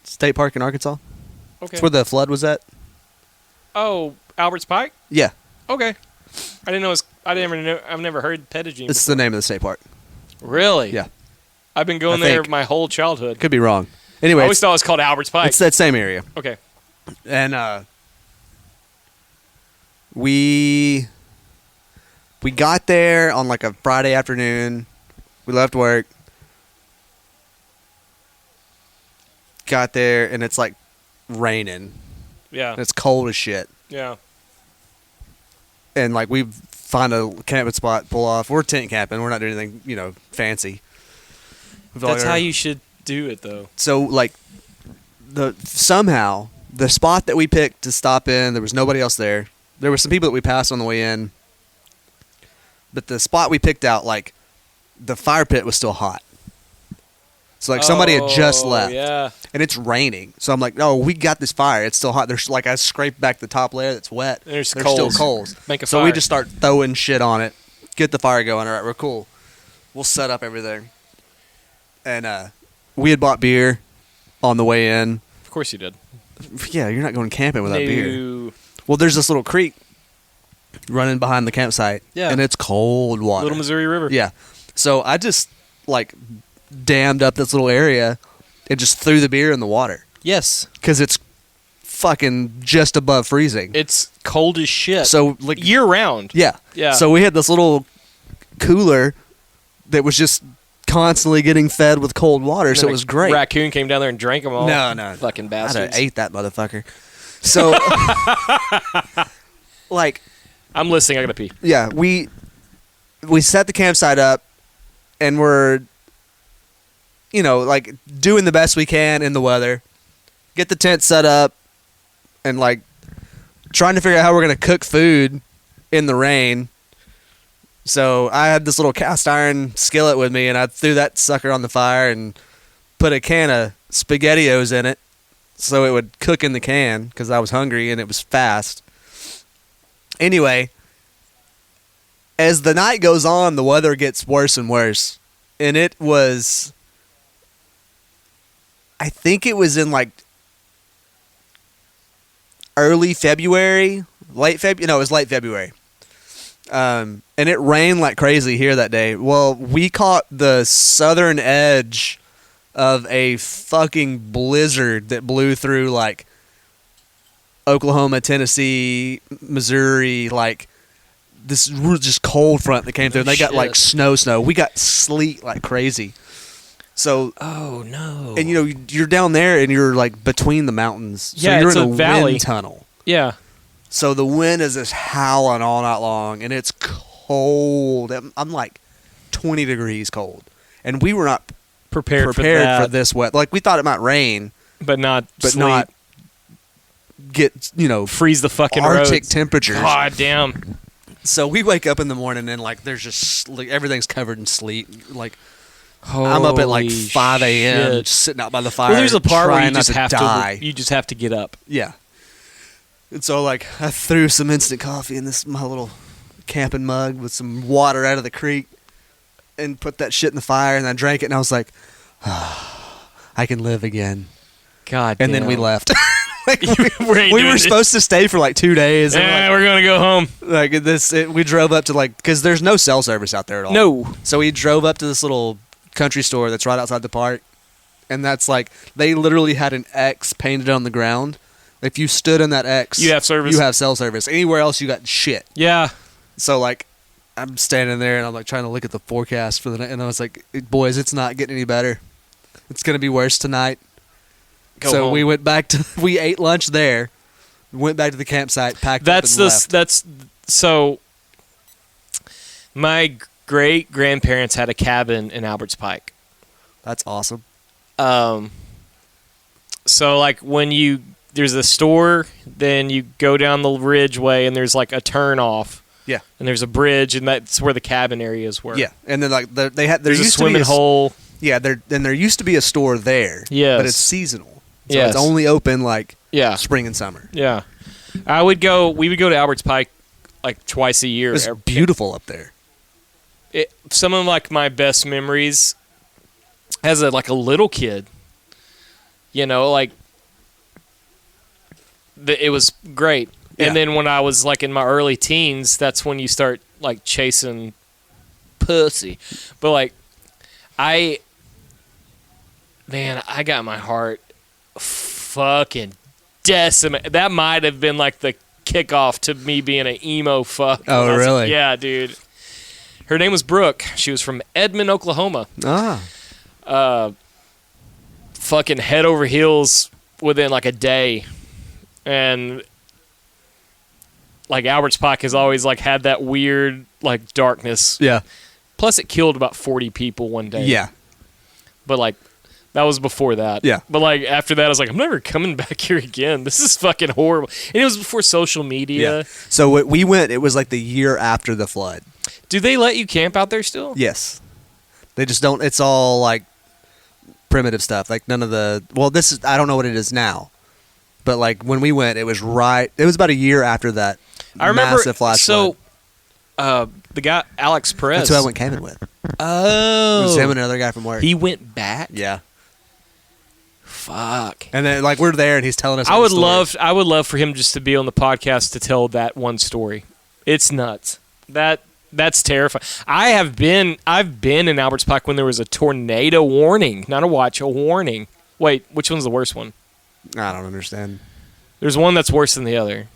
State Park in Arkansas. Okay. It's where the flood was at. Oh, Albert's Pike? Yeah. Okay. I didn't know I've never heard Petit Jean. It's the name of the state park. Really? Yeah. I've been going there my whole childhood. Could be wrong. Anyway, I always thought it was called Albert's Pike. It's that same area. Okay. And we got there on like a Friday afternoon. We left work. Got there and it's like raining. Yeah. And it's cold as shit. Yeah. And like we find a camping spot, pull off. We're tent camping. We're not doing anything, fancy. That's how you should do it, though. So like somehow the spot that we picked to stop in, there was nobody else there. There were some people that we passed on the way in, but the spot we picked out, like the fire pit was still hot. So like somebody had just left, yeah. And it's raining. So I'm like, no, we got this fire. It's still hot. There's like I scraped back the top layer that's wet. There's still coals. Make a so fire. we just start throwing shit on it, get the fire going. All right, we're cool. We'll set up everything. And we had bought beer on the way in. Of course you did. Yeah, you're not going camping without beer. Well, there's this little creek running behind the campsite. Yeah. And it's cold water. Little Missouri River. Yeah. So I just like dammed up this little area and just threw the beer in the water. Yes. Because it's fucking just above freezing. It's cold as shit. So like year round. Yeah. Yeah. So we had this little cooler that was just constantly getting fed with cold water, so it was great. Raccoon came down there and drank them all. No. Fucking I'd bastards. have ate that motherfucker. So, like... I'm listening. I gotta pee. Yeah, we set the campsite up, and we're, like, doing the best we can in the weather. Get the tent set up, and, like, trying to figure out how we're going to cook food in the rain. So I had this little cast iron skillet with me, and I threw that sucker on the fire and put a can of SpaghettiOs in it so it would cook in the can because I was hungry and it was fast. Anyway, as the night goes on, the weather gets worse and worse. And it was... I think it was in, like, early February. Late February? No, it was late February. And it rained like crazy here that day. Well, we caught the southern edge of a fucking blizzard that blew through like Oklahoma, Tennessee, Missouri, like this just cold front that came through. And they got like snow. We got sleet like crazy. So, oh no. And you're down there and you're like between the mountains. So yeah, you're it's in a valley wind tunnel. Yeah. So the wind is just howling all night long, and it's cold. I'm like 20 degrees cold, and we were not prepared for this wet. Like we thought it might rain, but not get freeze the fucking Arctic roads. temperatures. God damn. So we wake up in the morning and like there's just like everything's covered in sleet. Like Holy I'm up at like 5 a.m. shit. just sitting out by the fire. Well, there's a part where you trying just not have to die. to. You just have to get up. Yeah. And so, like, I threw some instant coffee in my little camping mug with some water out of the creek and put that shit in the fire, and I drank it, and I was like, I can live again. God And damn. then we left. Like, We ain't we doing were this. supposed to stay for like 2 days. And Yeah, we're gonna go home. we drove up to because there's no cell service out there at all. No. So we drove up to this little country store that's right outside the park, and that's like they literally had an X painted on the ground. If you stood in that X, You have service. You have cell service. Anywhere else, you got shit. Yeah. So like, I'm standing there and I'm like trying to look at the forecast for the night, and I was like, boys, it's not getting any better. It's gonna be worse tonight. Go So home. we went back to we ate lunch there, went back to the campsite, packed up and left. That's so. My great grandparents had a cabin in Alberts Pike. That's awesome. So like when there's a store, then you go down the ridgeway and there's like a turn off. Yeah. And there's a bridge, and that's where the cabin areas were. Yeah, and then like there There's a used to be swimming hole. Yeah, there used to be a store there. Yes. But it's seasonal. So Yes. it's only open like Yeah. spring and summer. Yeah. We would go to Alberts Pike like twice a year. It's beautiful up there. Some of like my best memories as a little kid, like it was great. Yeah. And then when I was like in my early teens, that's when you start like chasing pussy. But like I got my heart fucking decimated. That might have been like the kickoff to me being an emo fuck. Oh, really? Yeah, dude. Her name was Brooke. She was from Edmond, Oklahoma. Ah. Fucking head over heels within like a day. And like Alberts Pike has always like had that weird like darkness. Yeah. Plus it killed about 40 people one day. Yeah. But like that was before that. Yeah. But like after that I was like, I'm never coming back here again. This is fucking horrible. And it was before social media. Yeah. So we went. It was like the year after the flood. Do they let you camp out there still? Yes. They just don't. It's all like primitive stuff. Like none of the. Well, this is. I don't know what it is now, but like when we went, it was right. It was about a year after that. I remember. Massive flash So, flood. the guy Alex Perez. That's who I went camping with. It Oh, was him and another guy from work. he went back. Yeah. Fuck. And then like we're there, and he's telling us. I all would the stories. love for him just to be on the podcast to tell that one story. It's nuts. That's terrifying. I've been in Alberts Pike when there was a tornado warning, not a watch, a warning. Wait, which one's the worst one? I don't understand. There's one that's worse than the other.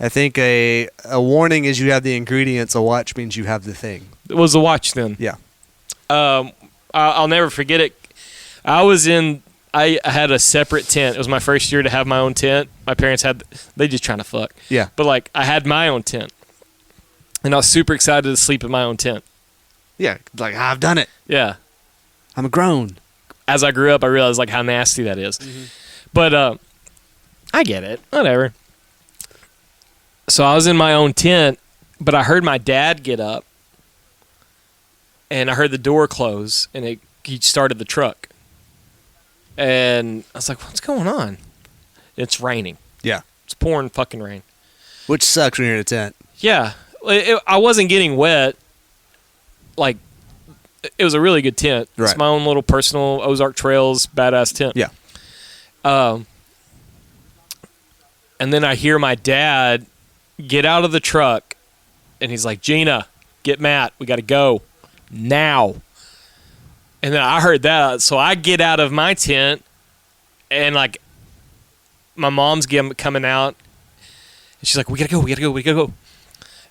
I think a warning is you have the ingredients. A watch means you have the thing. It was a watch then. Yeah. I'll never forget it. I had a separate tent. It was my first year to have my own tent. My parents they just trying to fuck. Yeah. But like I had my own tent. And I was super excited to sleep in my own tent. Yeah. Like I've done it. Yeah. I'm grown. As I grew up, I realized like how nasty that is. Mm-hmm. But I get it. Whatever. So I was in my own tent, but I heard my dad get up, and I heard the door close, and he started the truck. And I was like, "What's going on?" It's raining. Yeah. It's pouring fucking rain. Which sucks when you're in a tent. Yeah. I wasn't getting wet. Like, it was a really good tent. Right. It's my own little personal Ozark Trails badass tent. Yeah. And then I hear my dad get out of the truck, and he's like, "Gina, get Matt. We got to go now." And then I heard that, so I get out of my tent, and like, my mom's coming out, and she's like, "We gotta go."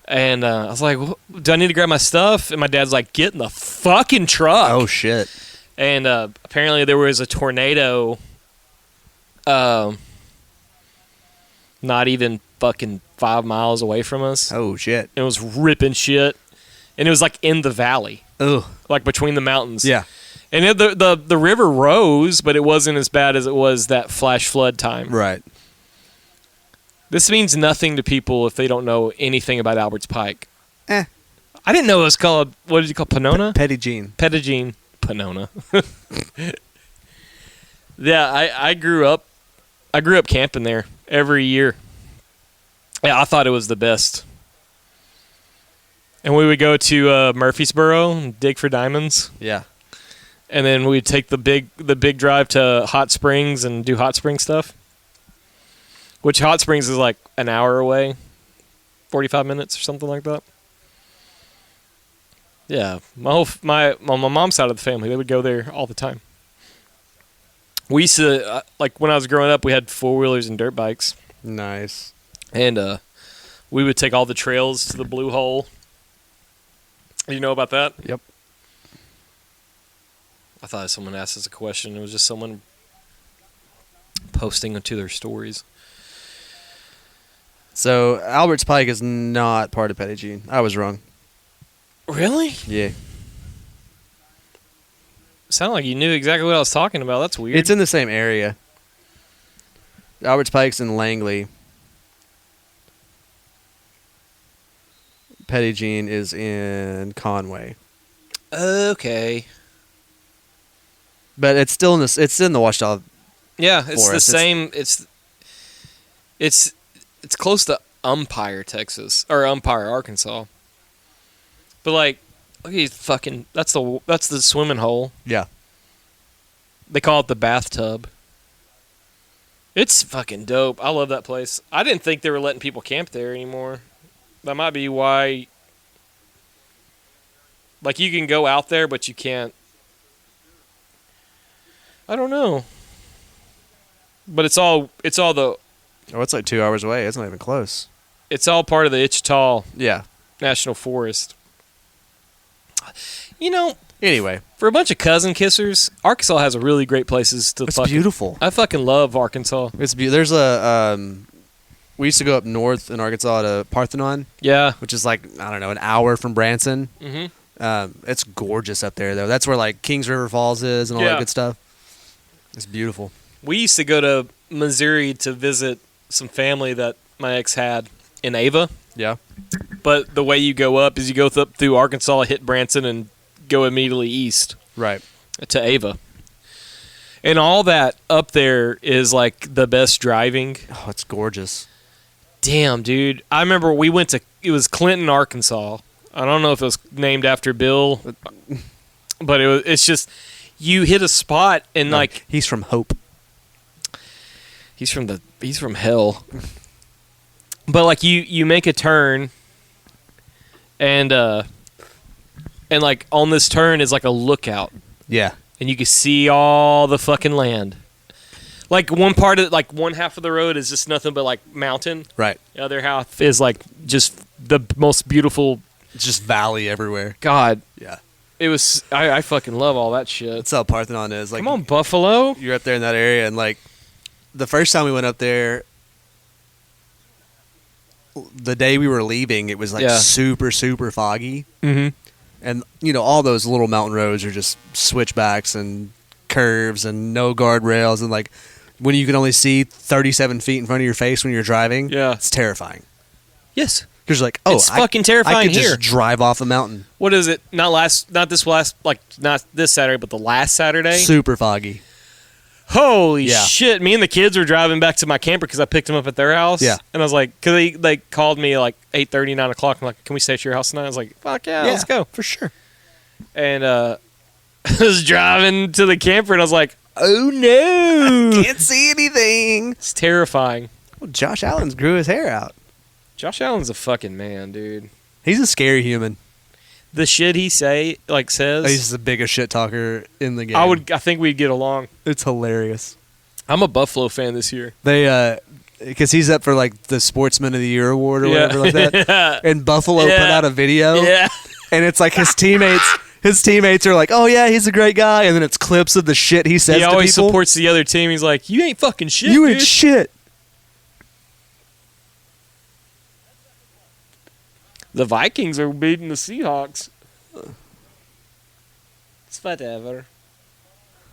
And I was like, "Do I need to grab my stuff?" And my dad's like, "Get in the fucking truck." Oh shit. And apparently there was a tornado, not even fucking 5 miles away from us. Oh shit. It was ripping shit, and it was like in the valley, Oh. like between the mountains. Yeah. And the river rose, but it wasn't as bad as it was that flash flood time. Right. This means nothing to people if they don't know anything about Alberts Pike. Eh. I didn't know it was called, what did you call it, Panona? Petty Jean. Pettigene. Panona. Yeah, I grew up camping there every year. Yeah, I thought it was the best. And we would go to Murfreesboro and dig for diamonds. Yeah. And then we'd take the big drive to Hot Springs and do hot spring stuff. which Hot Springs is like an hour away, 45 minutes or something like that. Yeah, my mom's side of the family, they would go there all the time. We used to like when I was growing up, we had 4-wheelers and dirt bikes, Nice. and we would take all the trails to the Blue Hole. You know about that? Yep. I thought someone asked us a question. It was just someone posting to their stories. So Albert's Pike is not part of Petit Jean. I was wrong. Really? Yeah. Sounded like you knew exactly what I was talking about. That's weird. It's in the same area. Albert's Pike's in Langley. Petit Jean is in Conway. Okay. But it's still in this. It's in the Ouachita. Yeah, it's the Forest. same. It's close to Umpire, Texas, or Umpire, Arkansas. But like, look at these fucking. That's the swimming hole. Yeah. They call it the bathtub. It's fucking dope. I love that place. I didn't think they were letting people camp there anymore. That might be why. Like, you can go out there, but you can't. I don't know. But it's all the. Oh, it's like 2 hours away. It's not even close. It's all part of the Ichital Yeah. National Forest. You know, Anyway, for a bunch of cousin kissers, Arkansas has a really great places to it's beautiful. I fucking love Arkansas. It's there's a we used to go up north in Arkansas to Parthenon, Yeah. which is like, I don't know, an hour from Branson. Mm-hmm. It's gorgeous up there though. That's where like Kings River Falls is and all Yeah. that good stuff. It's beautiful. We used to go to Missouri to visit some family that my ex had in Ava. Yeah. But the way you go up is you go up through Arkansas, hit Branson, and go immediately east Right. to Ava. And all that up there is like the best driving. Oh, it's gorgeous. Damn, dude. I remember we went to, it was Clinton, Arkansas. I don't know if it was named after Bill, but it's just, you hit a spot and No, like, he's from Hope. he's from hell. But like you make a turn and like on this turn is like a lookout Yeah. and you can see all the fucking land. Like one half of the road is just nothing but like mountain. Right. The other half is like just the most beautiful. It's just valley everywhere. God, Yeah. it was. I fucking love all that shit. That's how Parthenon is. Like, Come on, Buffalo. you're up there in that area, and like the first time we went up there, the day we were leaving, it was like Yeah. super, super foggy. Mm-hmm. And, you know, all those little mountain roads are just switchbacks and curves and no guardrails. And, like, when you can only see 37 feet in front of your face when you're driving, Yeah. it's terrifying. Yes. Because you're like, oh, It's fucking terrifying I could here. just drive off a mountain. What is it? Not this Saturday, but the last Saturday. Super foggy. Holy Yeah. shit! Me and the kids were driving back to my camper because I picked them up at their house. Yeah. And I was like, because they called me like 8:30, 9 o'clock. I'm like, can we stay at your house tonight? I was like, fuck yeah, let's go. For sure. And I was driving to the camper and I was like, oh no, Can't see anything. it's terrifying. Well, Josh Allen's grew his hair out. Josh Allen's a fucking man, dude. He's a scary human. The shit he says. He's the biggest shit talker in the game. I think we'd get along. It's hilarious. I'm a Buffalo fan this year. They, because he's up for like the Sportsman of the Year award or whatever like that. yeah. And Buffalo put out a video, Yeah. and it's like his teammates. His teammates are like, "Oh yeah, he's a great guy," and then it's clips of the shit he says He to always people. supports the other team. He's like, you ain't fucking shit, You dude. ain't shit. The Vikings are beating the Seahawks. It's whatever.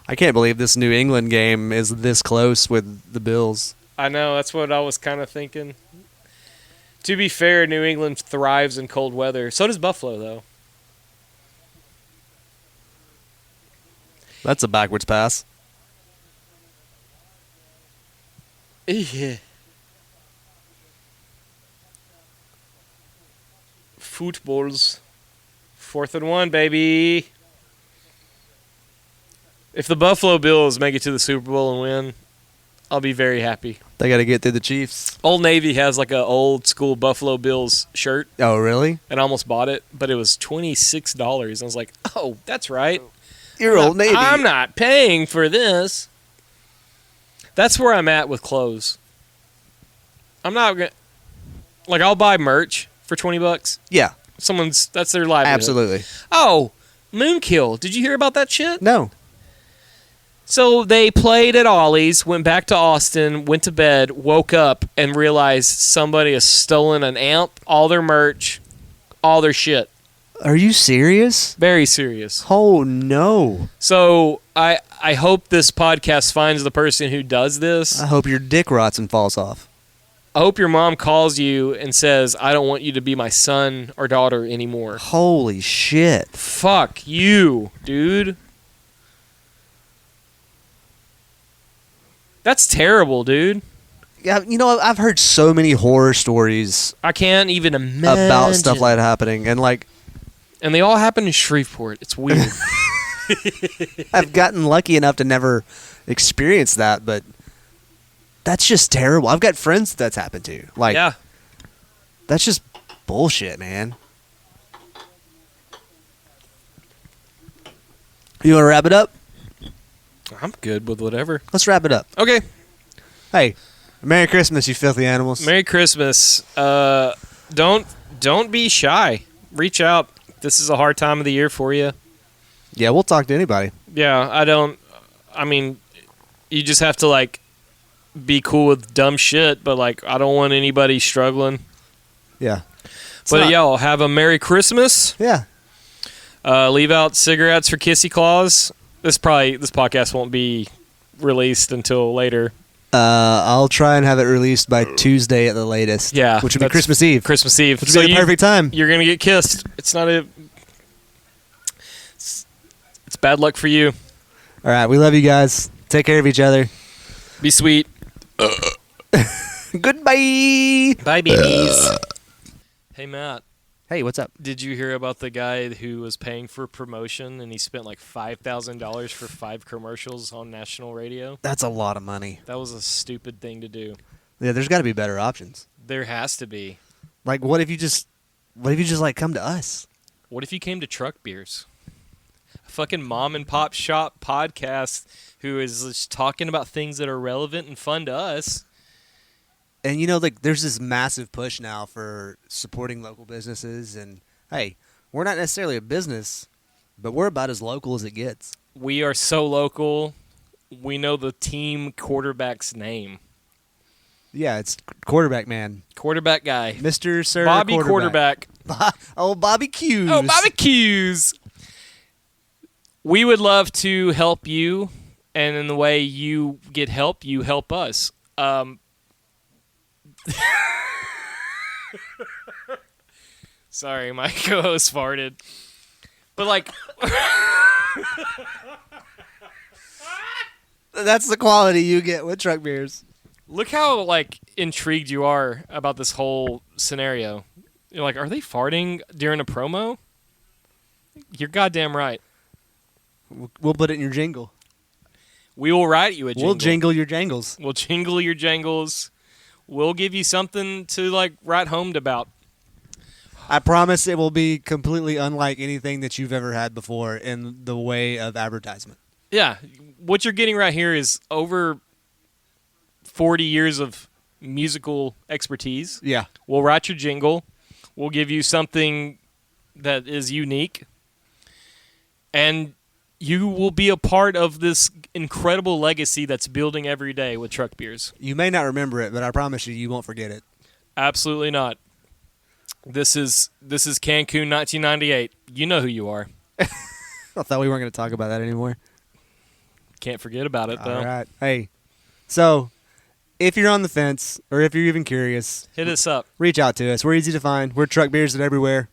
I can't believe this New England game is this close with the Bills. I know, that's what I was kind of thinking. To be fair, New England thrives in cold weather. So does Buffalo, though. That's a backwards pass. Yeah. Footballs. 4th and 1, baby. If the Buffalo Bills make it to the Super Bowl and win, I'll be very happy. They got to get through the Chiefs. Old Navy has like a old school Buffalo Bills shirt, Oh, really? and I almost bought it, but it was $26. I was like, oh, that's right. You're Old Navy. I'm not paying for this. That's where I'm at with clothes. I'm not gonna I'll buy merch for $20. Yeah, That's their livelihood. absolutely. Oh, Moonkill. Did you hear about that shit? No. So they played at Ollie's, went back to Austin, went to bed, woke up, and realized somebody has stolen an amp, all their merch, all their shit. Are you serious? Very serious. Oh, no. So I hope this podcast finds the person who does this. I hope your dick rots and falls off. I hope your mom calls you and says, I don't want you to be my son or daughter anymore. Holy shit. Fuck you, dude. That's terrible, dude. Yeah, you know, I've heard so many horror stories I can't even imagine. about stuff like that happening, and like, And they all happen in Shreveport. It's weird. I've gotten lucky enough to never experience that, but that's just terrible. I've got friends that's happened to. Like, Yeah. that's just bullshit, man. You want to wrap it up? I'm good with whatever. Let's wrap it up. Okay. Hey, Merry Christmas, you filthy animals. Merry Christmas. Don't be shy. Reach out. This is a hard time of the year for you. Yeah, we'll talk to anybody. Yeah, I mean, you just have to, like, be cool with dumb shit, but, like, I don't want anybody struggling. Yeah. But, y'all, have a Merry Christmas. Yeah. Leave out cigarettes for Kissy Claus. This podcast won't be released until later. I'll try and have it released by Tuesday at the latest. Yeah. Which would be Christmas Eve. Christmas Eve. Which would be the perfect time. You're going to get kissed. It's bad luck for you. All right, we love you guys. Take care of each other. Be sweet. Goodbye. Bye, babies. Hey, Matt. Hey, what's up? Did you hear about the guy who was paying for promotion and he spent like $5,000 for 5 commercials on national radio? That's a lot of money. That was a stupid thing to do. Yeah, there's got to be better options. There has to be. Like, what if you just like come to us? What if you came to Truck Beers? A fucking mom and pop shop podcast who is just talking about things that are relevant and fun to us. And you know, like, there's this massive push now for supporting local businesses. And hey, we're not necessarily a business, but we're about as local as it gets. We are so local. We know the team quarterback's name. Yeah, it's quarterback man, Quarterback guy. Mr. Sir Bobby Quarterback. Oh, Bobby Q's. Oh, Bobby Q's. We would love to help you, and in the way you get help, you help us. Sorry, my co-host farted. But, like... That's the quality you get with Truck Beers. Look how, like, intrigued you are about this whole scenario. You're like, are they farting during a promo? You're goddamn right. We'll put it in your jingle. We will write you a jingle. We'll jingle your jangles. We'll jingle your jangles. We'll give you something to, like, write home about. I promise it will be completely unlike anything that you've ever had before in the way of advertisement. Yeah. What you're getting right here is over 40 years of musical expertise. Yeah. We'll write your jingle. We'll give you something that is unique. And you will be a part of this incredible legacy that's building every day with Truck Beers. You may not remember it, but I promise you won't forget it. Absolutely not. This is Cancun 1998. You know who you are. I thought we weren't going to talk about that anymore. Can't forget about it, though. All right. Hey, so if you're on the fence or if you're even curious, Hit us up. reach out to us. We're easy to find. We're Truck Beers at everywhere.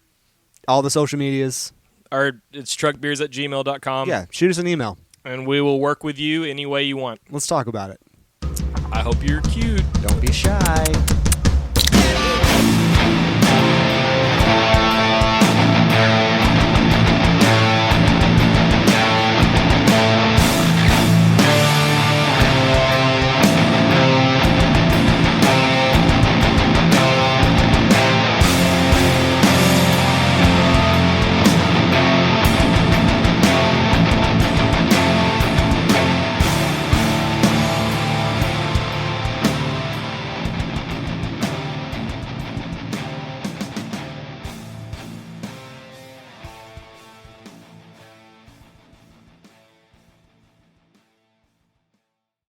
All the social medias. Or it's truckbeers@gmail.com. Yeah, shoot us an email. And we will work with you any way you want. Let's talk about it. I hope you're cute. Don't be shy.